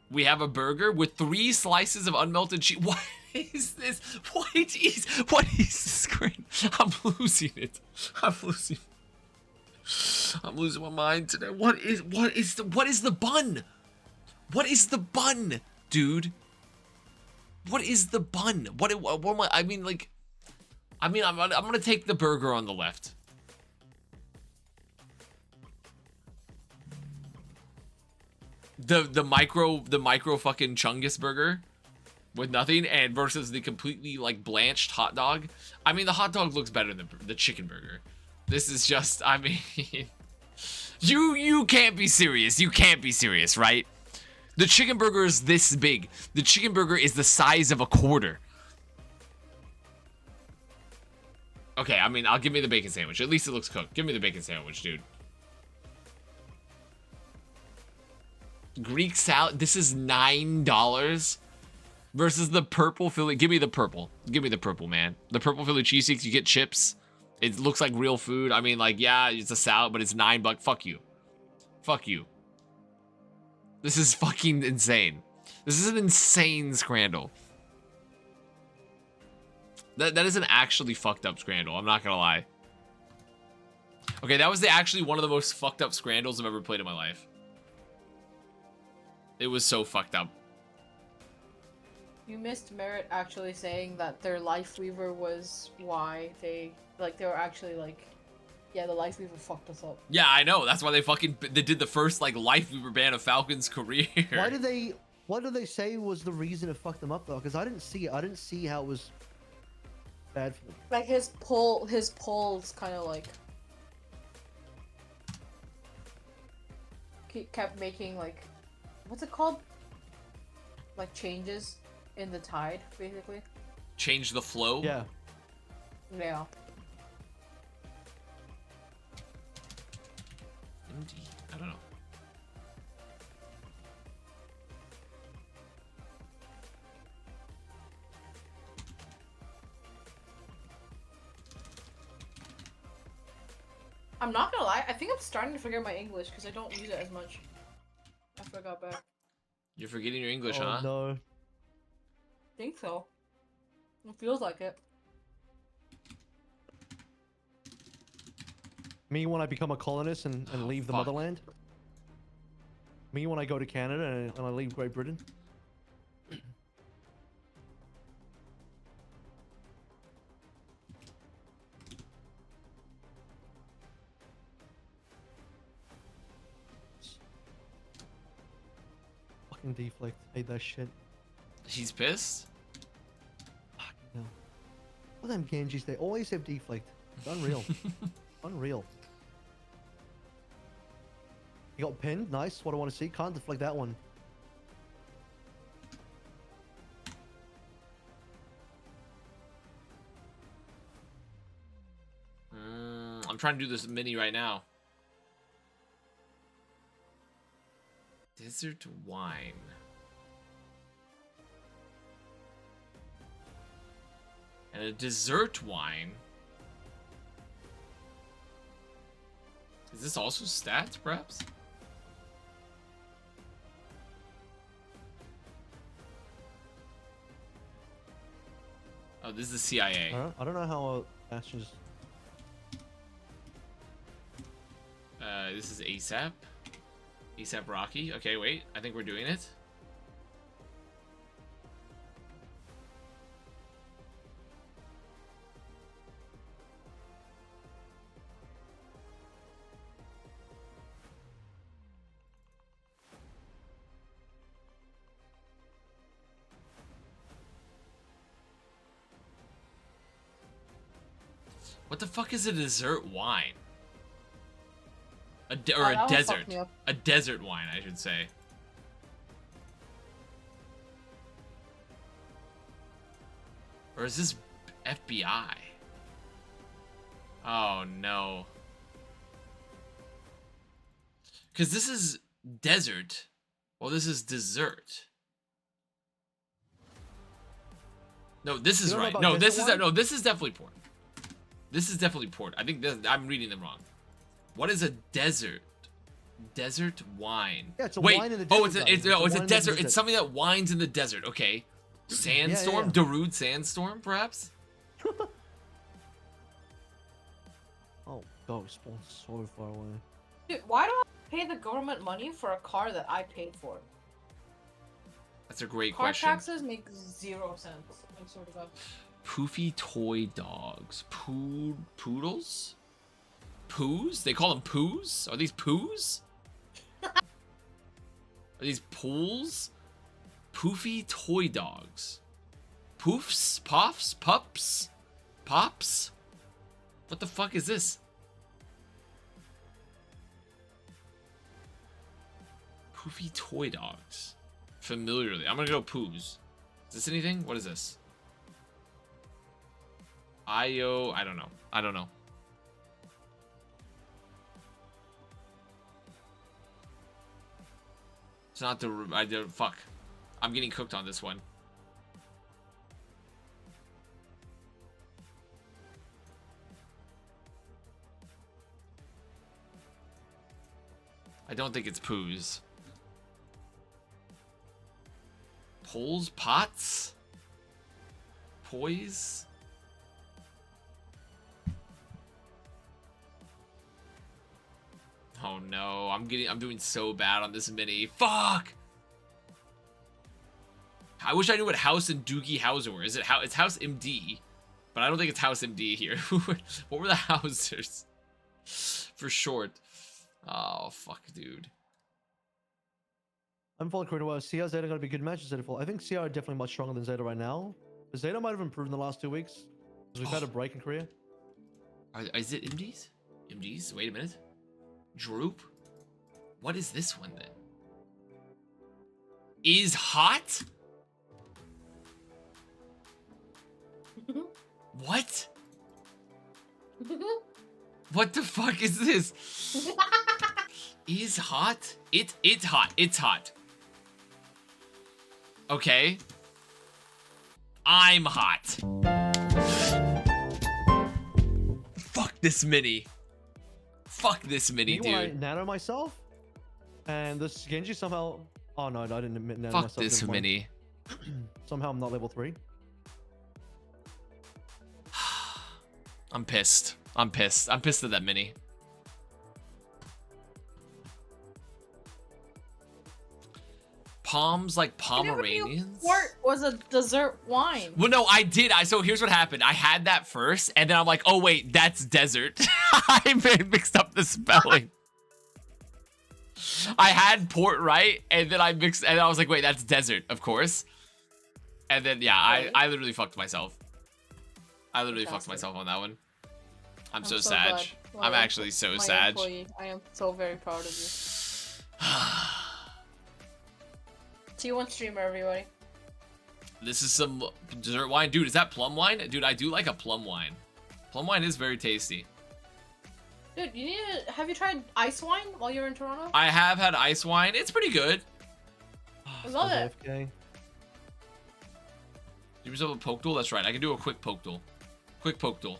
We have a burger with 3 slices of unmelted cheese. What is this? What is this screen? I'm losing it. I'm losing my mind today. What is the bun? What is the bun, dude? What is the bun? What am I mean, like, I'm gonna take the burger on the left. The micro fucking chungus burger with nothing, and versus the completely like blanched hot dog. I mean, the hot dog looks better than the chicken burger. This is just, I mean, you can't be serious. You can't be serious, right? The chicken burger is this big. The chicken burger is the size of a quarter. Okay, I mean, I'll give me the bacon sandwich. At least it looks cooked. Give me the bacon sandwich, dude. Greek salad. This is $9 versus the purple Philly. Give me the purple. Give me the purple, man. The purple Philly cheesesteaks. You get chips. It looks like real food. I mean, like, yeah, it's a salad, but it's $9. Fuck you. Fuck you. This is fucking insane. This is an insane scrandal. That is an actually fucked up scrandal. I'm not gonna lie. Okay, that was actually one of the most fucked up scrandals I've ever played in my life. It was so fucked up. You missed Merit actually saying that their Life Weaver was why they were actually like, yeah, the Life Weaver fucked us up. Yeah, I know. That's why they did the first like Life Weaver ban of Falcons' career. What did they say was the reason it fucked them up though? Because I didn't see it. I didn't see how it was bad for them. Like his polls kind of like kept making like, what's it called? Like changes in the tide, basically. Change the flow? Yeah. Yeah. Indeed. I don't know. I'm not gonna lie, I think I'm starting to forget my English because I don't use it as much. I forgot back. You're forgetting your English, Oh, huh? no. I think so. It feels like it. Me when I become a colonist and leave the fuck. motherland. Me when I go to Canada and I leave Great Britain. Fucking deflect. Hate that shit. He's pissed? Fucking hell. All them Genjis, they always have deflect. It's unreal. Unreal. You got pinned. Nice. What I want to see. Can't deflect that one. I'm trying to do this mini right now. Desert wine. And a dessert wine. Is this also stats, perhaps? Oh, this is the CIA. I don't know how Bastion's. This is ASAP. ASAP Rocky. Okay, wait. I think we're doing it. What the fuck is a dessert wine? Or that a one fucked desert. me up. A desert wine, I should say. Or is this FBI? Oh no. Because this is desert. Well, this is dessert. No, this is You don't know right. about No, this desert is wine? no, this is definitely port. This is definitely port. I think I'm reading them wrong. What is a desert? Desert wine. Yeah, it's a Wait. wine in the Oh, desert, it's though. no, it's a wine in the desert. It's desert. something that wines in the desert. Okay. Sandstorm, yeah. Darude sandstorm, perhaps. Oh, God, spawn's so far away. Dude, why do I pay the government money for a car that I paid for? That's a great Car question. taxes make 0 sense. I swear to God. Poofy toy dogs. Poodles? Poos? They call them poos? Are these poos? Are these pools? Poofy toy dogs. Poofs? Puffs? Pups? Pops? What the fuck is this? Poofy toy dogs. Familiarly. I'm gonna go poos. Is this anything? What is this? I don't know. I don't know. It's not the fuck. I'm getting cooked on this one. I don't think it's poos. Poles? Pots? Poise? Oh no, I'm doing so bad on this mini. Fuck! I wish I knew what House and Doogie Howser were. It's House MD, but I don't think it's House MD here. What were the Housers? For short. Oh, fuck, dude. I'm following Korea well. CR Zeta gonna be good matches. Zeta fall. I think CR are definitely much stronger than Zeta right now. But Zeta might have improved in the last 2 weeks. Because we've had a break in Korea. Is it MDs? MDs? Wait a minute. Droop? What is this one then? Is hot? What? What the fuck is this? Is hot? It's hot. It's hot. Okay. I'm hot. Fuck this mini. Fuck this mini, Meanwhile, I dude. nano myself. And this Genji somehow... Oh no, I didn't nano Fuck myself. this never mind. mini. Somehow I'm not level 3. I'm pissed. I'm pissed. I'm pissed at that mini. Palms like Pomeranians? Port was a dessert wine. Well, no, I did. So here's what happened. I had that first, and then I'm like, oh, wait, that's desert. I mixed up the spelling. I had port right, and then I mixed, and I was like, wait, that's desert, of course. And then, yeah, I literally fucked myself. I literally fucked myself on that one. I'm so sad. glad. I'm actually so My sad. employee. I am so very proud of you. T1 streamer, everybody. This is some dessert wine. Dude, is that plum wine? Dude, I do like a plum wine. Plum wine is very tasty. Dude, you need to... Have you tried ice wine while you were in Toronto? I have had ice wine. It's pretty good. I love it. AFK. Give yourself a poke duel? That's right. I can do a quick poke duel. Quick poke duel.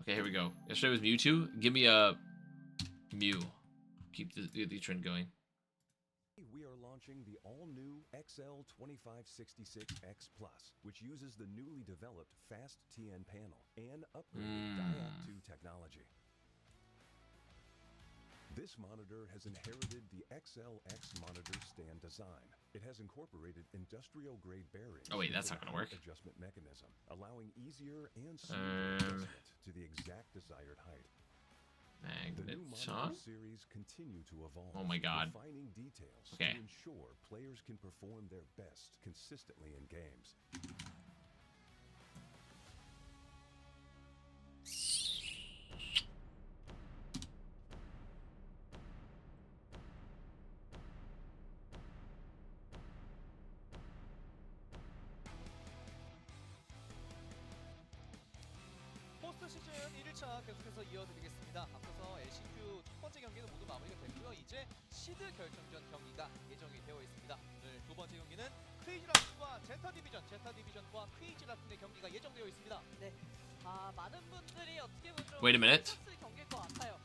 Okay, here we go. Yesterday was Mewtwo. Give me a Mew. Keep the trend going. We are launching the all-new XL2566X Plus, which uses the newly developed Fast TN panel and upgraded Diact 2 technology. This monitor has inherited the XLX monitor stand design. It has incorporated industrial-grade bearings. Oh wait, that's not gonna work. Adjustment mechanism, allowing easier and smoother adjustment to the exact desired height. The new Magneton. monitor series continue to evolve, Oh my god. refining details Okay. to ensure players can perform their best consistently in games. 포스트 시즌 1일차 계속해서 이어드리겠습니다. 앞서서 LCQ 첫 번째 경기는 모두 마무리가 됐고요. 이제 시드 결정전 경기가 예정이 되어 있습니다. 오늘 두 번째 경기는 크레이지 라쿤과 제타 디비전과 크레이지 라쿤의 경기가 예정되어 있습니다. 네. 많은 분들이 어떻게 보면 좀 Wait a minute. 스포츠 경기일 것 같아요.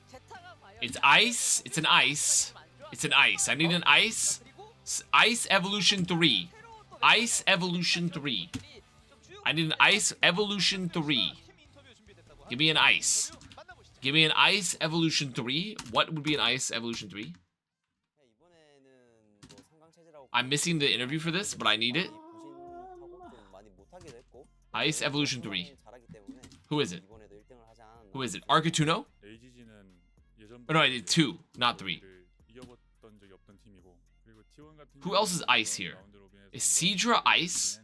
제타가 과연 It's ice. It's an ice. It's an ice. I need an ice. Ice Evolution 3. Ice Evolution 3. I need an Ice Evolution 3. Give me an ice. Give me an Ice Evolution 3. What would be an Ice Evolution 3? I'm missing the interview for this, but I need it. Ice Evolution 3. Who is it? Who is it? Arcatuno? Oh, no, I did 2, not 3. Who else is ice here? Is Seadra ice?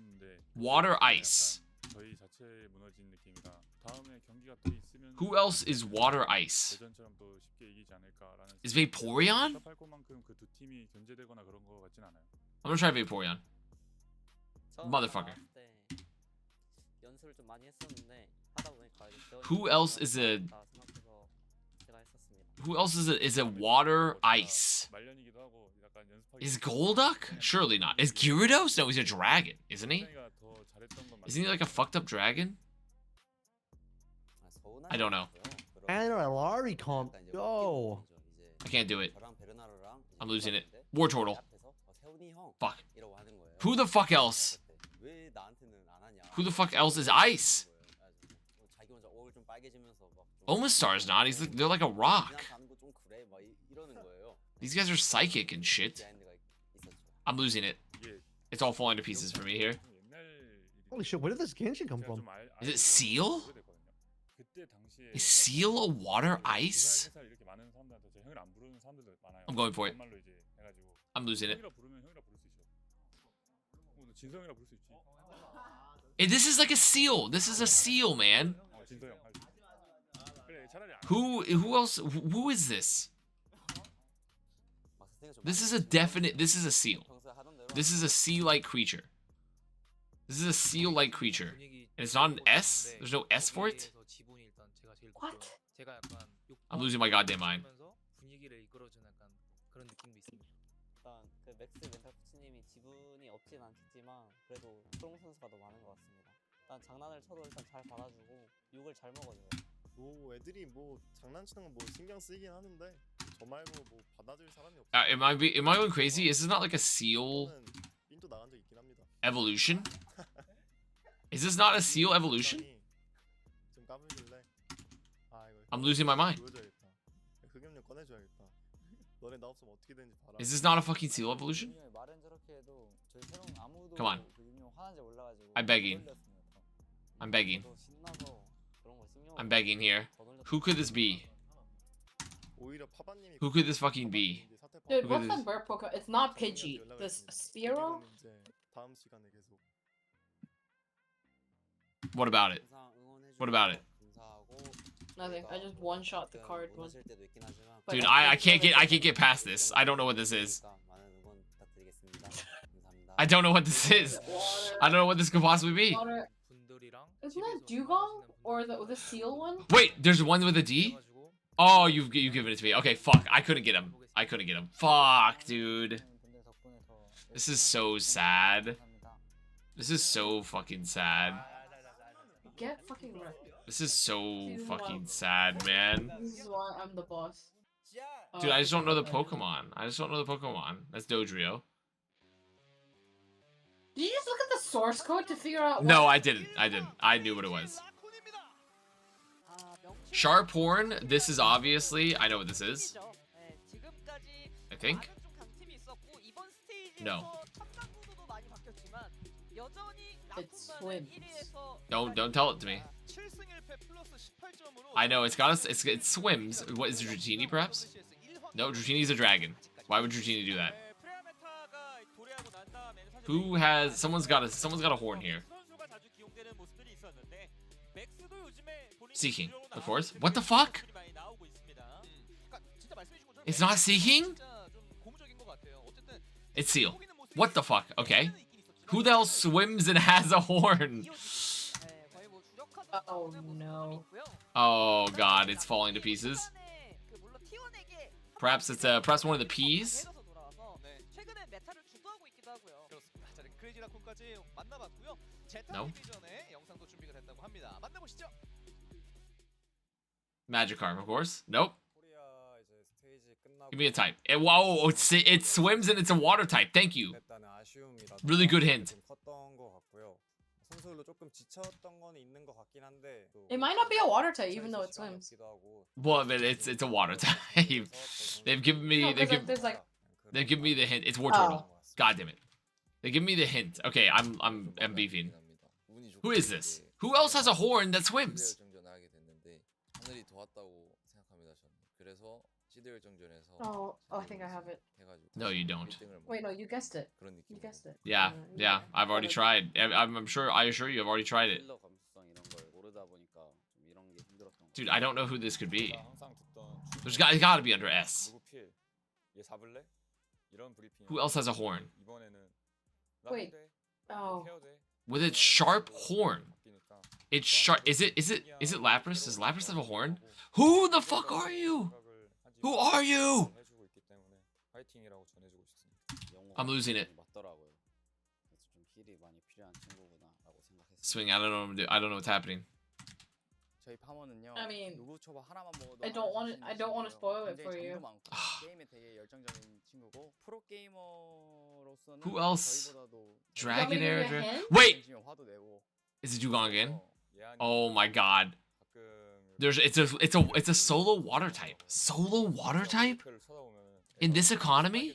Water ice. Who else is water ice? Is Vaporeon? I'm gonna try Vaporeon. Motherfucker. Who else is a... Who else is a water ice? Is Golduck? Surely not. Is Gyarados? No, he's a dragon, isn't he? Isn't he like a fucked up dragon? I don't know. And a Lari comp. Yo. I can't do it. I'm losing it. War Turtle. Fuck. Who the fuck else? Who the fuck else is ice? Omastar's not. They're like a rock. These guys are psychic and shit. I'm losing it. It's all falling to pieces for me here. Holy shit, where did this Genshin come from? Is it Seal? Is Seal a water ice? I'm going for it. I'm losing it. Hey, this is like a seal. This is a seal, man. Who else? Who is this? This is a definite. This is a seal. This is a sea-like creature. This is a seal-like creature. And it's not an S? There's no S for it? What? I'm losing my goddamn mind. 애들이 뭐 장난치는 건 뭐 신경 쓰이긴 하는데 저 말고 뭐 받아줄 사람이 없어. Am I going crazy? Is this not like a seal 빈도 나간 적 있긴 합니다. evolution? Is this not a seal evolution? 좀 까불길래. 아 이거. I'm losing my mind. 보여줘야겠다. 흑염룡 꺼내줘야겠다. 너네 나 없으면 어떻게 되는지 봐라. Is this not a fucking seal evolution? Come on. I'm begging. I'm begging. I'm begging here. Who could this be? Who could this fucking be? Dude, what's the bird Pokemon? It's not Pidgey. This Sphero? 다음 시간에 계속. What about it? What about it? Nothing. I just one-shot the card. Dude, I can't get past this. I don't know what this is. I don't know what this is. I don't know what this could possibly be. Water. Isn't that Dugong or the seal one? Wait, there's one with a D? Oh, you've given it to me. Okay, fuck. I couldn't get him. I couldn't get him. Fuck, dude. This is so sad. This is so fucking sad. Get fucking wrecked. This is so fucking sad, man. This is why I'm the boss. Dude, I just don't know the Pokemon. I just don't know the Pokemon. That's Dodrio. Did you just look at the source code to figure out? No, I didn't. I didn't. I knew what it was. Sharphorn. This is obviously. I know what this is. I think. No. It swims. Don't tell it to me. I know it's got us. It swims. What is it, Dratini perhaps? No, Dratini's a dragon. Why would Dratini do that? Who has? Someone's got a horn here. Seeking, of course. What the fuck? It's not Seeking? It's Seal. What the fuck? Okay. Who the hell swims and has a horn? Oh no. Oh god, it's falling to pieces. Perhaps it's perhaps one of the P's? No. Magikarp, of course. Nope. Give me a type. Whoa, it swims and it's a water type. Thank you. Really good hint. It might not be a water type, even though it swims. Well, but it's a water type. They've given me No, they've given me the hint. It's War Turtle. God damn it. They give me the hint. Okay, I'm beefing. Who is this? Who else has a horn that swims? Oh, I think I have it. No, you don't. Wait, no, you guessed it. You guessed it. Yeah, yeah. I've already tried. I'm sure. I assure you, I've already tried it. Dude, I don't know who this could be. It's got to be under S. Who else has a horn? Wait. Oh. With its sharp horn. It's sharp. Is it Lapras? Does Lapras have a horn? Who the fuck are you? Who are you? I'm losing it. Swing. I don't know what I'm doing. I don't know what's happening. I mean, I don't want to spoil it for you. Who else? Want me to give you a Dragonair. hint? Wait. Is it Dugong again? Oh my god. It's a solo water type. Solo water type? In this economy?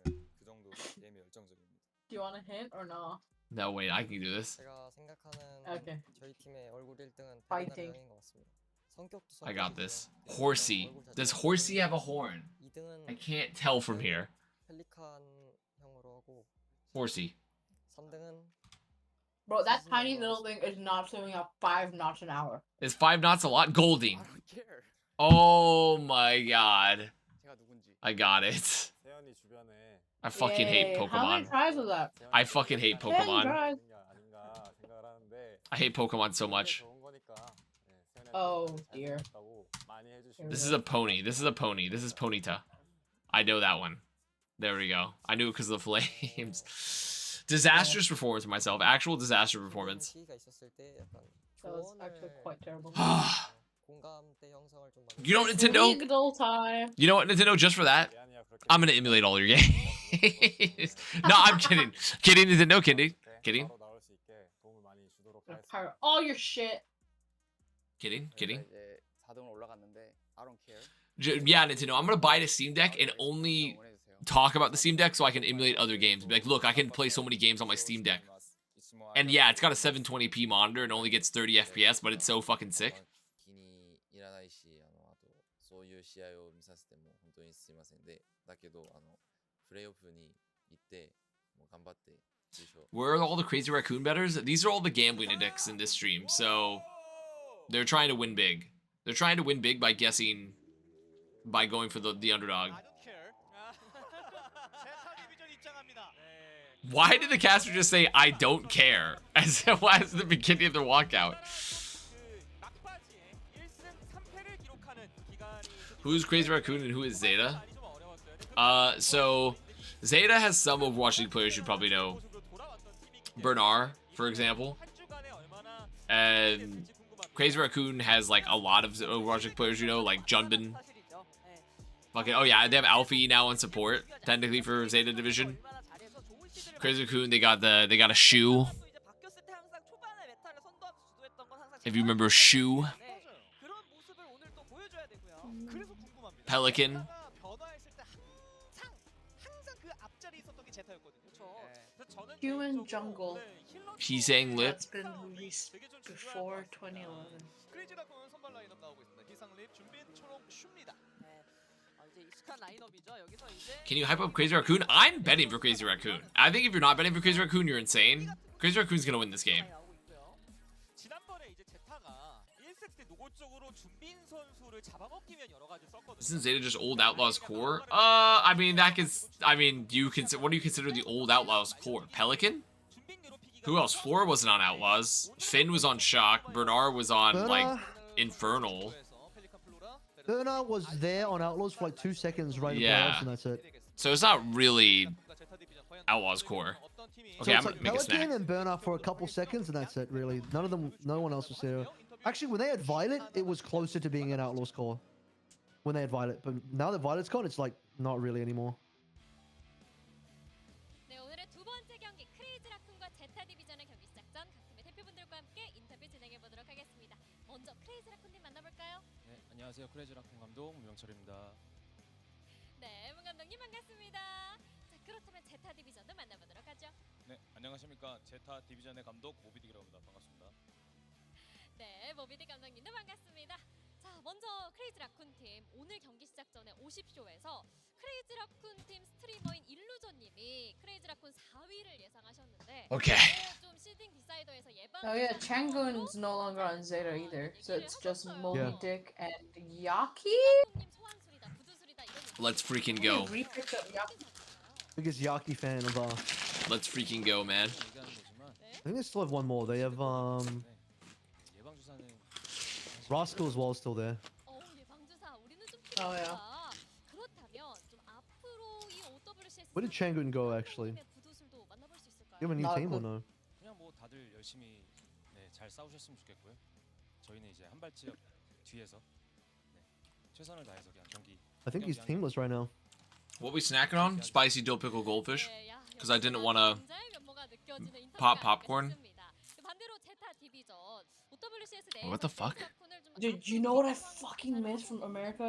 Do you want a hint or no? No, wait, I can do this. Okay. Fighting. I got this. Horsey. Does Horsey have a horn? I can't tell from here. Horsey. Bro, that tiny little thing is not swimming at 5 knots an hour. Is 5 knots a lot? Golding. Oh my god. I got it. I fucking hate Yay. How many Pokemon. tries was that? I fucking hate 10 Pokemon. tries. I hate Pokemon so much. Oh dear. This is a pony. This is a pony. This is Ponyta. I know that one. There we go. I knew it because of the flames. Disastrous performance of myself. Actual disaster performance. That was actually quite terrible. You know what, Nintendo? Legal time. You know what, Nintendo? Just for that, I'm gonna emulate all your games. No, I'm kidding. Kidding, Nintendo. Kidding. Kidding. Pirate all your shit. Kidding. Kidding. Yeah, Nintendo. I'm gonna buy the Steam Deck and only talk about the Steam Deck so I can emulate other games. Be like, look, I can play so many games on my Steam Deck. And yeah, it's got a 720p monitor and only gets 30 FPS, but it's so fucking sick. Where are all the crazy raccoon betters? These are all the gambling addicts in this stream, so they're trying to win big. They're trying to win big by guessing, by going for the underdog. Why did the caster just say, I don't care, as the beginning of their walkout? Who's Crazy Raccoon and who is Zeta? So Zeta has some Overwatch League players you probably know. Bernard, for example. And Crazy Raccoon has like a lot of Overwatch League players you know, like Junbin. Fucking, oh yeah, they have Alfie now on support, technically for Zeta Division. Crazy Raccoon, they got a Shu. If you remember Shu. Pelican. 제타였거든요. 그래서 저는 Human 개인적으로 jungle. 오늘 힐러 He's saying lip. That's been released 되게 좀 before 중요할 것 같습니다. 2011. 크레이지 라쿤 선발 라인업 나오고 있습니다. 희상립, 준빈, 초록, 슈입니다. 네. 이제 익숙한 라인업이죠. 여기서 이제 Can you hype up Crazy Raccoon? I'm betting for Crazy Raccoon. I think if you're not betting for Crazy Raccoon, you're insane. Crazy Raccoon's gonna win this game. 나오고 있고요. 지난번에 이제 제타가 1세트 때 노골적으로 준빈 선수를 잡아먹기 위한 여러 가지 썼거든요. Isn't Zeta just old Outlaws core? I mean that is. I mean, do you consider what do you consider the old Outlaws core? Pelican? Who else? Flora wasn't on Outlaws. Finn was on Shock. Bernard was on like Infernal. Bernard was there on Outlaws for like 2 seconds right in the Yeah. playoffs, and that's it. So it's not really Outlaws core. So Okay, I'm it's gonna like make a Pelican snack. and Bernard for a couple seconds, and that's it, really. None of them, no one else was there. Actually, when they had Violet, it was closer to being an Outlaws core. When they had Violet, but now that Violet's gone, it's like not really anymore. 네, 오늘의 두 번째 경기 크레이지 라쿤과 제타 디비전의 경기 시작 전 각 팀의 대표분들과 함께 인터뷰 진행해 보도록 하겠습니다. 먼저 크레이지 라쿤님 만나볼까요? 네, 안녕하세요. 크레이지 라쿤 감독 문명철입니다. 네, 문 감독님 반갑습니다. 자, 그렇다면 제타 디비전도 만나보도록 하죠. 네, 안녕하십니까. 제타 디비전의 감독 모비딕이라고 합니다. 반갑습니다. 네, 모비디 감독님도 반갑습니다. 자, 먼저 크레이지 라쿤 팀 오늘 경기 시작 전에 50쇼에서 크레이지 라쿤 팀 스트리머인 일루저님이 크레이지 라쿤 4위를 예상하셨는데 Okay. 좀 시딩 디사이더에서 예방. Oh yeah, Changun's no longer on Zeta either, so it's just Moby Yeah. Dick and Yaki. 님 소환술이다, 부두술이다 이런. Let's freaking go. Re-picked up Yaki. Biggest Yaki fan of Let's freaking go, man. 얘기하는 거지만 I think they still have one more. They have 네, 예방 주사는 Rascal as well still there. 예방 주사 우리는 좀 Oh, yeah. 필요하다. 그렇다면 좀 앞으로 이 OWCS Where did Changun go actually? 부두술도 만나볼 수 있을까요? You have a new Not team or good. no? 그냥 뭐 다들 열심히 네, 잘 싸우셨으면 좋겠고요. 저희는 이제 한 발짝 뒤에서 네, 최선을 다해서 그냥 경기. I think he's teamless right now. What we snacking on? Spicy dill pickle goldfish. 네, 야, 'Cause I didn't 역시나 wanna 남자의 면모가 느껴지는 인터뷰가 pop 아닐까 popcorn. 싶습니다. 반대로 제타 디비전 OWCS What the fuck? Dude, you know what I fucking miss from America?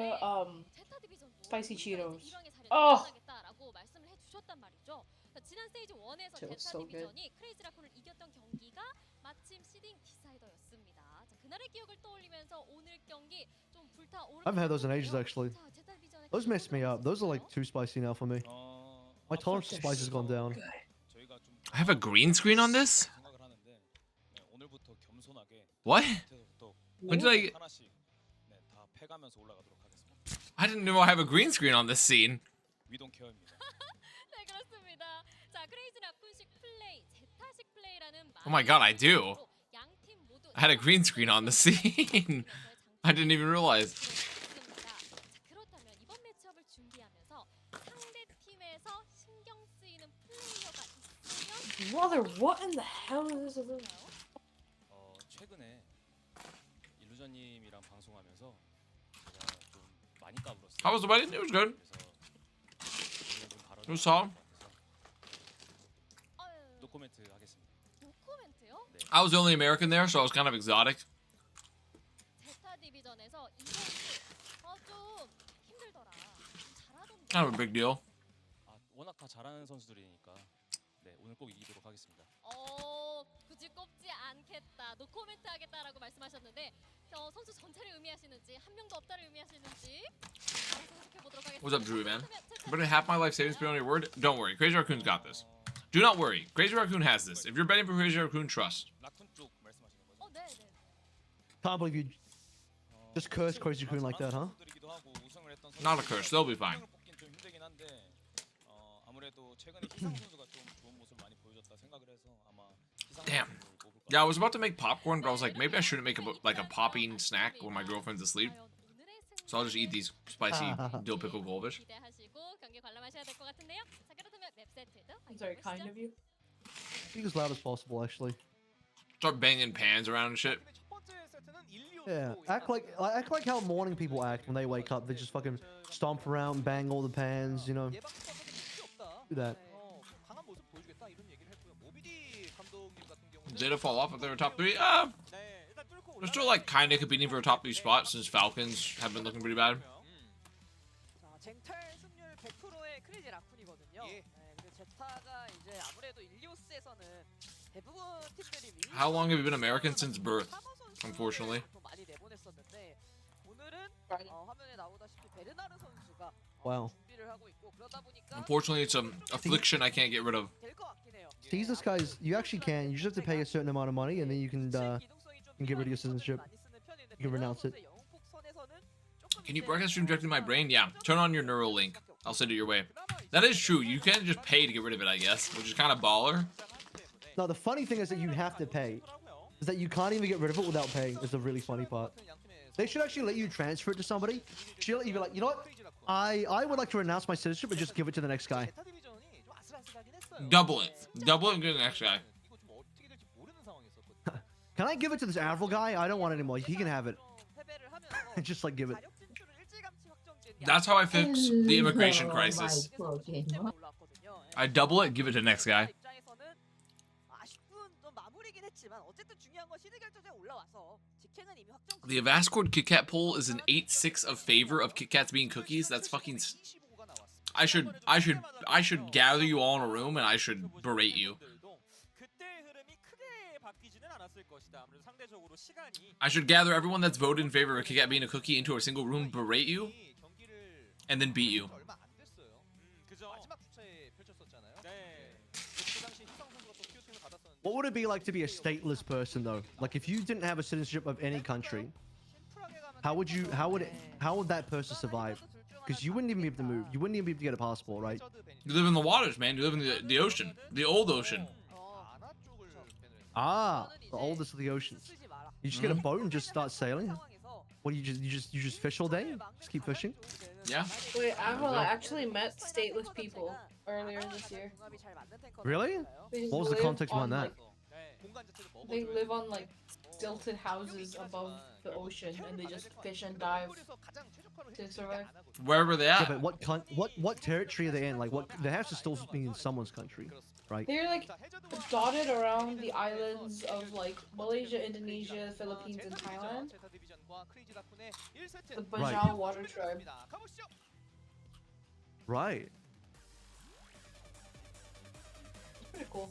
제타 디비전도 Spicy 우리가 Cheetos. 이제 이왕의 자리를 Oh. 마련하겠다라고 말씀을 해주셨단 말이죠. 자, 지난 스테이지 1에서 That was 제타 so good. 디비전이 크레이지 라쿤을 이겼던 경기가 마침 시딩 디사이더였습니다. 자, 그날의 기억을 떠올리면서 오늘 경기 좀 불타오르. I haven't had those in ages actually. Those messed me up. Those are like too spicy now for me. My tolerance to spice has gone down. 저희가 좀 I have a green screen on this? 생각을 하는데 네, 오늘부터 겸손하게 What? 밑에서부터 When did I? 하나씩 네, 다 패가면서 올라가도록 하겠습니다. I didn't know I have a green screen on this scene. 위동 케어입니다. 네, 그렇습니다. 자, 크레이지 라쿤식 플레이, 제타식 플레이라는 Oh my god, I do. 양팀 모두 I had a green screen on the scene. I didn't even realize. 자, 그렇다면 이번 매치업을 준비하면서 상대 팀에서 신경 쓰이는 플레이어가 있으면 Brother, what in the hell is this? 최근에 일루전님이랑 방송하면서 제가 좀 많이 까불었어요. How was the wedding? It was good. It was solid. 노코멘트 하겠습니다. 노코멘트요? 네. I was the only American there, so I was kind of exotic. 제타 디비전에서 이번 좀 힘들더라. 잘하던데. Kind of a big deal. 아, 워낙 다 잘하는 선수들이니까 네, 오늘 꼭 이기도록 하겠습니다. 굳이 꼽지 않겠다. 노코멘트 하겠다라고 말씀하셨는데 선수 전체를 의미하시는지 한 명도 없다를 의미하시는지 알아서 해석해 보도록 하겠습니다. What's up, Drew, man? Betting half my life savings on your word? Don't worry, Crazy Raccoon's got this. Do not worry, Crazy Raccoon has this. If you're betting for Crazy Raccoon, trust. 라쿤 쪽 말씀하시는 거죠? 네. Can't believe you just cursed Crazy Raccoon like that, huh? 선수들이기도 하고 우승을 했던 Not a curse, they'll be fine. 선수를 뽑긴 좀 힘들긴 한데 아무래도 최근에 희상 선수가 좀 좋은 모습을 많이 보여줬다 생각을 해서 아마 희상 Damn. 선수를 뽑을 것 Yeah, I was about to make popcorn, but I was like, maybe I shouldn't make like a popping snack when my girlfriend's asleep. So I'll just eat these spicy dill pickle goldfish. 기대하시고 경기 관람하셔야 될 것 같은데요. 자, 그렇다면 맵 세트도 It's very kind of you. Speak as loud as possible, actually. Start banging pans around and shit. 첫 번째 세트는 1, 2호 Yeah, act like how morning people act when they wake up. They just fucking stomp around, bang all the pans, you know. 예방 투자가 필요 없다. Do that. 강한 모습 보여주겠다 이런 얘기를 했고요. 모비디 감독님 같은 경우는 Zeta fall off if they were top 3? 네, 일단 뚫고 They're still like kind of competing for a top 3 spot since Falcons have been looking pretty bad. 자, 쟁탈 승률 100%의 크레이지 라쿤이거든요. 예. 네, 근데 제타가 이제 아무래도 일리오스에서는 대부분 팀들이 How long have you been American since birth? Unfortunately. 많이 내보냈었는데 오늘은 화면에 나오다시피 베르나르 선수가 Wow. 준비를 하고 있고 그러다 보니까 Unfortunately, it's an affliction I can't get rid of. 될 것 같긴 해요. These guys, you actually can. You just have to pay a certain amount of money, and then you can get rid of your citizenship. You can renounce it. Can you broadcast stream directly to my brain? Yeah. Turn on your neural link. I'll send it your way. That is true. You can't just pay to get rid of it, I guess, which is kind of baller. No, the funny thing is that you have to pay. Is that you can't even get rid of it without paying. Is the really funny part. They should actually let you transfer it to somebody. Should let you be like, you know what? I would like to renounce my citizenship and just give it to the next guy. Double it. Double it and give it to the next guy. Can I give it to this Avril guy? I don't want it anymore. He can have it. Just like give it. That's how I fix the immigration crisis. I double it, give it to the next guy. The Avast Cord Kit Kat poll is an 8-6 of favor of Kit Kats being cookies. That's fucking. I should gather you all in a room and I should berate you. I should gather everyone that's voted in favor of Kit Kat being a cookie into a single room, berate you, and then beat you. What would it be like to be a stateless person though? Like if you didn't have a citizenship of any country, how would that person survive? Because you wouldn't even be able to move. You wouldn't even be able to get a passport, right? You live in the waters, man. You live in the ocean, the old ocean. Ah, the oldest of the oceans. You just get a boat and just start sailing. What do you just fish all day? Just keep fishing? Yeah. Wait, Avril, I actually met stateless people earlier this year. Really? They What was the live context behind on, that? like, they live on like stilted houses above the ocean, and they just fish and dive to survive. Where were they Yeah, at? but what territory are they in? Like what? They have to still be in someone's country, right? They're like dotted around the islands of like Malaysia, Indonesia, Philippines, and Thailand. The Bajau water tribe. Right. Pretty cool.